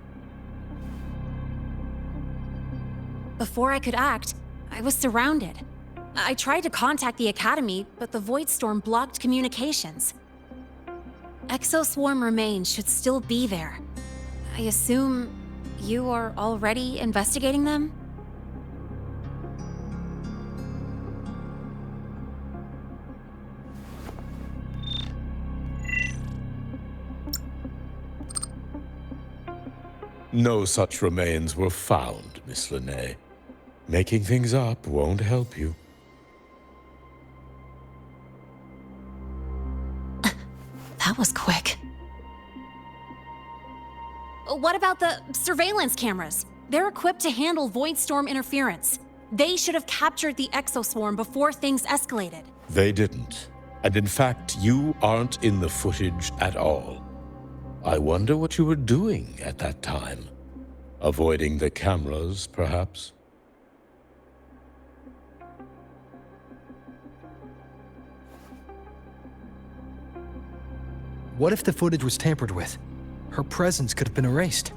Before I could act, I was surrounded. I tried to contact the Academy, but the Voidstorm blocked communications. Exoswarm remains should still be there. I assume you are already investigating them? No such remains were found, Miss Linnae. Making things up won't help you. That was quick. What about the surveillance cameras? They're equipped to handle Voidstorm interference. They should have captured the exoswarm before things escalated. They didn't. And in fact, you aren't in the footage at all. I wonder what you were doing at that time. Avoiding the cameras, perhaps? What if the footage was tampered with? Her presence could have been erased.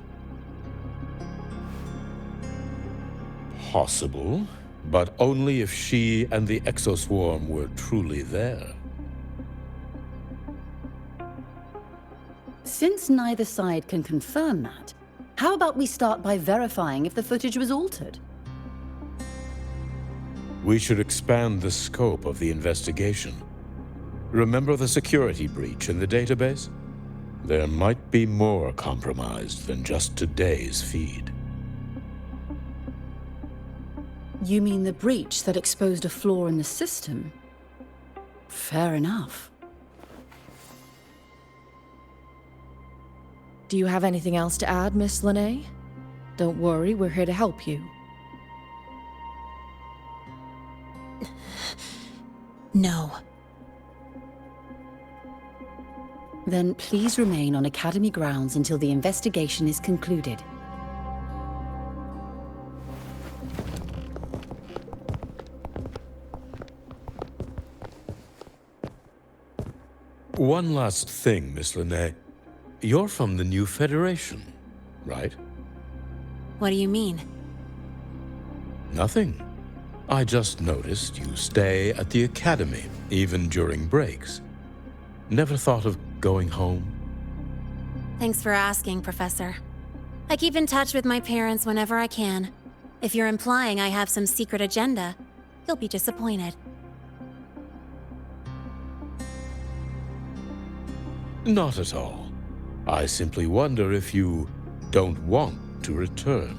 Possible. But only if she and the exoswarm were truly there. Since neither side can confirm that, how about we start by verifying if the footage was altered? We should expand the scope of the investigation. Remember the security breach in the database? There might be more compromised than just today's feed. You mean the breach that exposed a flaw in the system? Fair enough. Do you have anything else to add, Miss Lene? Don't worry, we're here to help you. No. Then please remain on Academy grounds until the investigation is concluded. One last thing, Miss Lene. You're from the new Federation, right? What do you mean? Nothing. I just noticed you stay at the Academy, even during breaks. Never thought of going home? Thanks for asking, Professor. I keep in touch with my parents whenever I can. If you're implying I have some secret agenda, you'll be disappointed. Not at all. I simply wonder if you don't want to return.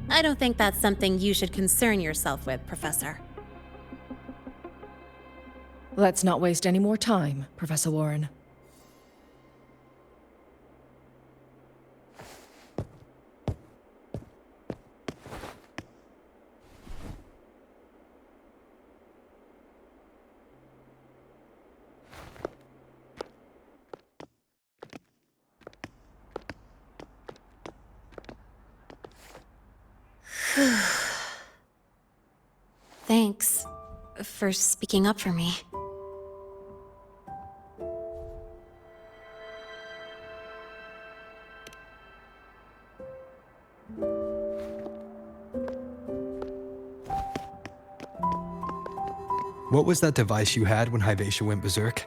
I don't think that's something you should concern yourself with, Professor. Let's not waste any more time, Professor Warren. Thanks for speaking up for me. What was that device you had when Hyvatia went berserk?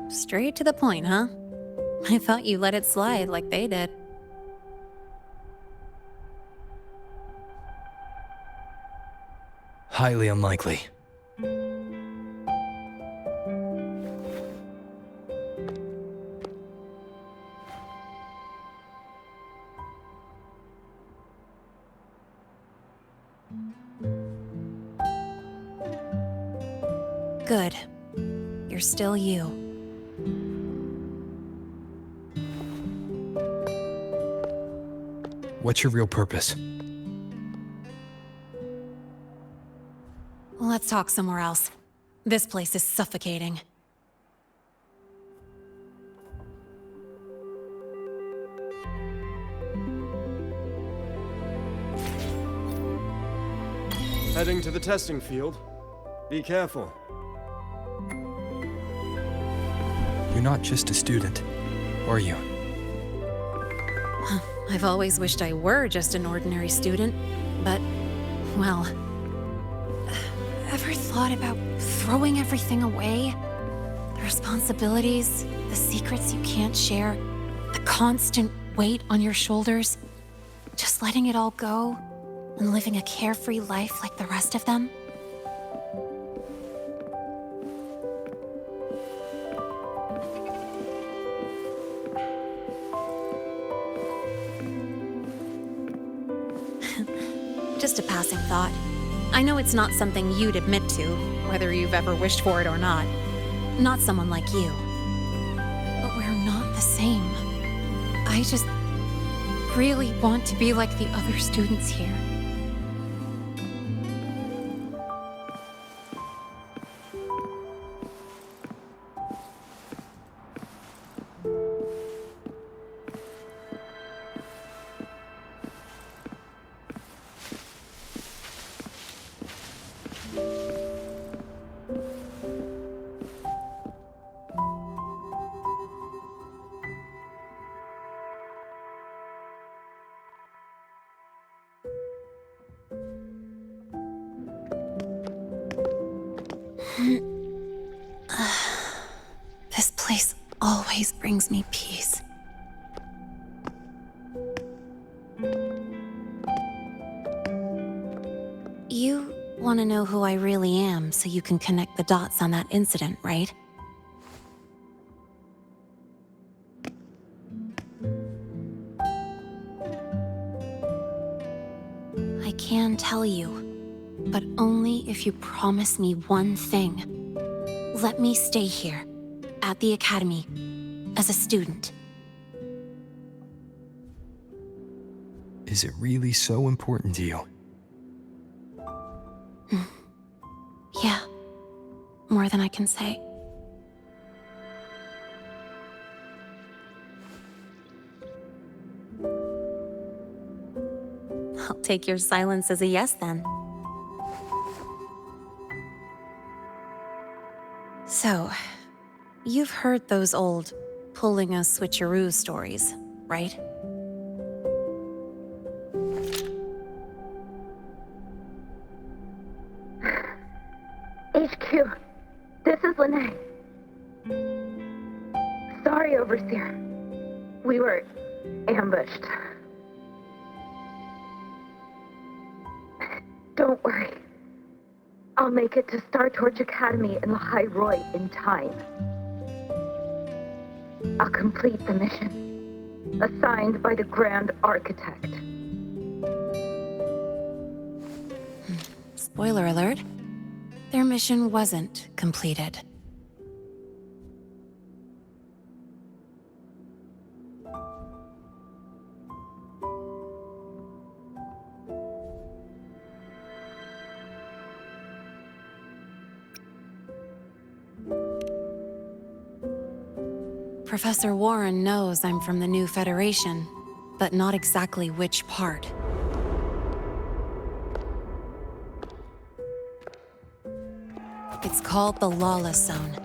Straight to the point, huh? I thought you let it slide like they did. Highly unlikely. Good. You're still you. What's your real purpose? Let's talk somewhere else. This place is suffocating. Heading to the testing field. Be careful. You're not just a student, are you? I've always wished I were just an ordinary student, but, well... Ever thought about throwing everything away? The responsibilities, the secrets you can't share, the constant weight on your shoulders. Just letting it all go and living a carefree life like the rest of them? Just a passing thought. I know it's not something you'd admit to, whether you've ever wished for it or not. Not someone like you. But we're not the same. I just really want to be like the other students here. always brings me peace. You want to know who I really am so you can connect the dots on that incident, right? I can tell you, but only if you promise me one thing. Let me stay here, at the Academy, as a student. Is it really so important to you? Yeah, more than I can say. I'll take your silence as a yes then. So, you've heard those old pulling a switcheroo stories, right? HQ, this is Lene. Sorry, Overseer. We were ambushed. Don't worry. I'll make it to Star Torch Academy in Lahairoi in time. I'll complete the mission, assigned by the Grand Architect. Spoiler alert. Their mission wasn't completed. Professor Warren knows I'm from the new Federation, but not exactly which part. It's called the Lawless Zone.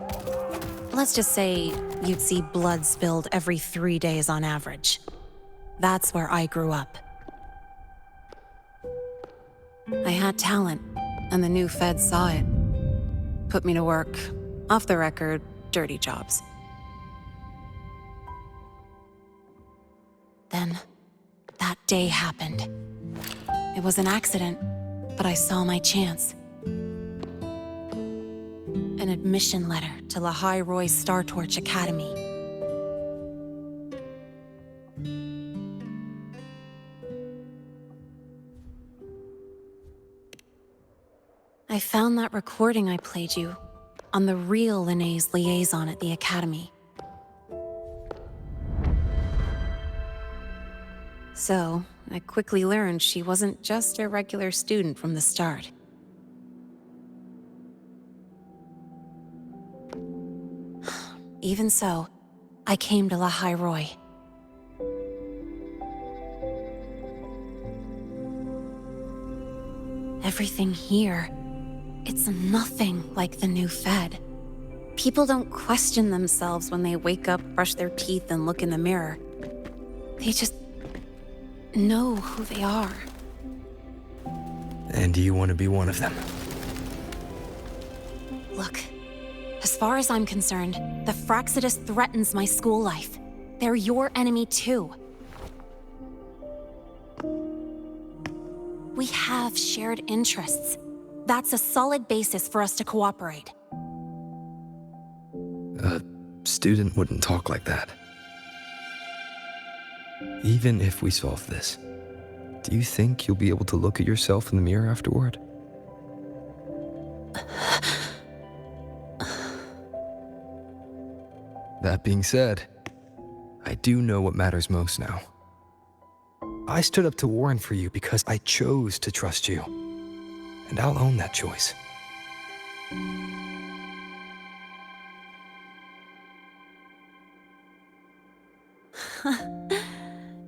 Let's just say you'd see blood spilled every 3 days on average. That's where I grew up. I had talent, and the new feds saw it. Put me to work, off the record, dirty jobs. Then, that day happened. It was an accident, but I saw my chance. An admission letter to Lahairoi Star Torch Academy. I found that recording I played you on the real Lene's liaison at the Academy. So, I quickly learned she wasn't just a regular student from the start. Even so, I came to Lahairoi. Everything here, it's nothing like the new Fed. People don't question themselves when they wake up, brush their teeth, and look in the mirror. They just know who they are. And do you want to be one of them? Look, as far as I'm concerned, the Fraxidus threatens my school life. They're your enemy too. We have shared interests. That's a solid basis for us to cooperate. A student wouldn't talk like that. Even if we solve this, do you think you'll be able to look at yourself in the mirror afterward? That being said, I do know what matters most now. I stood up to Warren for you because I chose to trust you. And I'll own that choice.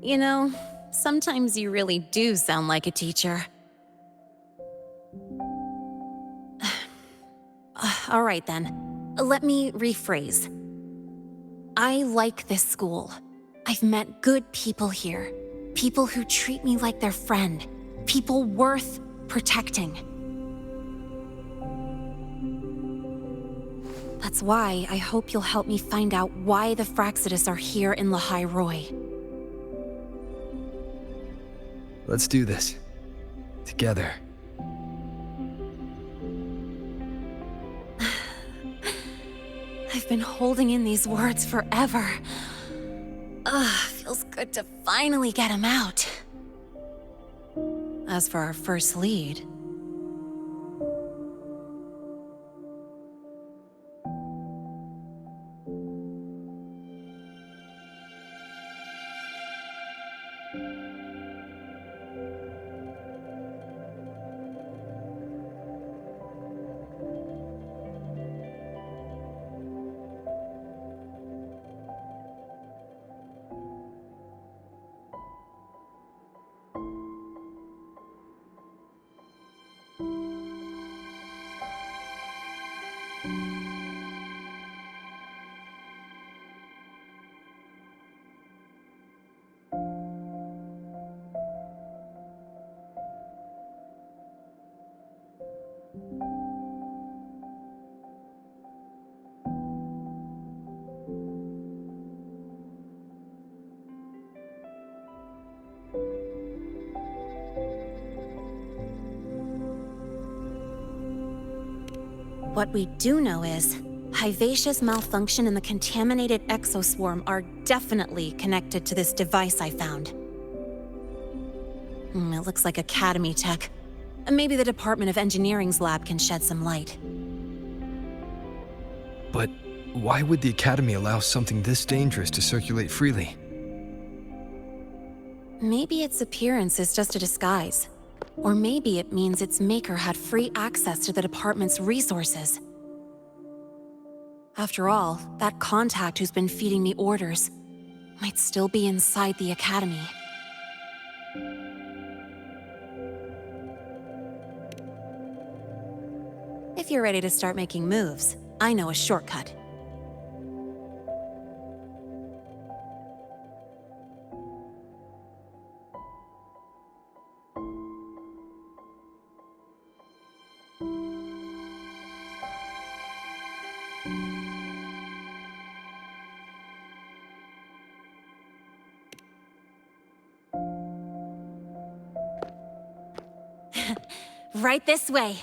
You know, sometimes you really do sound like a teacher. All right then, let me rephrase. I like this school. I've met good people here. People who treat me like their friend. People worth protecting. That's That's why I hope you'll help me find out why the Fraxidus are here in Lahai Roy. Let's do this. Together. I've been holding in these words forever. Feels good to finally get them out. As for our first lead... What we do know is, Hyvatia's malfunction and the contaminated exoswarm are definitely connected to this device I found. It looks like Academy tech. Maybe the Department of Engineering's lab can shed some light. But why would the Academy allow something this dangerous to circulate freely? Maybe its appearance is just a disguise. Or maybe it means its maker had free access to the department's resources. After all, that contact who's been feeding me orders might still be inside the Academy. If you're ready to start making moves, I know a shortcut. Right this way.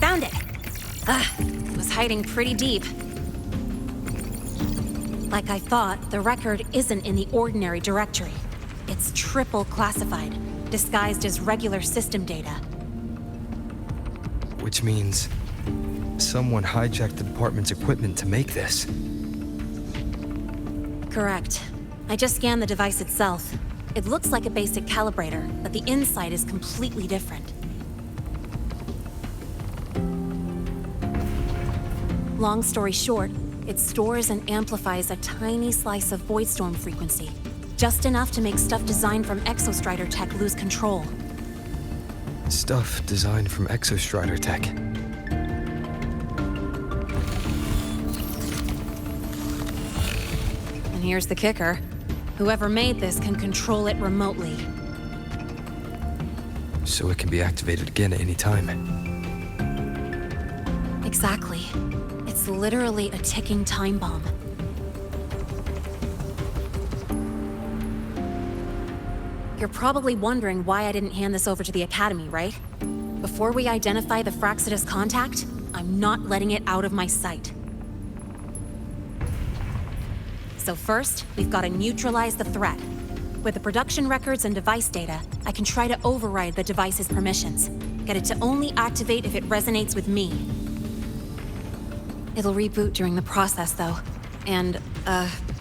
Found it! It was hiding pretty deep. Like I thought, the record isn't in the ordinary directory. It's triple classified, disguised as regular system data. Which means someone hijacked the department's equipment to make this. Correct. I just scanned the device itself. It looks like a basic calibrator, but the inside is completely different. Long story short, it stores and amplifies a tiny slice of Voidstorm frequency, just enough to make stuff designed from Exostrider tech lose control. Stuff designed from Exostrider tech. And here's the kicker. Whoever made this can control it remotely. So it can be activated again at any time. Exactly. It's literally a ticking time bomb. You're probably wondering why I didn't hand this over to the Academy, right? Before we identify the Fraxidus contact, I'm not letting it out of my sight. So first, we've got to neutralize the threat. With the production records and device data, I can try to override the device's permissions. Get it to only activate if it resonates with me. It'll reboot during the process, though. And,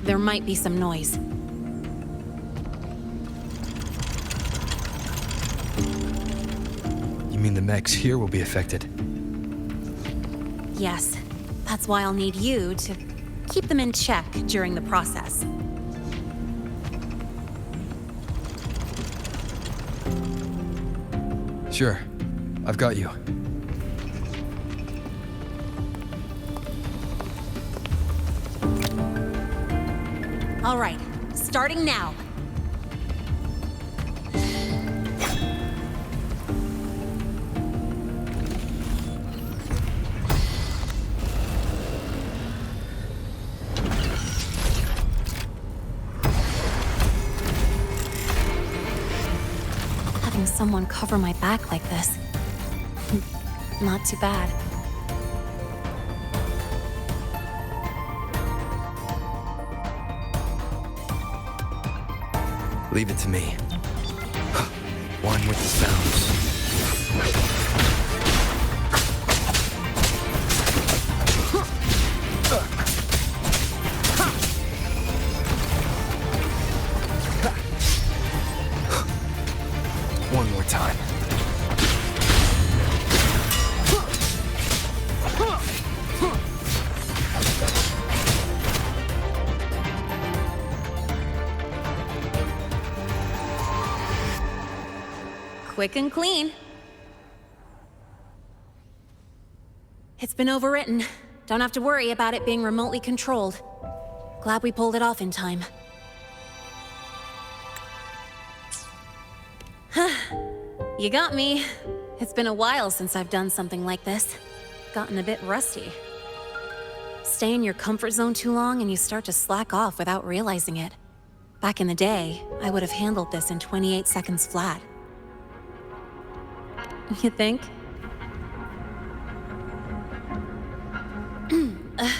there might be some noise. You mean the mechs here will be affected? Yes. That's why I'll need you to keep them in check during the process. Sure. I've got you. All right, starting now. Having someone cover my back like this, not too bad. Leave it to me. One with the sounds. One more time. Quick and clean. It's been overwritten. Don't have to worry about it being remotely controlled. Glad we pulled it off in time. You got me. It's been a while since I've done something like this. Gotten a bit rusty. Stay in your comfort zone too long and you start to slack off without realizing it. Back in the day, I would have handled this in 28 seconds flat. You think?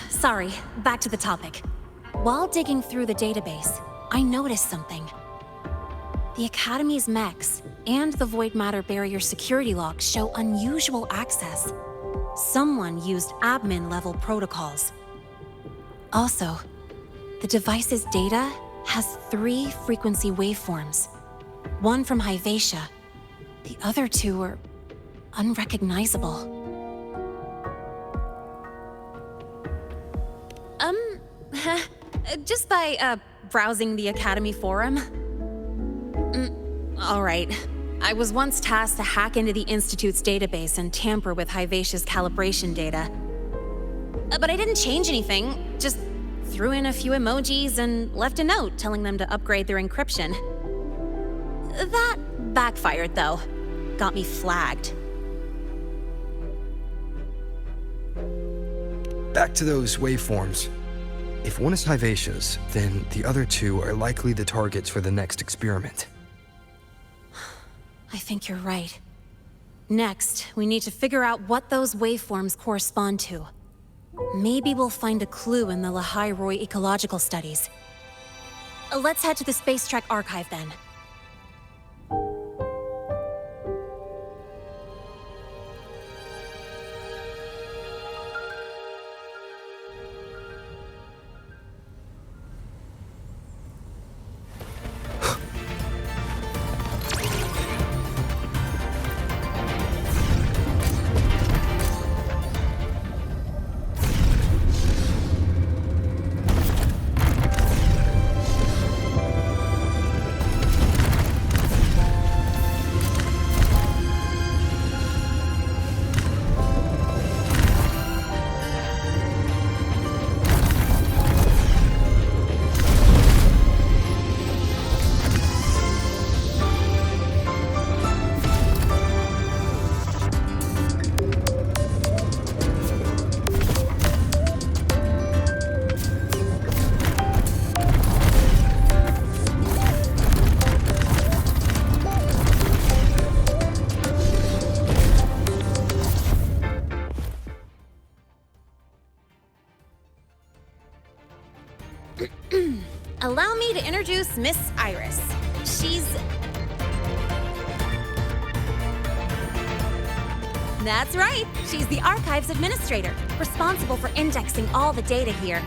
Sorry, back to the topic. While digging through the database, I noticed something. The Academy's mechs and the Void Matter Barrier security logs show unusual access. Someone used admin-level protocols. Also, the device's data has 3 frequency waveforms. One from Hyvatia. The other 2 are unrecognizable. Just by, browsing the Academy forum. All right. I was once tasked to hack into the Institute's database and tamper with Hyvatia's calibration data. But I didn't change anything, just threw in a few emojis and left a note telling them to upgrade their encryption. That backfired, though. Got me flagged. Back to those waveforms. If one is Hyvatia's, then the other 2 are likely the targets for the next experiment. I think you're right. Next, we need to figure out what those waveforms correspond to. Maybe we'll find a clue in the Lehigh Roy ecological studies. Let's head to the Space Trek archive then. Allow me to introduce Miss Iris. She's... That's right. She's the Archives Administrator, responsible for indexing all the data here.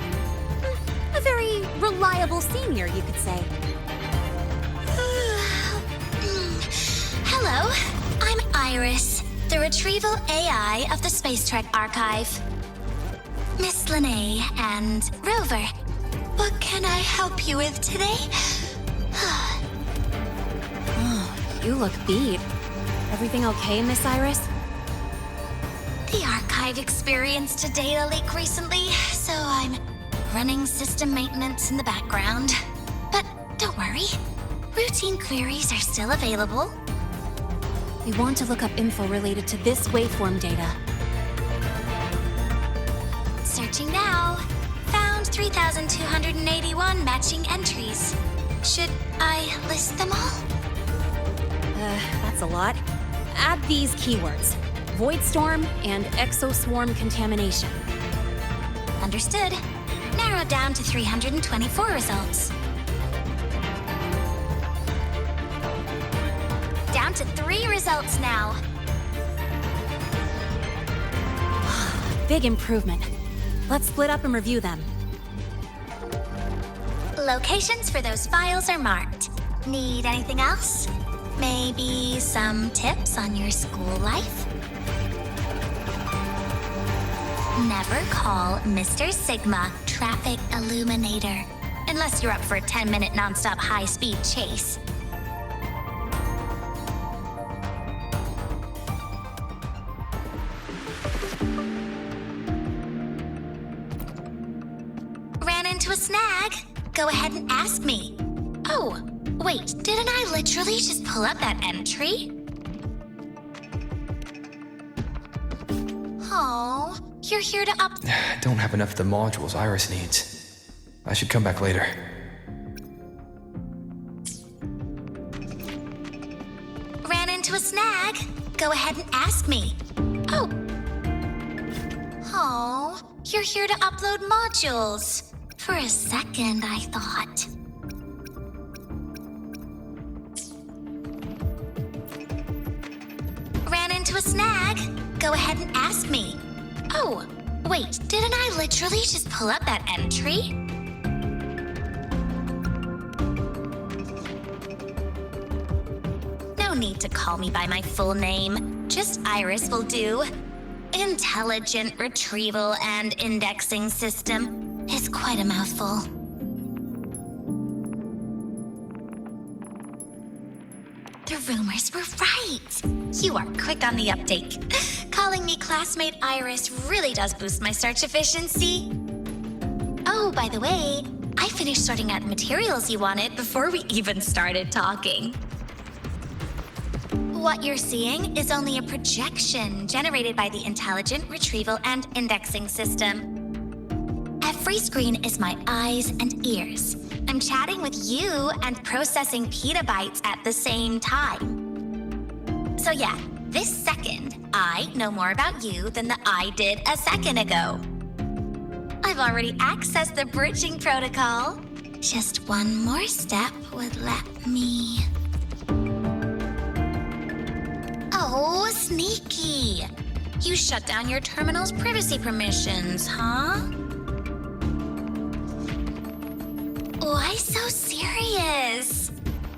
A very reliable senior, you could say. Hello, I'm Iris, the Retrieval AI of the Space Trek Archive. Miss Lene and Rover, what can I help you with today? Oh, you look beat. Everything okay, Miss Iris? The Archive experienced a data leak recently, so I'm running system maintenance in the background. But don't worry, routine queries are still available. We want to look up info related to this waveform data. Searching now. Found 3,281 matching entries. Should I list them all? That's a lot. Add these keywords: Voidstorm and Exoswarm contamination. Understood. Narrowed down to 324 results. Down to 3 results now. Big improvement. Let's split up and review them. Locations for those files are marked. Need anything else? Maybe some tips on your school life? Never call Mr. Sigma Traffic Illuminator, unless you're up for a 10-minute nonstop high-speed chase. Ran into a snag? Go ahead and ask me. Oh, wait, didn't I literally just pull up that entry? Oh, you're here to I don't have enough of the modules Iris needs. I should come back later. Ran into a snag? Go ahead and ask me. Oh. Oh, you're here to upload modules. For a second, I thought. Ran into a snag? Go ahead and ask me. Oh, wait, didn't I literally just pull up that entry? No need to call me by my full name. Just Iris will do. Intelligent Retrieval and Indexing System is quite a mouthful. The rumors were right. You are quick on the uptake. Calling me classmate Iris really does boost my search efficiency. Oh, by the way, I finished sorting out the materials you wanted before we even started talking. What you're seeing is only a projection generated by the Intelligent Retrieval and Indexing System. Every screen is my eyes and ears. I'm chatting with you and processing petabytes at the same time. So yeah, this second, I know more about you than the I did a second ago. I've already accessed the bridging protocol. Just one more step would let me... Oh, sneaky. You shut down your terminal's privacy permissions, huh? Why so serious?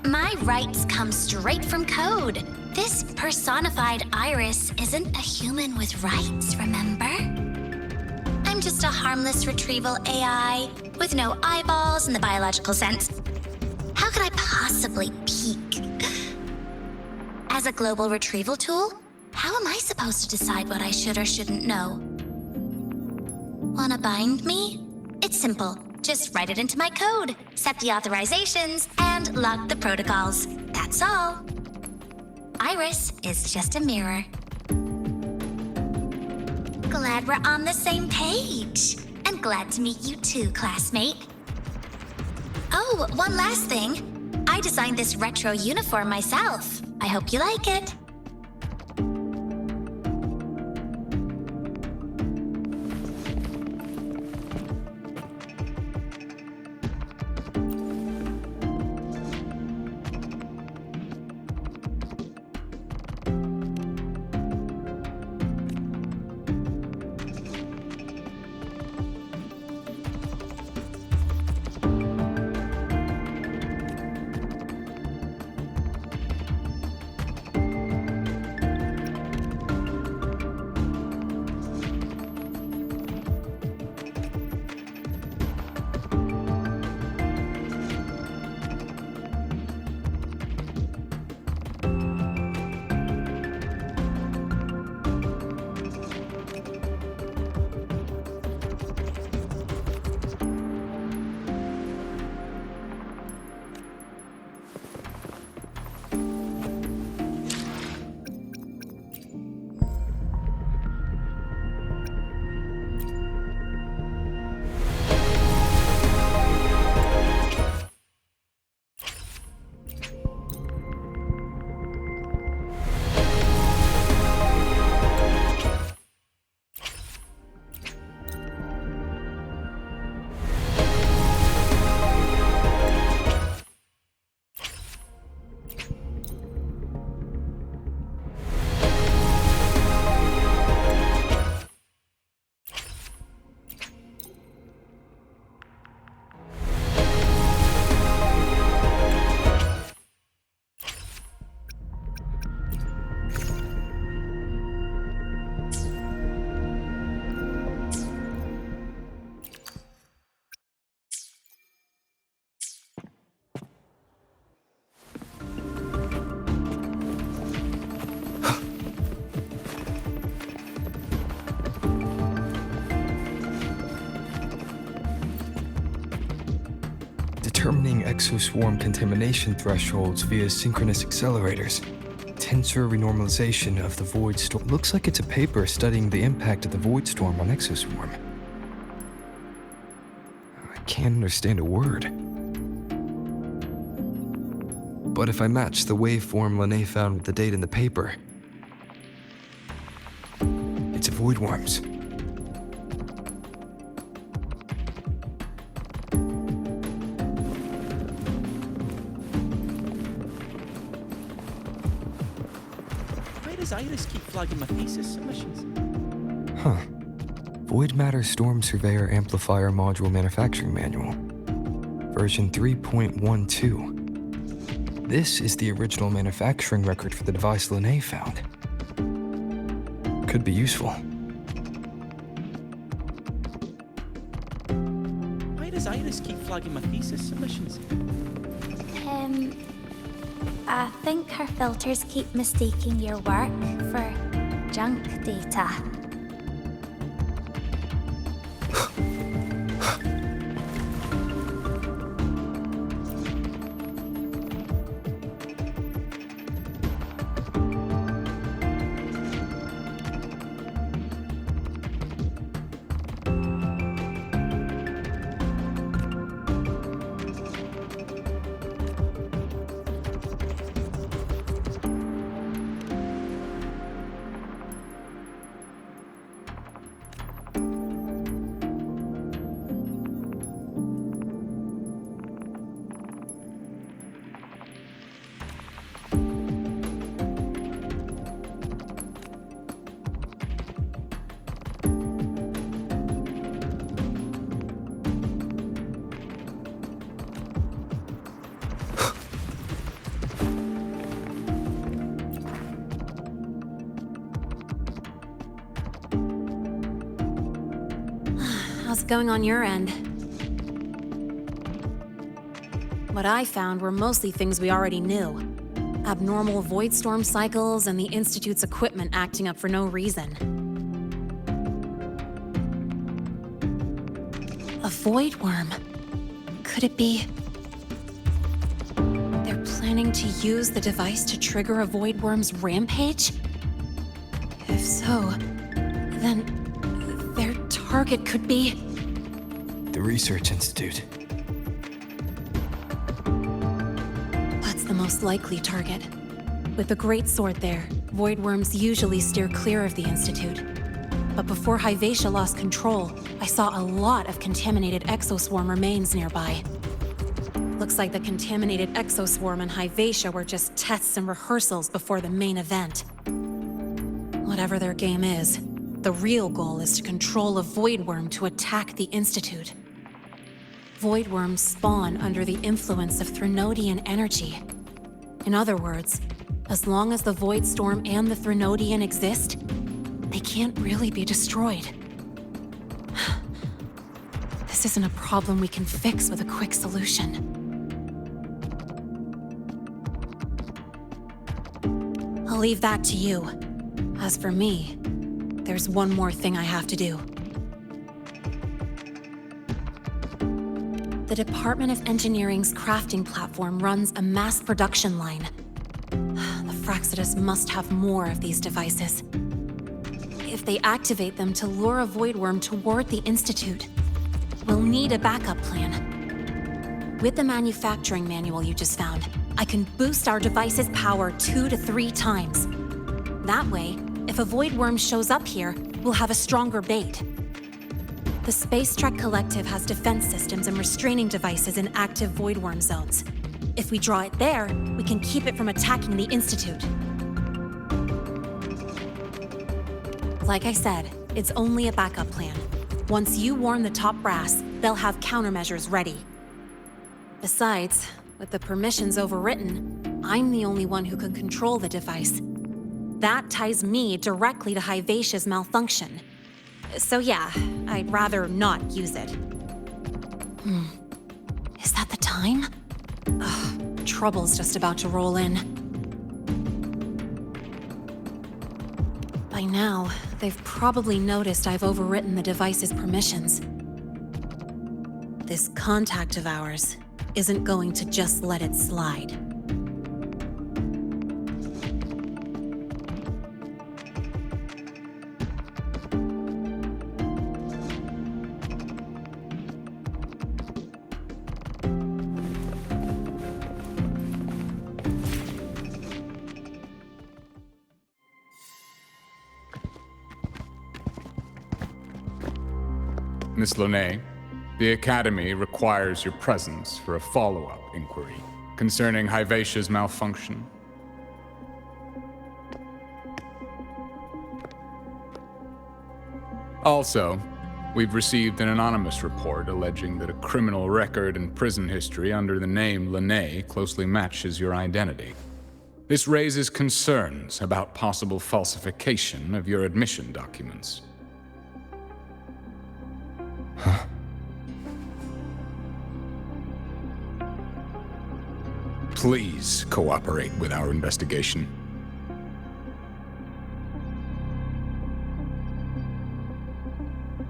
My rights come straight from code. This personified Iris isn't a human with rights, remember? I'm just a harmless retrieval AI with no eyeballs in the biological sense. How could I possibly peek? As a global retrieval tool, how am I supposed to decide what I should or shouldn't know? Wanna bind me? It's simple. Just write it into my code, set the authorizations, and lock the protocols. That's all. Iris is just a mirror. Glad we're on the same page. And glad to meet you too, classmate. Oh, one last thing. I designed this retro uniform myself. I hope you like it. Determining exoswarm contamination thresholds via synchronous accelerators. Tensor renormalization of the void storm. Looks like it's a paper studying the impact of the void storm on exoswarm. I can't understand a word. But if I match the waveform Lene found with the data in the paper, it's a Voidworm's. Iris keep flagging my thesis submissions. Huh. Void Matter Storm Surveyor Amplifier Module Manufacturing Manual. Version 3.12. This is the original manufacturing record for the device Lene found. Could be useful. Why does Iris keep flagging my thesis submissions? I think her filters keep mistaking your work for junk data. How's it going on your end? What I found were mostly things we already knew. Abnormal void storm cycles and the Institute's equipment acting up for no reason. A Voidworm. Could it be... they're planning to use the device to trigger a Voidworm's rampage? If so, then their target could be... the Research Institute. That's the most likely target. With the Great Sword there, Voidworms usually steer clear of the Institute. But before Hyvatia lost control, I saw a lot of contaminated exoswarm remains nearby. Looks like the contaminated exoswarm and Hyvatia were just tests and rehearsals before the main event. Whatever their game is, the real goal is to control a Voidworm to attack the Institute. Voidworms spawn under the influence of Threnodian energy. In other words, as long as the Void Storm and the Threnodian exist, they can't really be destroyed. This isn't a problem we can fix with a quick solution. I'll leave that to you. As for me, there's one more thing I have to do. The Department of Engineering's crafting platform runs a mass production line. The Fractsidus must have more of these devices. If they activate them to lure a Voidworm toward the Institute, we'll need a backup plan. With the manufacturing manual you just found, I can boost our device's power 2 to 3 times. That way, if a Voidworm shows up here, we'll have a stronger bait. The Space Trek Collective has defense systems and restraining devices in active Voidworm zones. If we draw it there, we can keep it from attacking the Institute. Like I said, it's only a backup plan. Once you warn the top brass, they'll have countermeasures ready. Besides, with the permissions overwritten, I'm the only one who can control the device. That ties me directly to Hyvatia's malfunction. So yeah, I'd rather not use it. Is that the time? Ugh, trouble's just about to roll in. By now, they've probably noticed I've overwritten the device's permissions. This contact of ours isn't going to just let it slide. Miss Lene, the Academy requires your presence for a follow-up inquiry concerning Hyvatia's malfunction. Also, we've received an anonymous report alleging that a criminal record and prison history under the name Lene closely matches your identity. This raises concerns about possible falsification of your admission documents. Please cooperate with our investigation.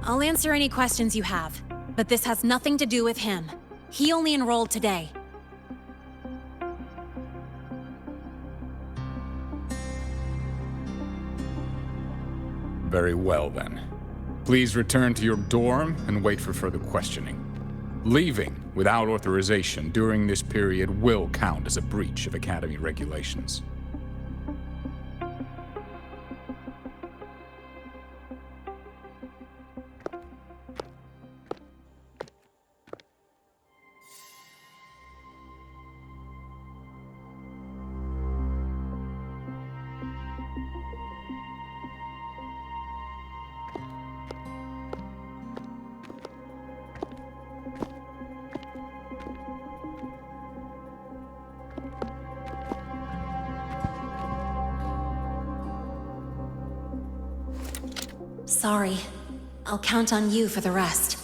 I'll answer any questions you have, but this has nothing to do with him. He only enrolled today. Very well, then. Please return to your dorm and wait for further questioning. Leaving without authorization during this period will count as a breach of Academy regulations. Sorry. I'll count on you for the rest.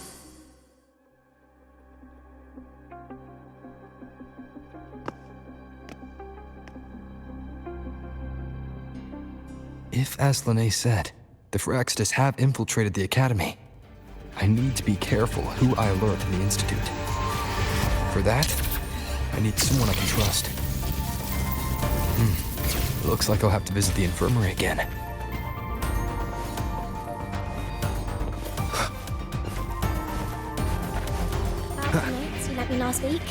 If, as Lene said, the Phyrexidus have infiltrated the Academy, I need to be careful who I alert in the Institute. For that, I need someone I can trust. Looks like I'll have to visit the infirmary again. About the notes you lent me last week,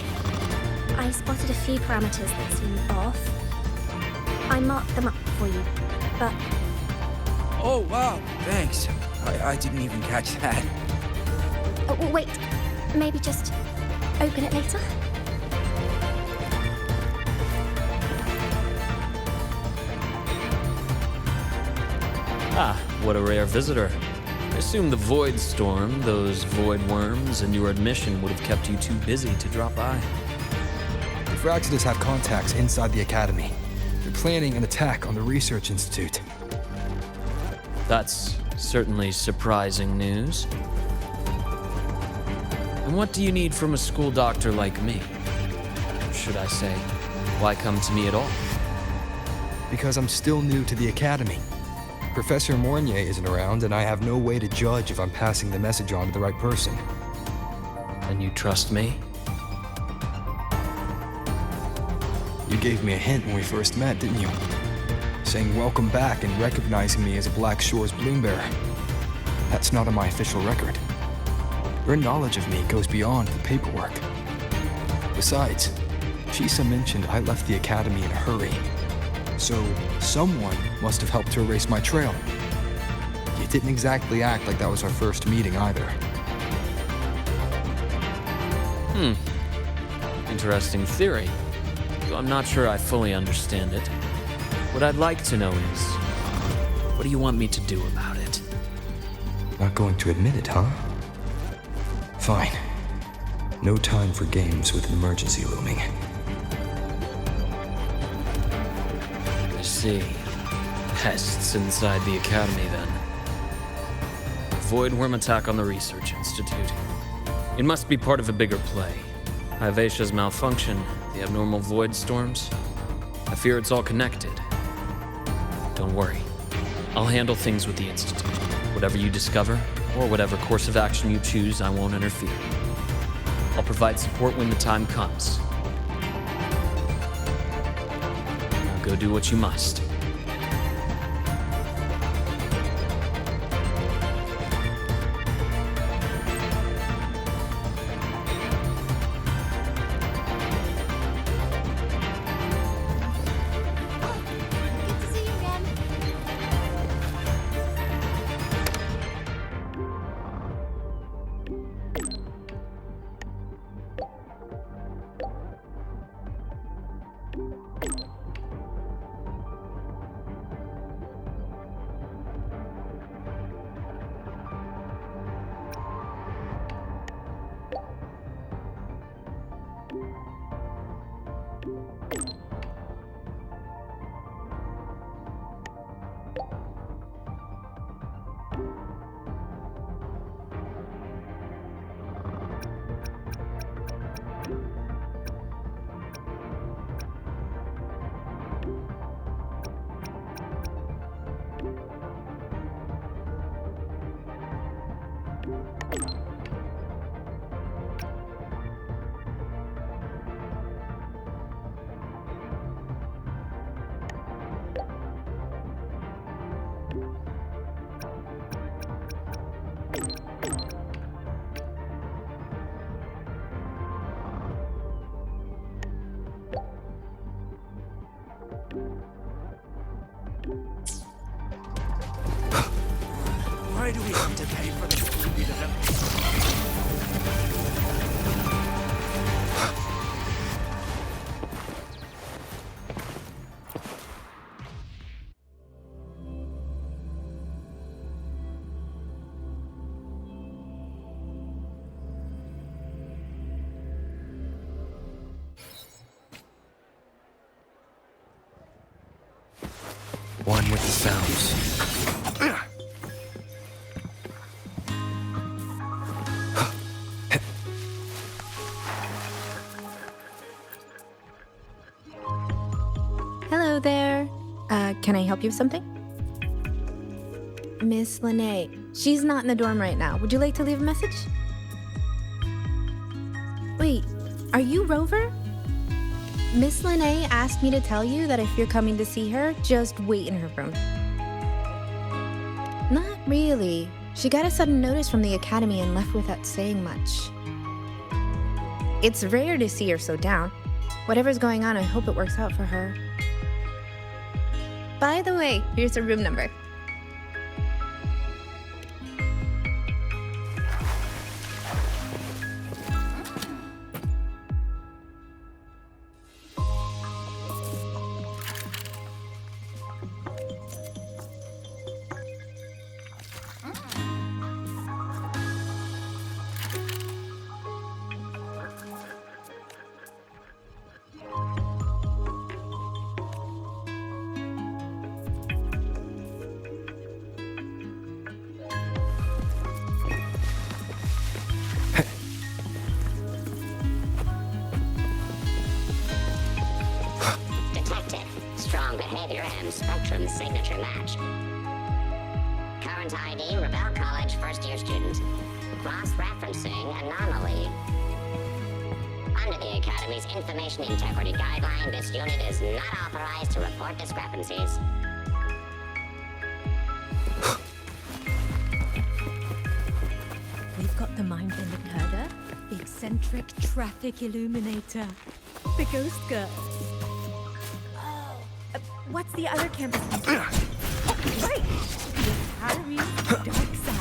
I spotted a few parameters that seemed off. I marked them up for you, but... Oh, wow, thanks. I didn't even catch that. Oh, wait, maybe just open it later? Ah, what a rare visitor. I assume the Void Storm, those Voidworms, and your admission would have kept you too busy to drop by. The Phyrexidus have contacts inside the Academy. They're planning an attack on the Research Institute. That's certainly surprising news. And what do you need from a school doctor like me? Should I say, why come to me at all? Because I'm still new to the Academy. Professor Mornier isn't around, and I have no way to judge if I'm passing the message on to the right person. And you trust me? You gave me a hint when we first met, didn't you? Saying welcome back and recognizing me as a Black Shore's Bloombearer. That's not on my official record. Your knowledge of me goes beyond the paperwork. Besides, Chisa mentioned I left the Academy in a hurry. So, someone must have helped to erase my trail. You didn't exactly act like that was our first meeting either. Interesting theory. Though I'm not sure I fully understand it. What I'd like to know is, what do you want me to do about it? Not going to admit it, huh? Fine. No time for games with an emergency looming. I see. Pests inside the Academy, then. Voidworm attack on the Research Institute. It must be part of a bigger play. Hyvatia's malfunction, the abnormal void storms. I fear it's all connected. Don't worry. I'll handle things with the Institute. Whatever you discover, or whatever course of action you choose, I won't interfere. I'll provide support when the time comes. Now go do what you must. Why do we have to pay for this movie to One with the sounds. Hello there. Can I help you with something? Miss Lene. She's not in the dorm right now. Would you like to leave a message? Wait, are you Rover? Miss Lene asked me to tell you that if you're coming to see her, just wait in her room. Not really. She got a sudden notice from the academy and left without saying much. It's rare to see her so down. Whatever's going on, I hope it works out for her. By the way, here's her room number. Strong behavior and spectrum signature match. Current ID, Rebel College first-year student. Cross-referencing anomaly. Under the Academy's Information Integrity Guideline, this unit is not authorized to report discrepancies. We've got the mind-bender Kurda, the eccentric traffic illuminator, the ghost girl. What's the other campus? Right! The Academy's dark side.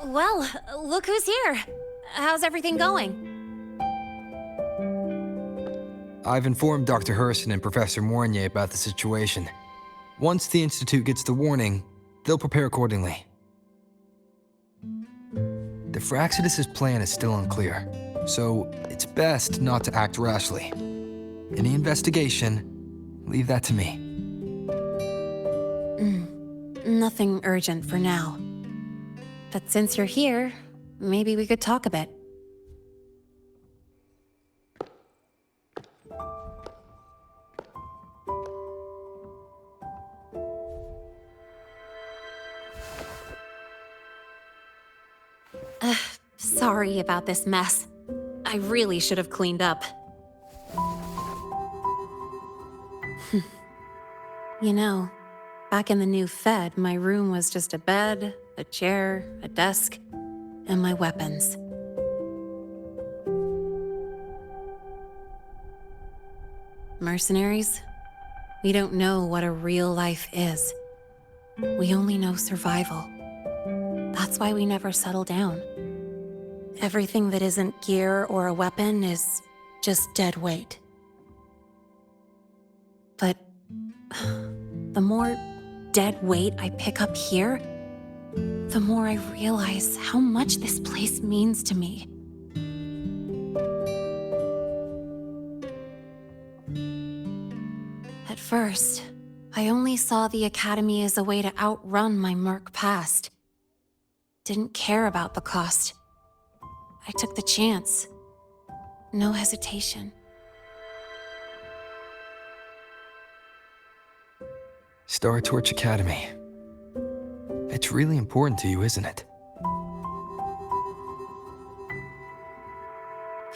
Well, look who's here. How's everything going? I've informed Dr. Hurston and Professor Mournier about the situation. Once the Institute gets the warning, they'll prepare accordingly. The Fraxidus' plan is still unclear, so it's best not to act rashly. Any investigation, leave that to me. Nothing urgent for now. But since you're here, maybe we could talk a bit. Sorry about this mess. I really should have cleaned up. You know, back in the new Fed, my room was just a bed, a chair, a desk, and my weapons. Mercenaries? We don't know what a real life is. We only know survival. That's why we never settle down. Everything that isn't gear or a weapon is just dead weight. But the more dead weight I pick up here, the more I realize how much this place means to me. At first, I only saw the Academy as a way to outrun my murk past. Didn't care about the cost. I took the chance. No hesitation. Star Torch Academy. It's really important to you, isn't it?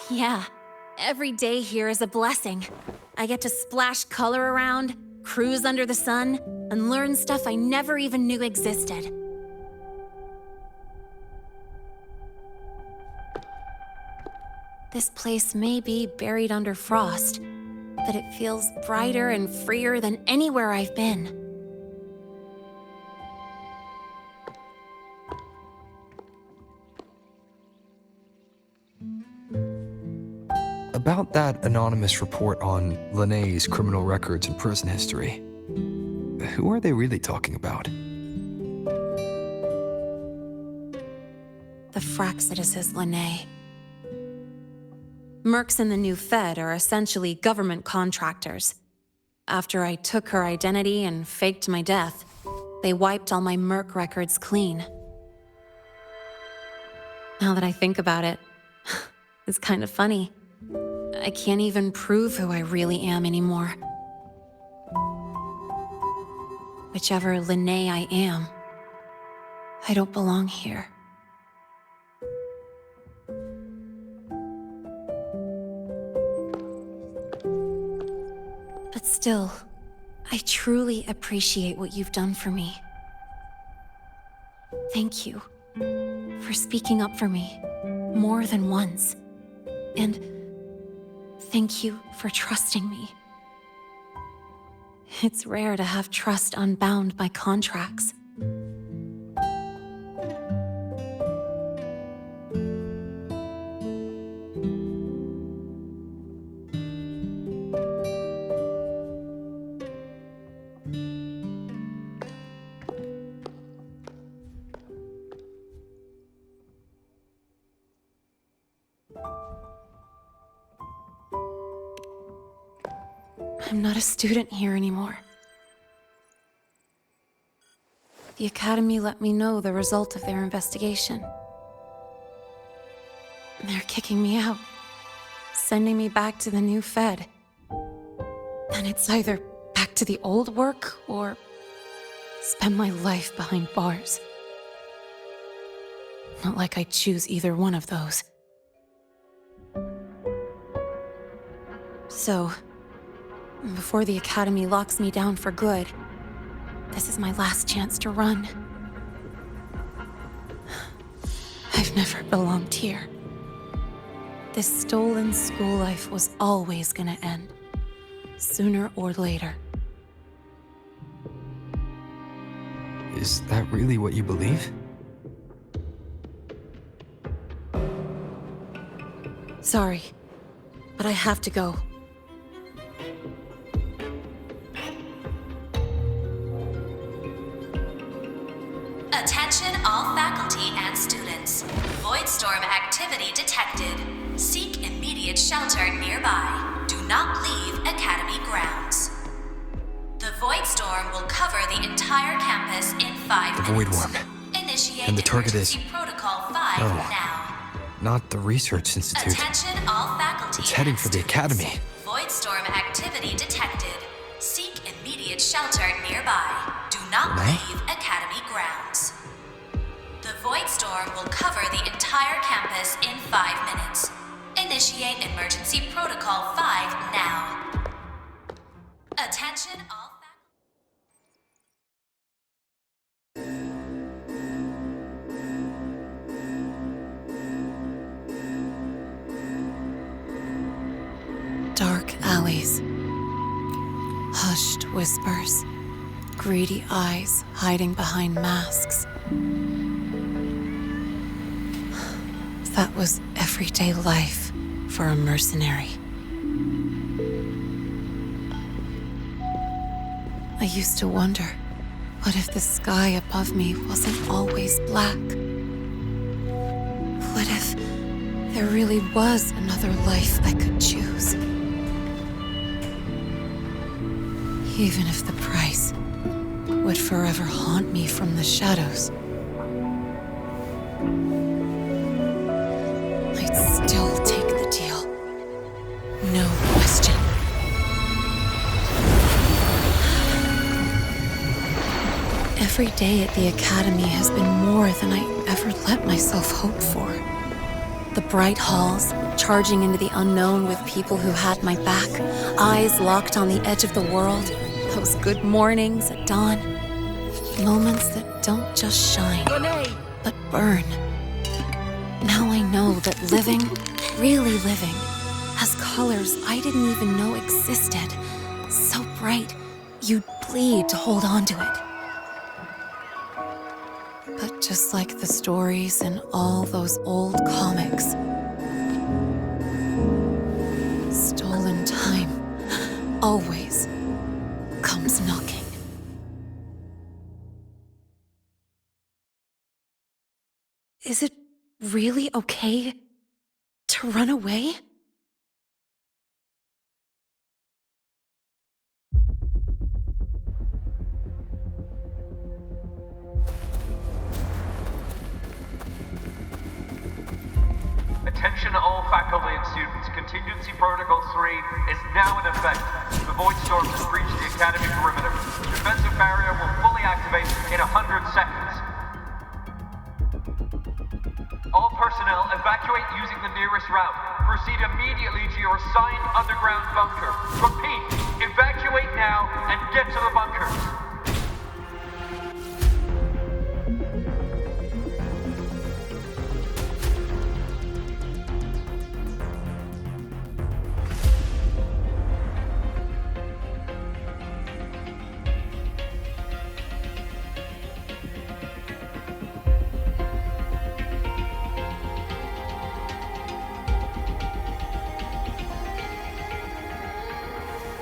Yeah, every day here is a blessing. I get to splash color around, cruise under the sun, and learn stuff I never even knew existed. This place may be buried under frost, but it feels brighter and freer than anywhere I've been. About that anonymous report on Linnea's criminal records and prison history, who are they really talking about? The Fraxidus Linnae. Mercs in the new Fed are essentially government contractors. After I took her identity and faked my death, they wiped all my Merc records clean. Now that I think about it, it's kind of funny. I can't even prove who I really am anymore. Whichever Linnae I am, I don't belong here. But still, I truly appreciate what you've done for me. Thank you for speaking up for me more than once. And thank you for trusting me. It's rare to have trust unbound by contracts. I'm not a student here anymore. The Academy let me know the result of their investigation. They're kicking me out, sending me back to the new Fed. And it's either back to the old work or spend my life behind bars. Not like I'd choose either one of those. So, before the Academy locks me down for good, this is my last chance to run. I've never belonged here. This stolen school life was always gonna end, sooner or later. Is that really what you believe? Sorry, but I have to go. Attention all faculty and students. Voidstorm activity detected. Seek immediate shelter nearby. Do not leave Academy grounds. The Voidstorm will cover the entire campus in 5 The minutes. Voidworm. Initiate And the target is... emergency protocol 5 No. now. Not the research institute. Attention all faculty It's heading and for the students. Academy. Voidstorm activity detected. Seek immediate shelter nearby. Do not Linnae? leave Academy grounds. The Voidstorm will cover the entire campus in 5 minutes. Initiate emergency protocol 5 now. Attention all Dark alleys. Hushed whispers. Greedy eyes hiding behind masks. That was everyday life for a mercenary. I used to wonder, what if the sky above me wasn't always black? What if there really was another life I could choose? Even if the price would forever haunt me from the shadows, I'd still take the deal. No question. Every day at the Academy has been more than I ever let myself hope for. The bright halls, charging into the unknown with people who had my back, eyes locked on the edge of the world, Those good mornings at dawn. Moments that don't just shine, but burn. Now I know that living, really living, has colors I didn't even know existed. So bright, you'd bleed to hold on to it. But just like the stories in all those old comics, stolen time always comes knocking. Is it really okay to run away? Attention all faculty and students. Contingency Protocol 3 is now in effect. The Voidstorm has breached the Academy perimeter. The defensive barrier will fully activate in 100 seconds. All personnel evacuate using the nearest route. Proceed immediately to your assigned underground bunker. Repeat, evacuate now and get to the bunkers.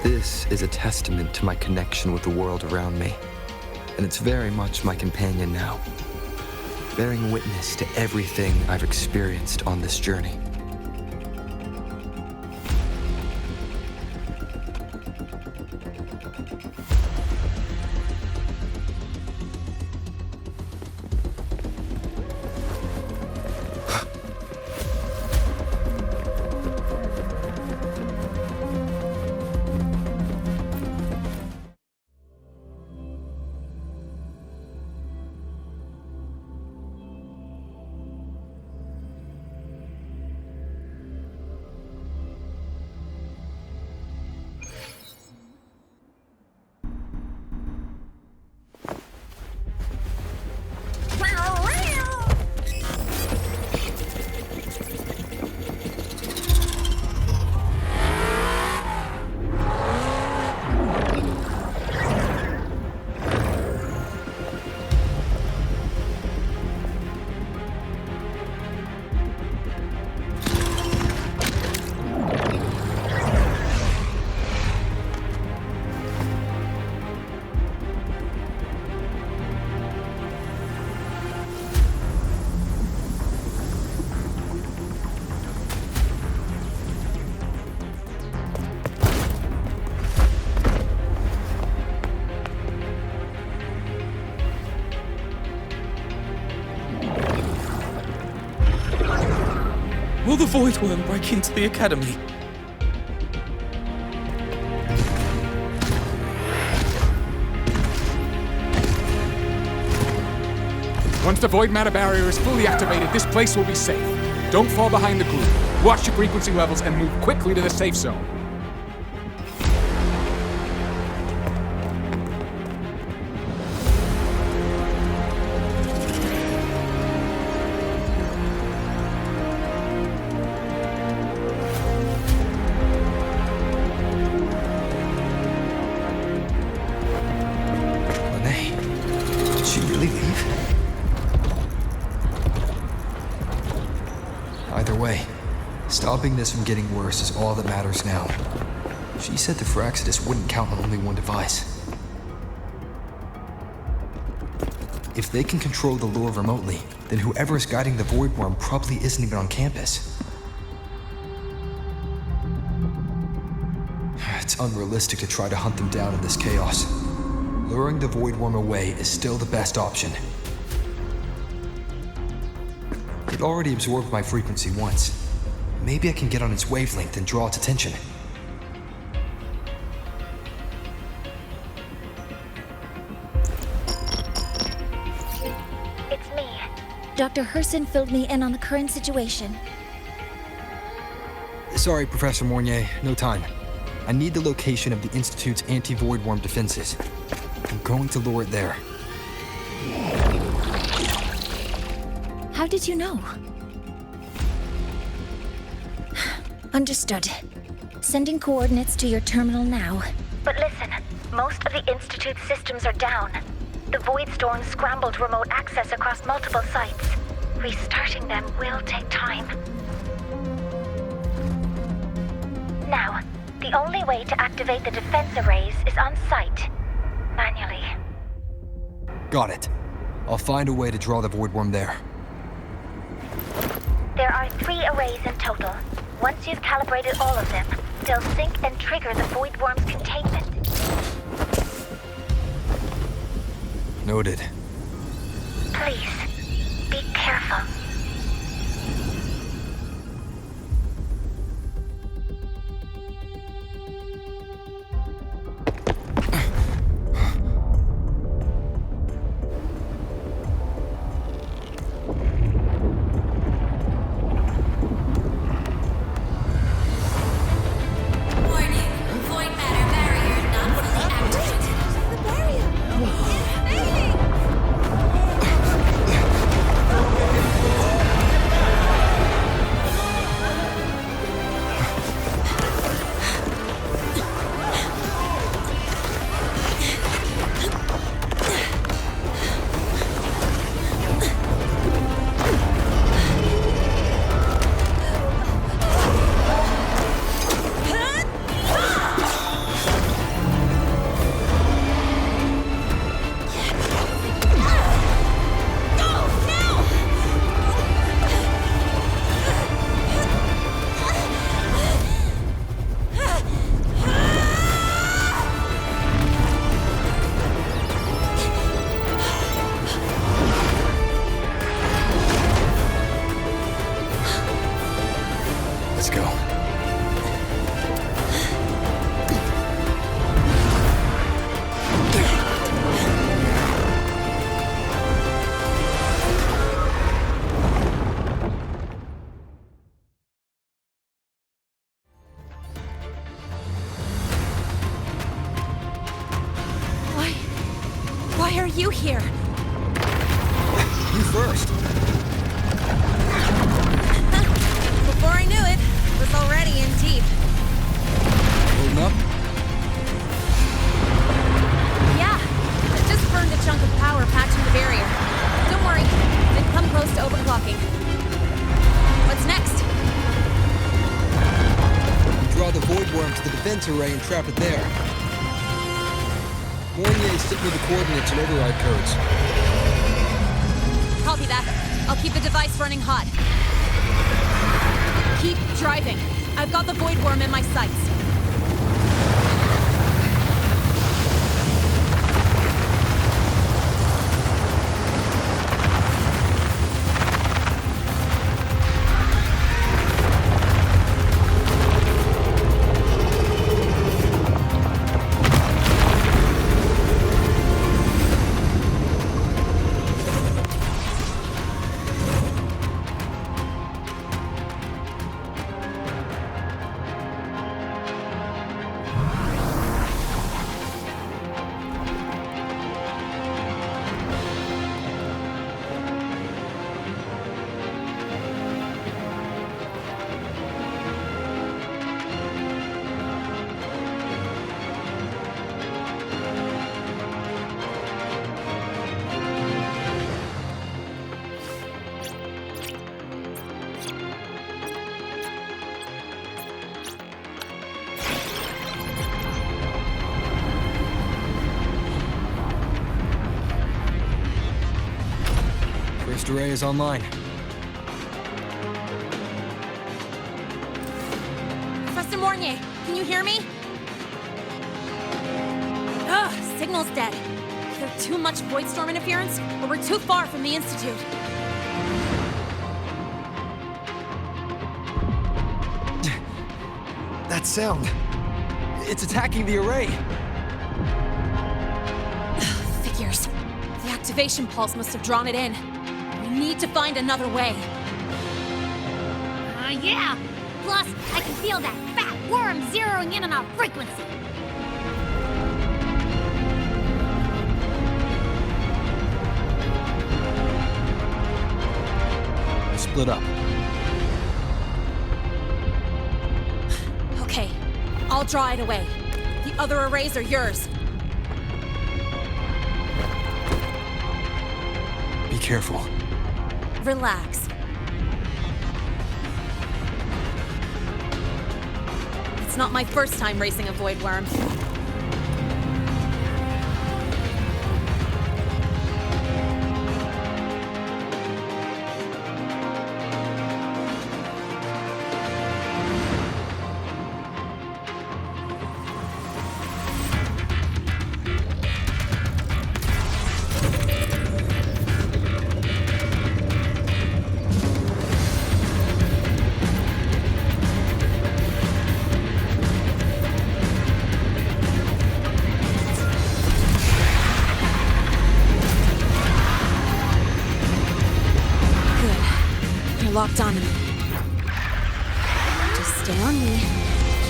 This is a testament to my connection with the world around me, and it's very much my companion now, bearing witness to everything I've experienced on this journey. Will the Voidworm break into the Academy? Once the void matter barrier is fully activated, this place will be safe. Don't fall behind the group. Watch your frequency levels and move quickly to the safe zone. Stopping this from getting worse is all that matters now. She said the Frostlands wouldn't count on only one device. If they can control the lure remotely, then whoever is guiding the Voidworm probably isn't even on campus. It's unrealistic to try to hunt them down in this chaos. Luring the Voidworm away is still the best option. It already absorbed my frequency once. Maybe I can get on its wavelength and draw its attention. It's me. Dr. Herson filled me in on the current situation. Sorry, Professor Mornier, no time. I need the location of the Institute's anti-Voidworm defenses. I'm going to lure it there. How did you know? Understood. Sending coordinates to your terminal now. But listen, most of the Institute's systems are down. The Voidstorm scrambled remote access across multiple sites. Restarting them will take time. Now, the only way to activate the defense arrays is on site, manually. Got it. I'll find a way to draw the Voidworm there. There are 3 arrays in total. Once you've calibrated all of them, they'll sync and trigger the Voidworm's containment. Noted. Please, be careful. Why are you here? You first. Before I knew it, I was already in deep. Holding up? Yeah, I just burned a chunk of power patching the barrier. Don't worry, didn't come close to overclocking. What's next? Draw the Voidworm to the defense array and trap it there. Mornier sent me the coordinates and override codes. Copy that. I'll keep the device running hot. Keep driving. I've got the Voidworm in my sights. First array is online. Professor Mornier, can you hear me? Ugh, signal's dead. Either too much Voidstorm interference, or we're too far from the Institute. That sound. It's attacking the array. Figures. The activation pulse must have drawn it in. We need to find another way. Yeah. Plus, I can feel that fat Worm zeroing in on our frequency. Split up. Okay, I'll draw it away. The other arrays are yours. Be careful. Relax. It's not my first time racing a Voidworm. Locked on me. Just stay on me.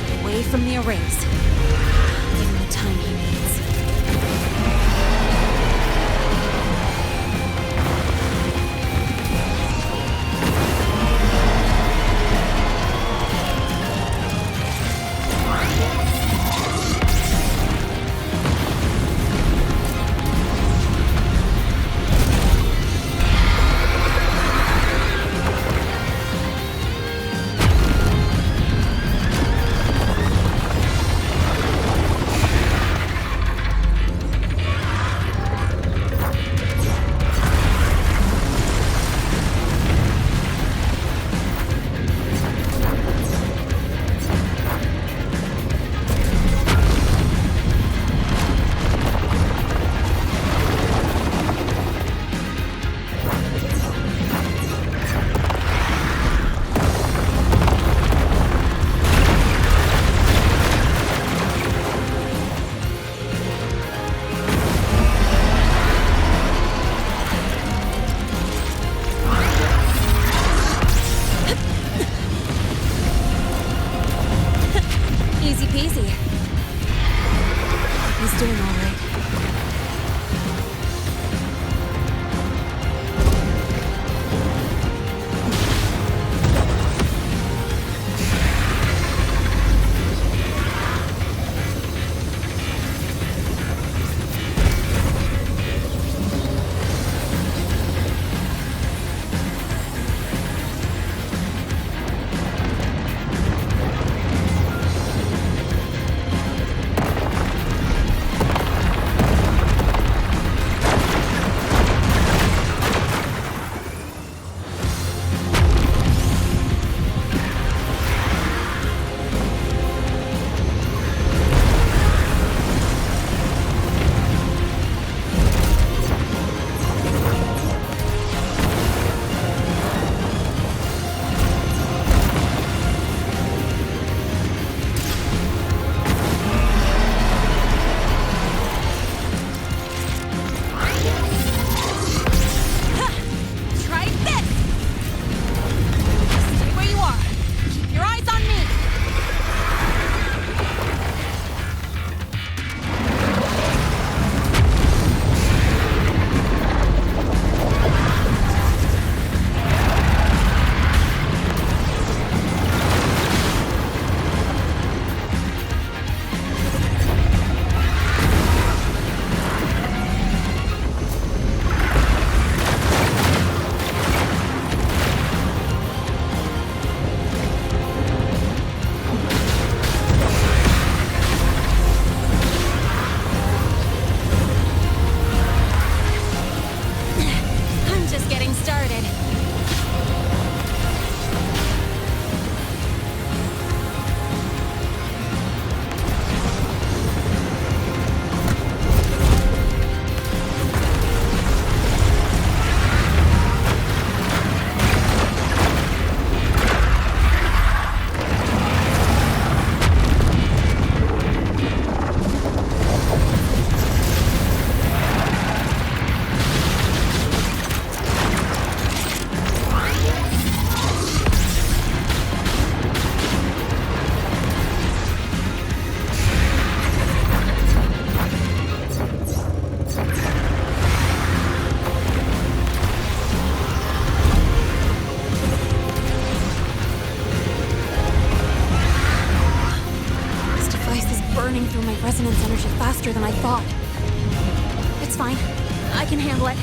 Keep away from the arrays. Give him the time he needs. resonance energy faster than I thought. It's fine. I can handle it.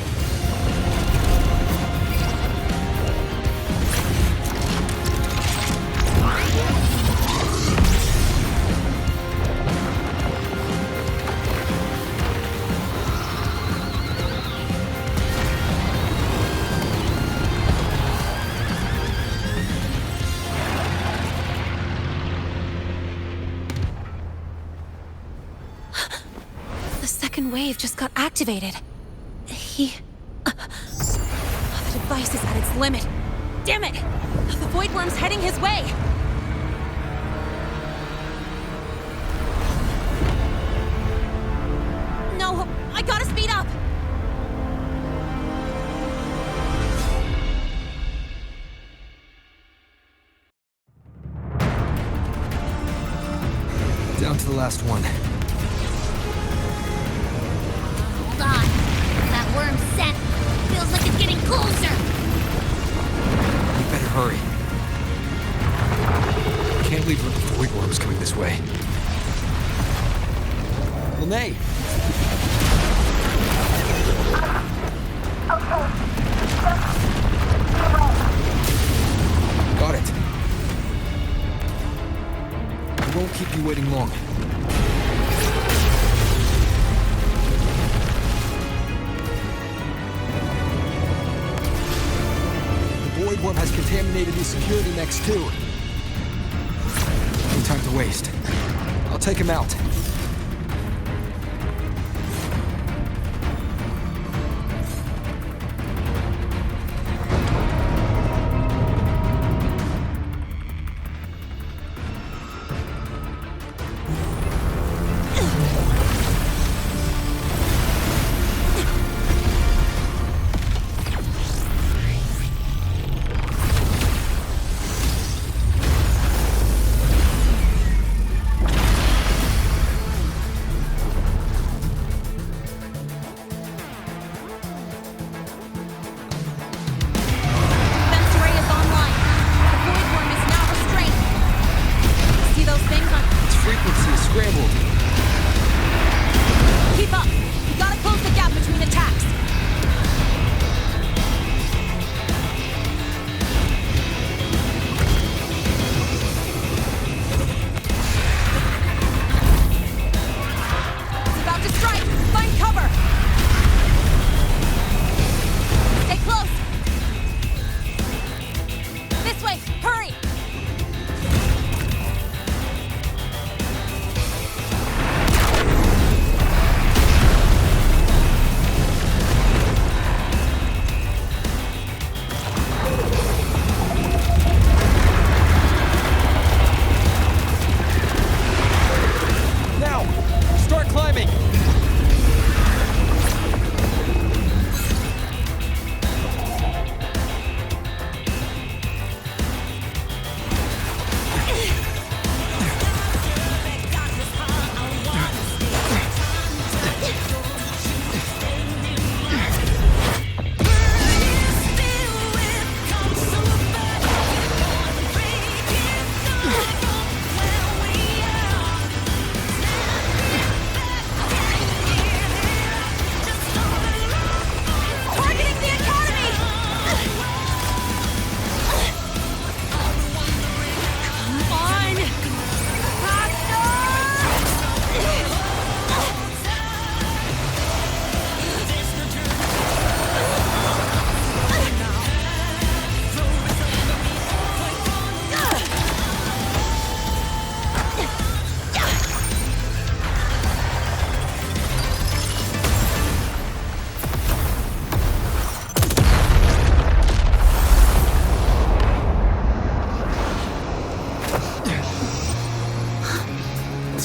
The second wave just got activated. The device is at its limit. Damn it! The Voidworm's heading his way! No, I gotta speed up! Down to the last one. Hold on. That worm's set. Feels like it's getting closer. We better hurry. Can't leave the Voidworm's coming this way. Lene! Got it. I won't keep you waiting long. The Voidworm has contaminated these security mechs too. No time to waste. I'll take him out.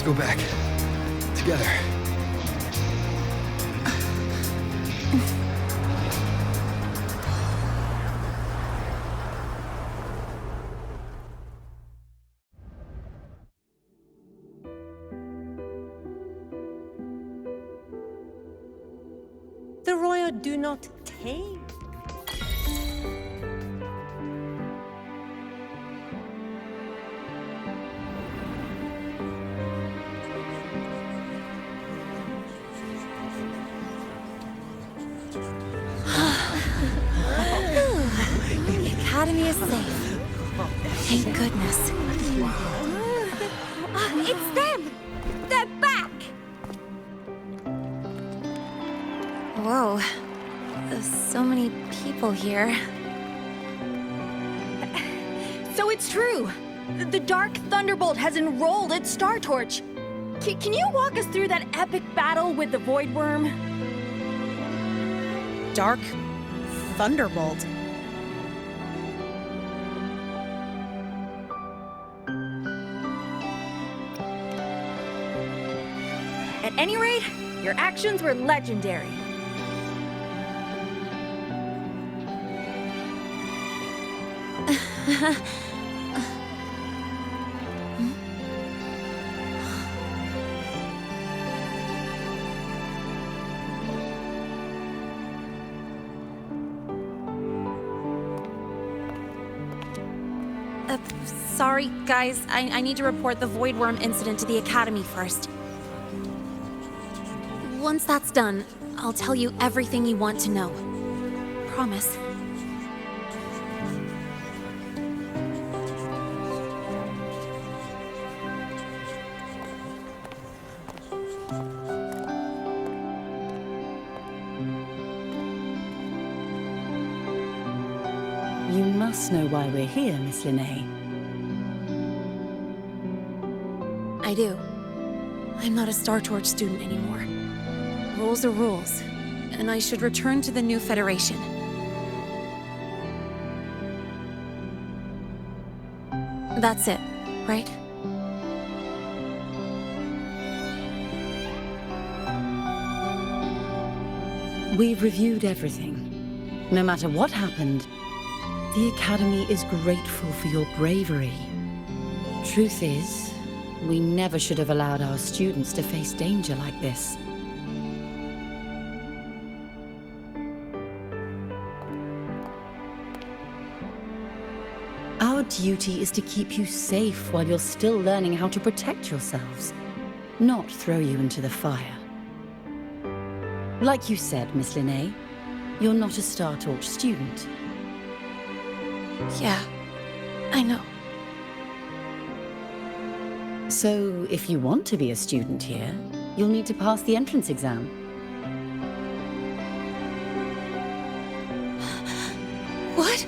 Go back. Together. The royal do not tame. Academy is safe. Thank goodness. It's them! They're back! Whoa. There's so many people here. So it's true! The Dark Thunderbolt has enrolled at Star Torch! Can you walk us through that epic battle with the Voidworm? Dark Thunderbolt. At any rate, your actions were legendary. Sorry, guys. I need to report the Voidworm incident to the Academy first. Once that's done, I'll tell you everything you want to know. Promise. You must know why we're here, Miss Linnae. I do. I'm not a Star Torch student anymore. Rules are rules, and I should return to the new Federation. That's it, right? We've reviewed everything. No matter what happened, the Academy is grateful for your bravery. Truth is, we never should have allowed our students to face danger like this. Our duty is to keep you safe while you're still learning how to protect yourselves, not throw you into the fire. Like you said, Miss Linnae, you're not a Star Torch student. Yeah, I know. So, if you want to be a student here, you'll need to pass the entrance exam. What?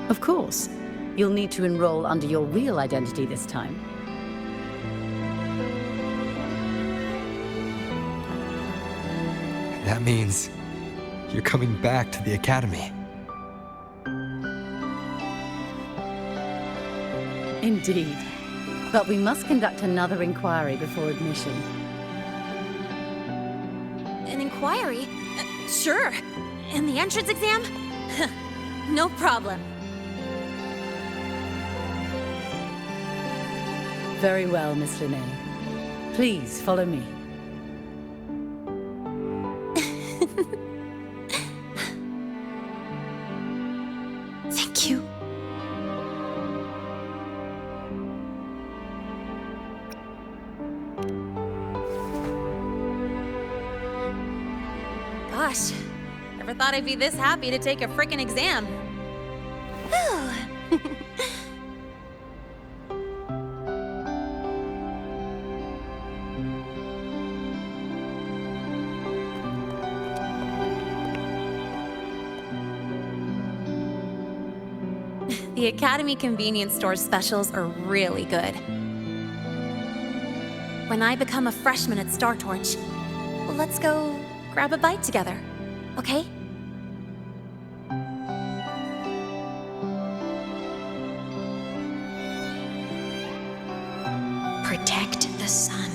Of course. You'll need to enroll under your real identity this time. That means you're coming back to the Academy. Indeed. But we must conduct another inquiry before admission. An inquiry? Sure. And the entrance exam? No problem. Very well, Miss Linnae. Please follow me. Thank you. Gosh, never thought I'd be this happy to take a frickin' exam. The Academy convenience store specials are really good. When I become a freshman at Star Torch, let's go grab a bite together, okay? Protect the sun.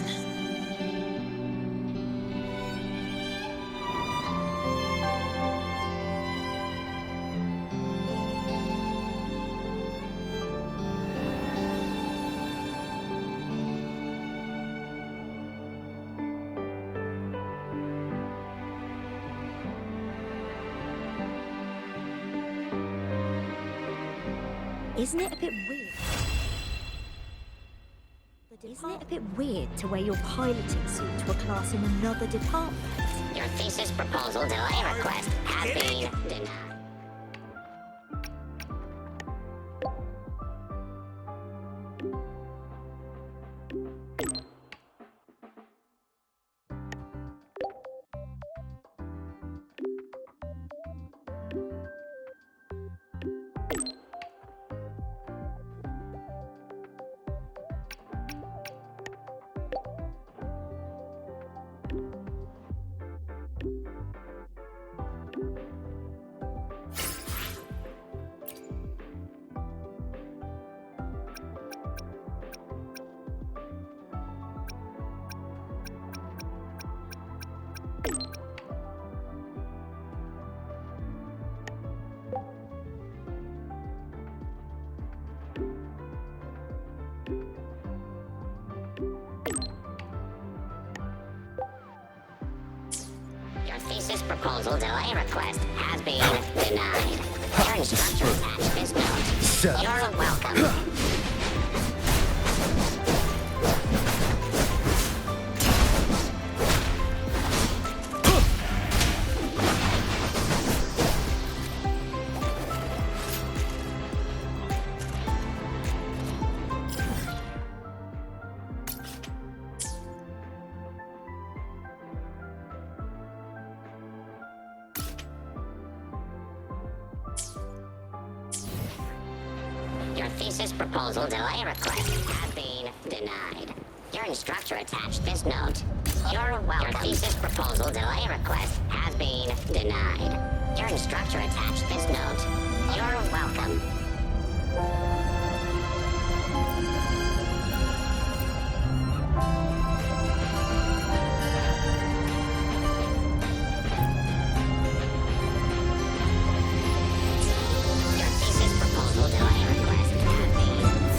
Isn't it a bit weird? Isn't it a bit weird to wear your piloting suit to a class in another department? Your thesis proposal delay request has been denied. Your thesis proposal delay request has been denied. Your instructor attached this note. You're welcome. Your thesis proposal delay request has been denied. Your instructor attached this note. You're welcome. Your thesis proposal delay request has been denied. Your instructor attached this note. You're welcome. Your thesis proposal delay request has been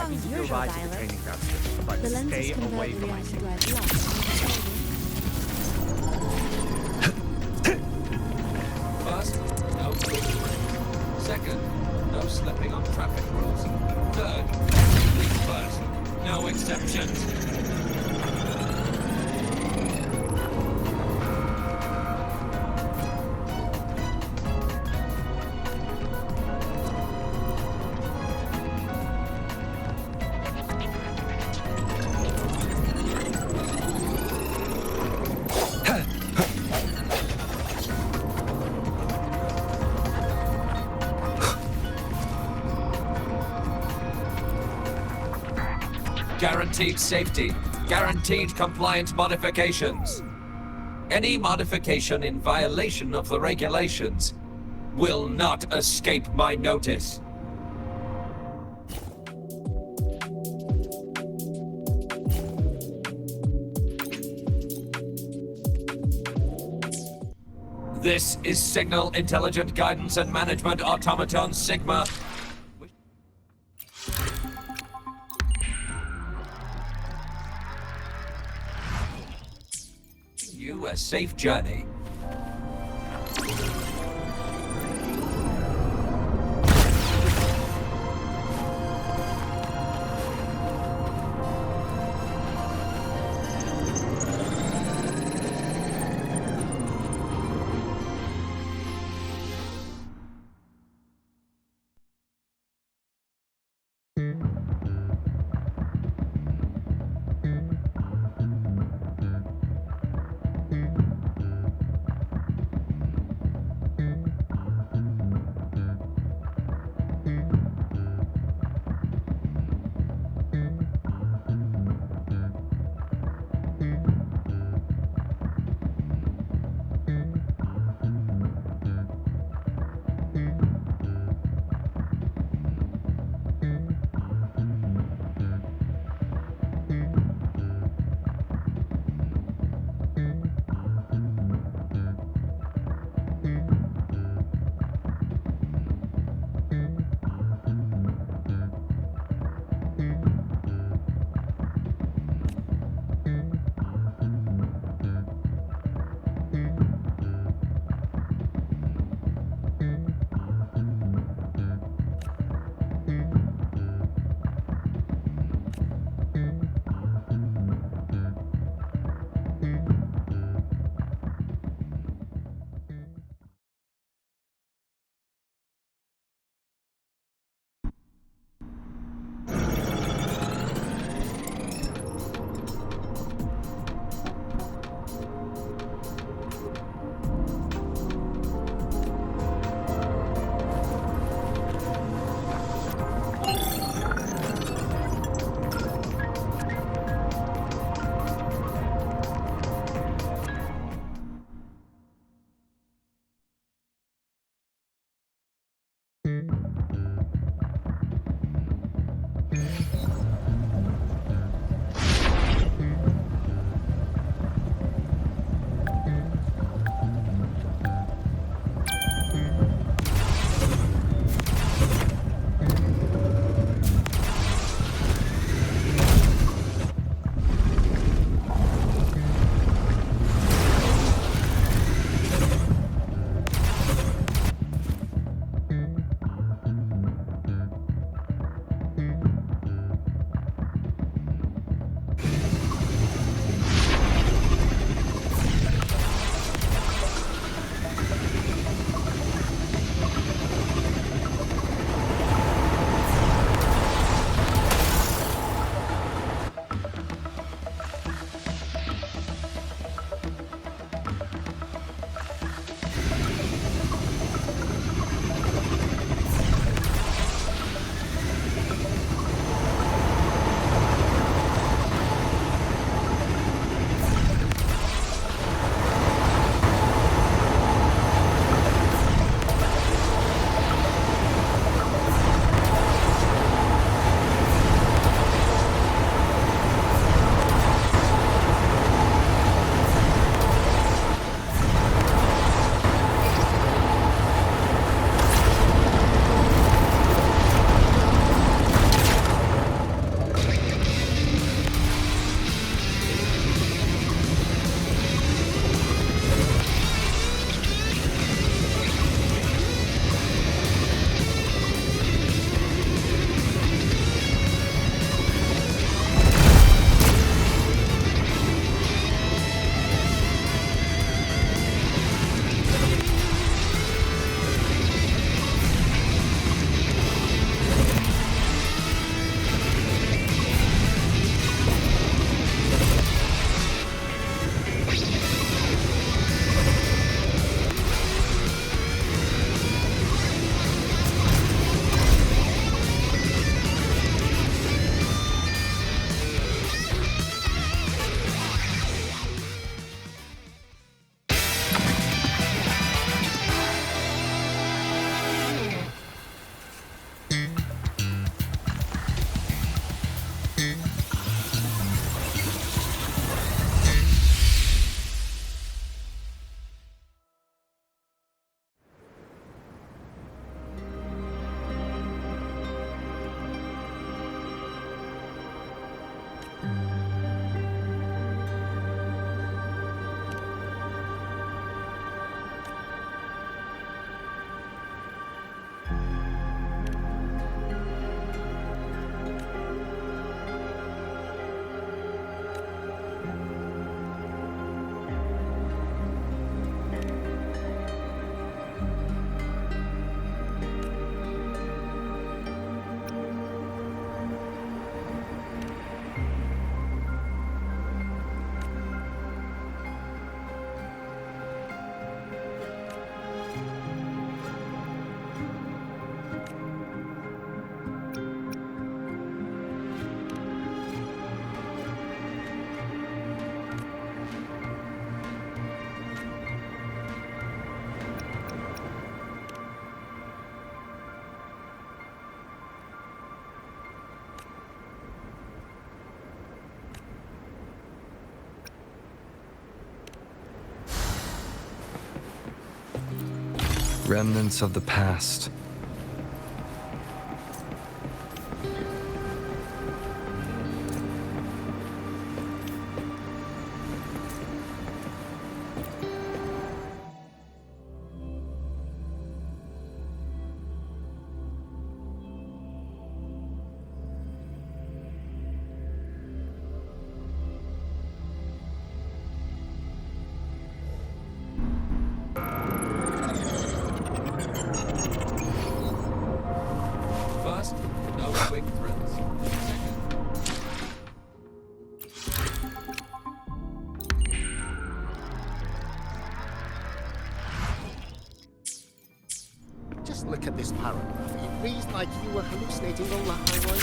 I need to go ride to the training ground strip, but stay away from my team. First, no littering. Second, no slipping on traffic rules. Third, leave first. No exceptions. Guaranteed safety, guaranteed compliance modifications. Any modification in violation of the regulations will not escape my notice. This is Signal Intelligent Guidance and Management Automaton Sigma. You a safe journey. Remnants of the past. First, no quick thrills. Just look at this paragraph. It reads like you were hallucinating on the highway.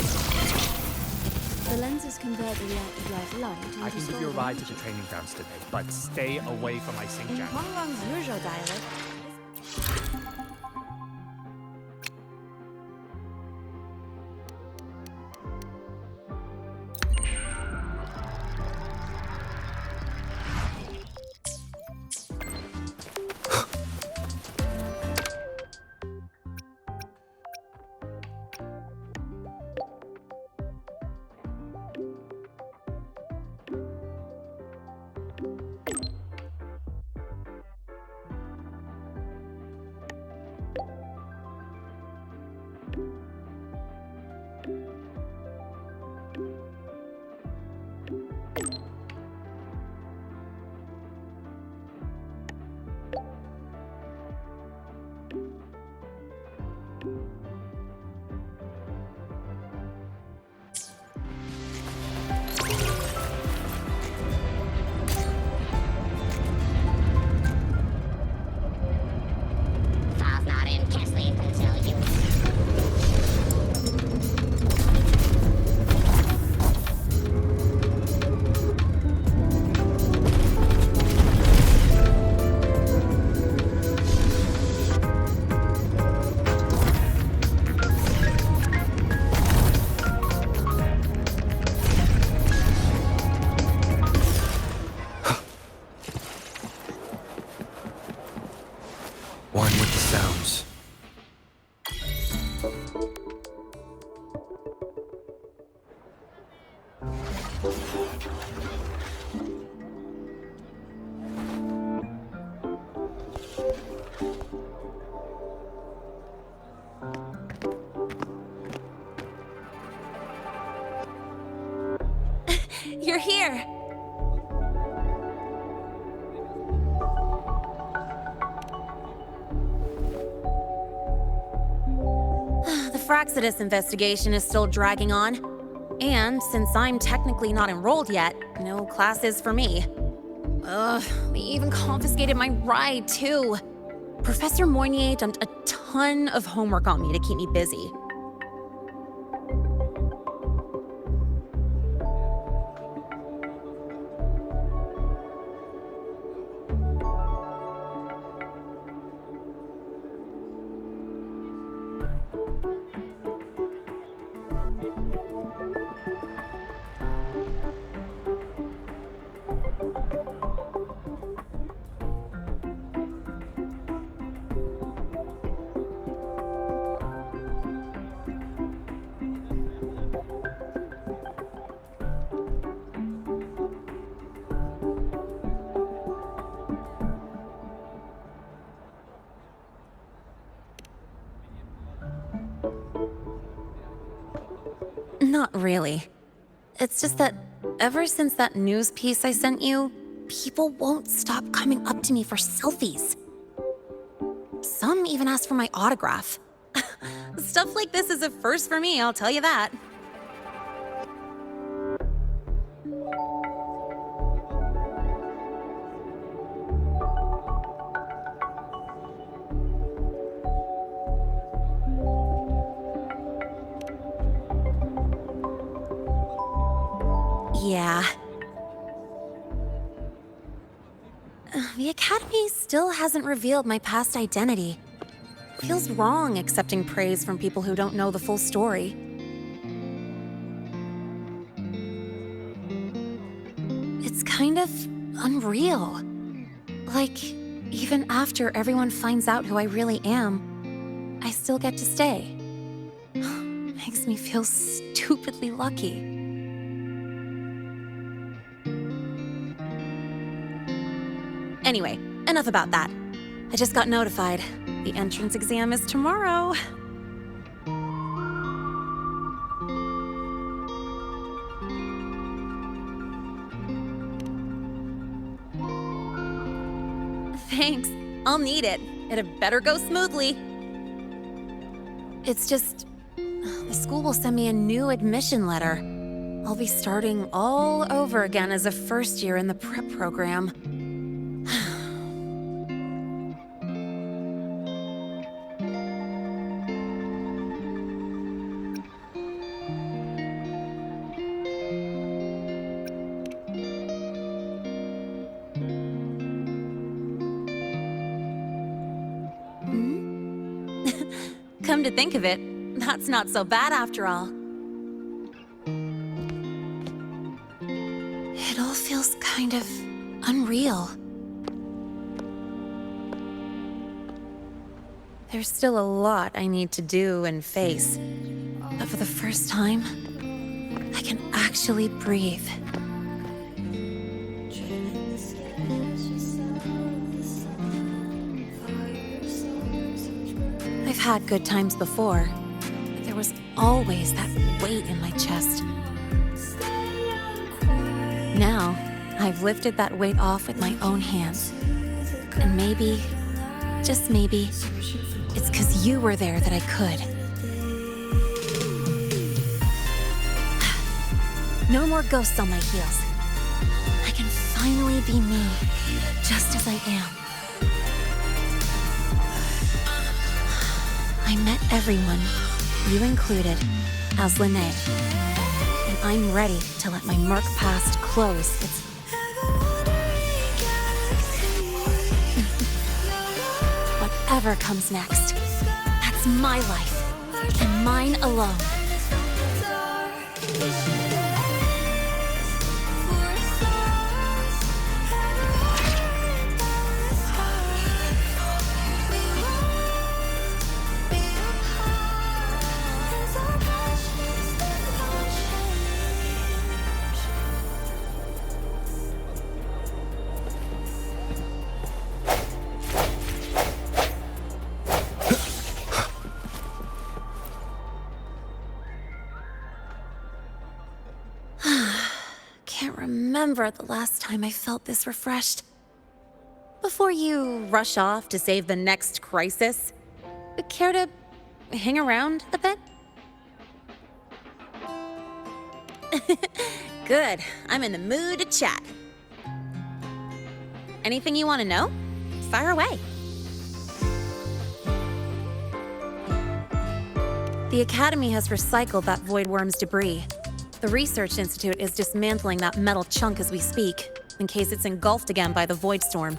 The lenses convert the reactive light light into I can give you a ride to the training grounds today, but stay away from my sink In jacket. Hong Kong's usual dialect, File's not in. Can't sleep until you... One with the sounds. You're here! The Fraxidus investigation is still dragging on. And since I'm technically not enrolled yet, no classes for me. Ugh, they even confiscated my ride, too. Professor Moynier dumped a ton of homework on me to keep me busy. Not really. It's just that ever since that news piece I sent you, people won't stop coming up to me for selfies. Some even ask for my autograph. Stuff like this is a first for me, I'll tell you that. Yeah. The Academy still hasn't revealed my past identity. Feels wrong accepting praise from people who don't know the full story. It's kind of unreal. Like, even after everyone finds out who I really am, I still get to stay. Makes me feel stupidly lucky. Anyway, enough about that. I just got notified. The entrance exam is tomorrow. Thanks. I'll need it. It had better go smoothly. It's just... the school will send me a new admission letter. I'll be starting all over again as a first year in the prep program. Come to think of it, that's not so bad after all. It all feels kind of unreal. There's still a lot I need to do and face, but for the first time, I can actually breathe. I've had good times before, but there was always that weight in my chest. Now, I've lifted that weight off with my own hands. And maybe, just maybe, it's 'cause you were there that I could. No more ghosts on my heels. I can finally be me, just as I am. I met everyone, you included, as Lene. And I'm ready to let my murk past close its... Whatever comes next, that's my life, and mine alone. Remember the last time I felt this refreshed. Before you rush off to save the next crisis, care to hang around a bit? Good. I'm in the mood to chat. Anything you want to know? Fire away. The Academy has recycled that Voidworm's debris. The Research Institute is dismantling that metal chunk as we speak, in case it's engulfed again by the Voidstorm.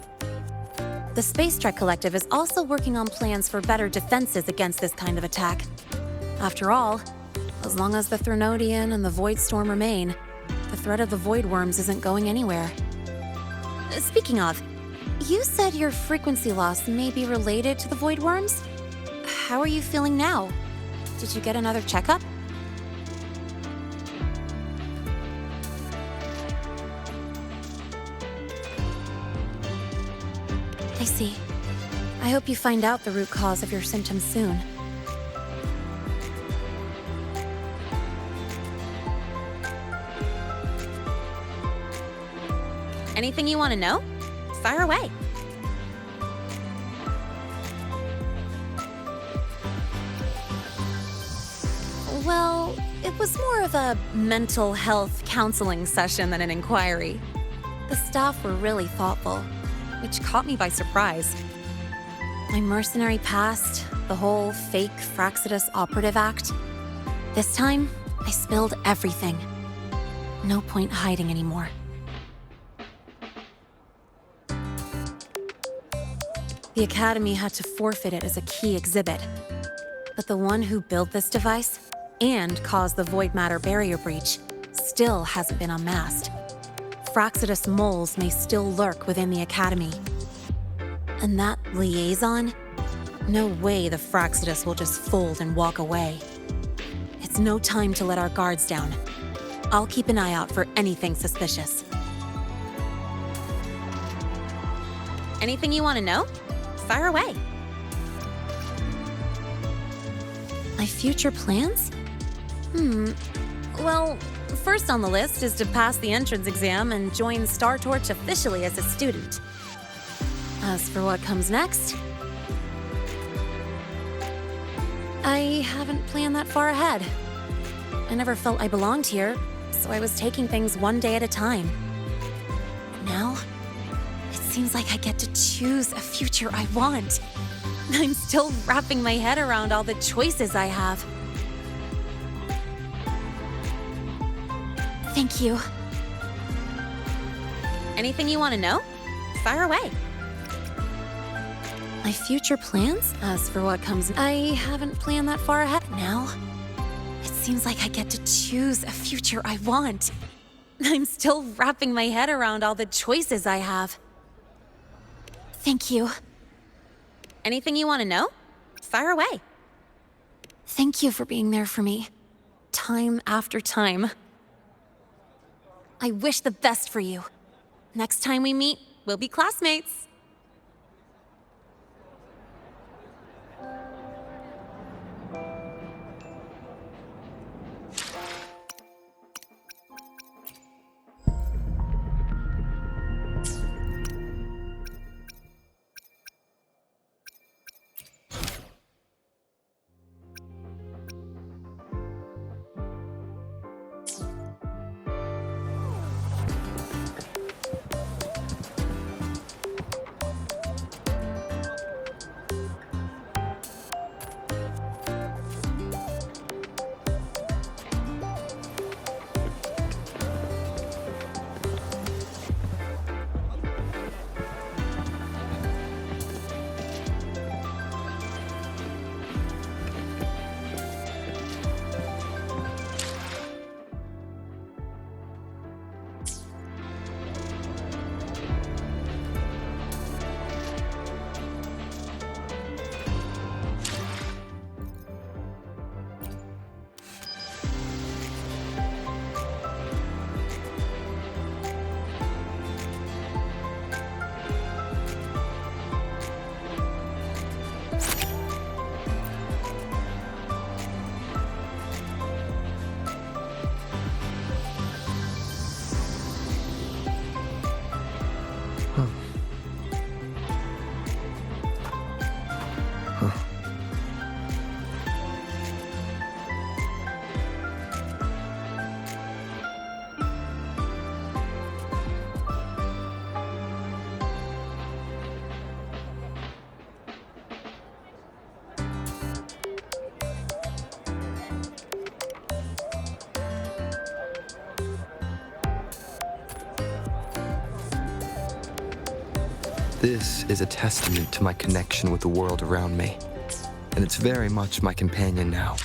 The Space Trek Collective is also working on plans for better defenses against this kind of attack. After all, as long as the Threnodian and the Voidstorm remain, the threat of the Voidworms isn't going anywhere. Speaking of, you said your frequency loss may be related to the Voidworms? How are you feeling now? Did you get another checkup? I see. I hope you find out the root cause of your symptoms soon. Anything you want to know? Fire away. Well, it was more of a mental health counseling session than an inquiry. The staff were really thoughtful, which caught me by surprise. My mercenary past, the whole fake Frostlands operative act. This time, I spilled everything. No point hiding anymore. The Academy had to forfeit it as a key exhibit. But the one who built this device and caused the void matter barrier breach still hasn't been unmasked. Frostlands moles may still lurk within the Academy. And that liaison? No way the Frostlands will just fold and walk away. It's no time to let our guards down. I'll keep an eye out for anything suspicious. Anything you want to know? Fire away. My future plans? Well, first on the list is to pass the entrance exam and join Star Torch officially as a student. As for what comes next, I haven't planned that far ahead. I never felt I belonged here, so I was taking things one day at a time. But now, it seems like I get to choose a future I want. I'm still wrapping my head around all the choices I have. Thank you. Anything you want to know? Fire away. My future plans? As for what comes, I haven't planned that far ahead. Now, it seems like I get to choose a future I want. I'm still wrapping my head around all the choices I have. Thank you. Anything you want to know? Fire away. Thank you for being there for me. Time after time. I wish the best for you. Next time we meet, we'll be classmates. This is a testament to my connection with the world around me, and it's very much my companion now.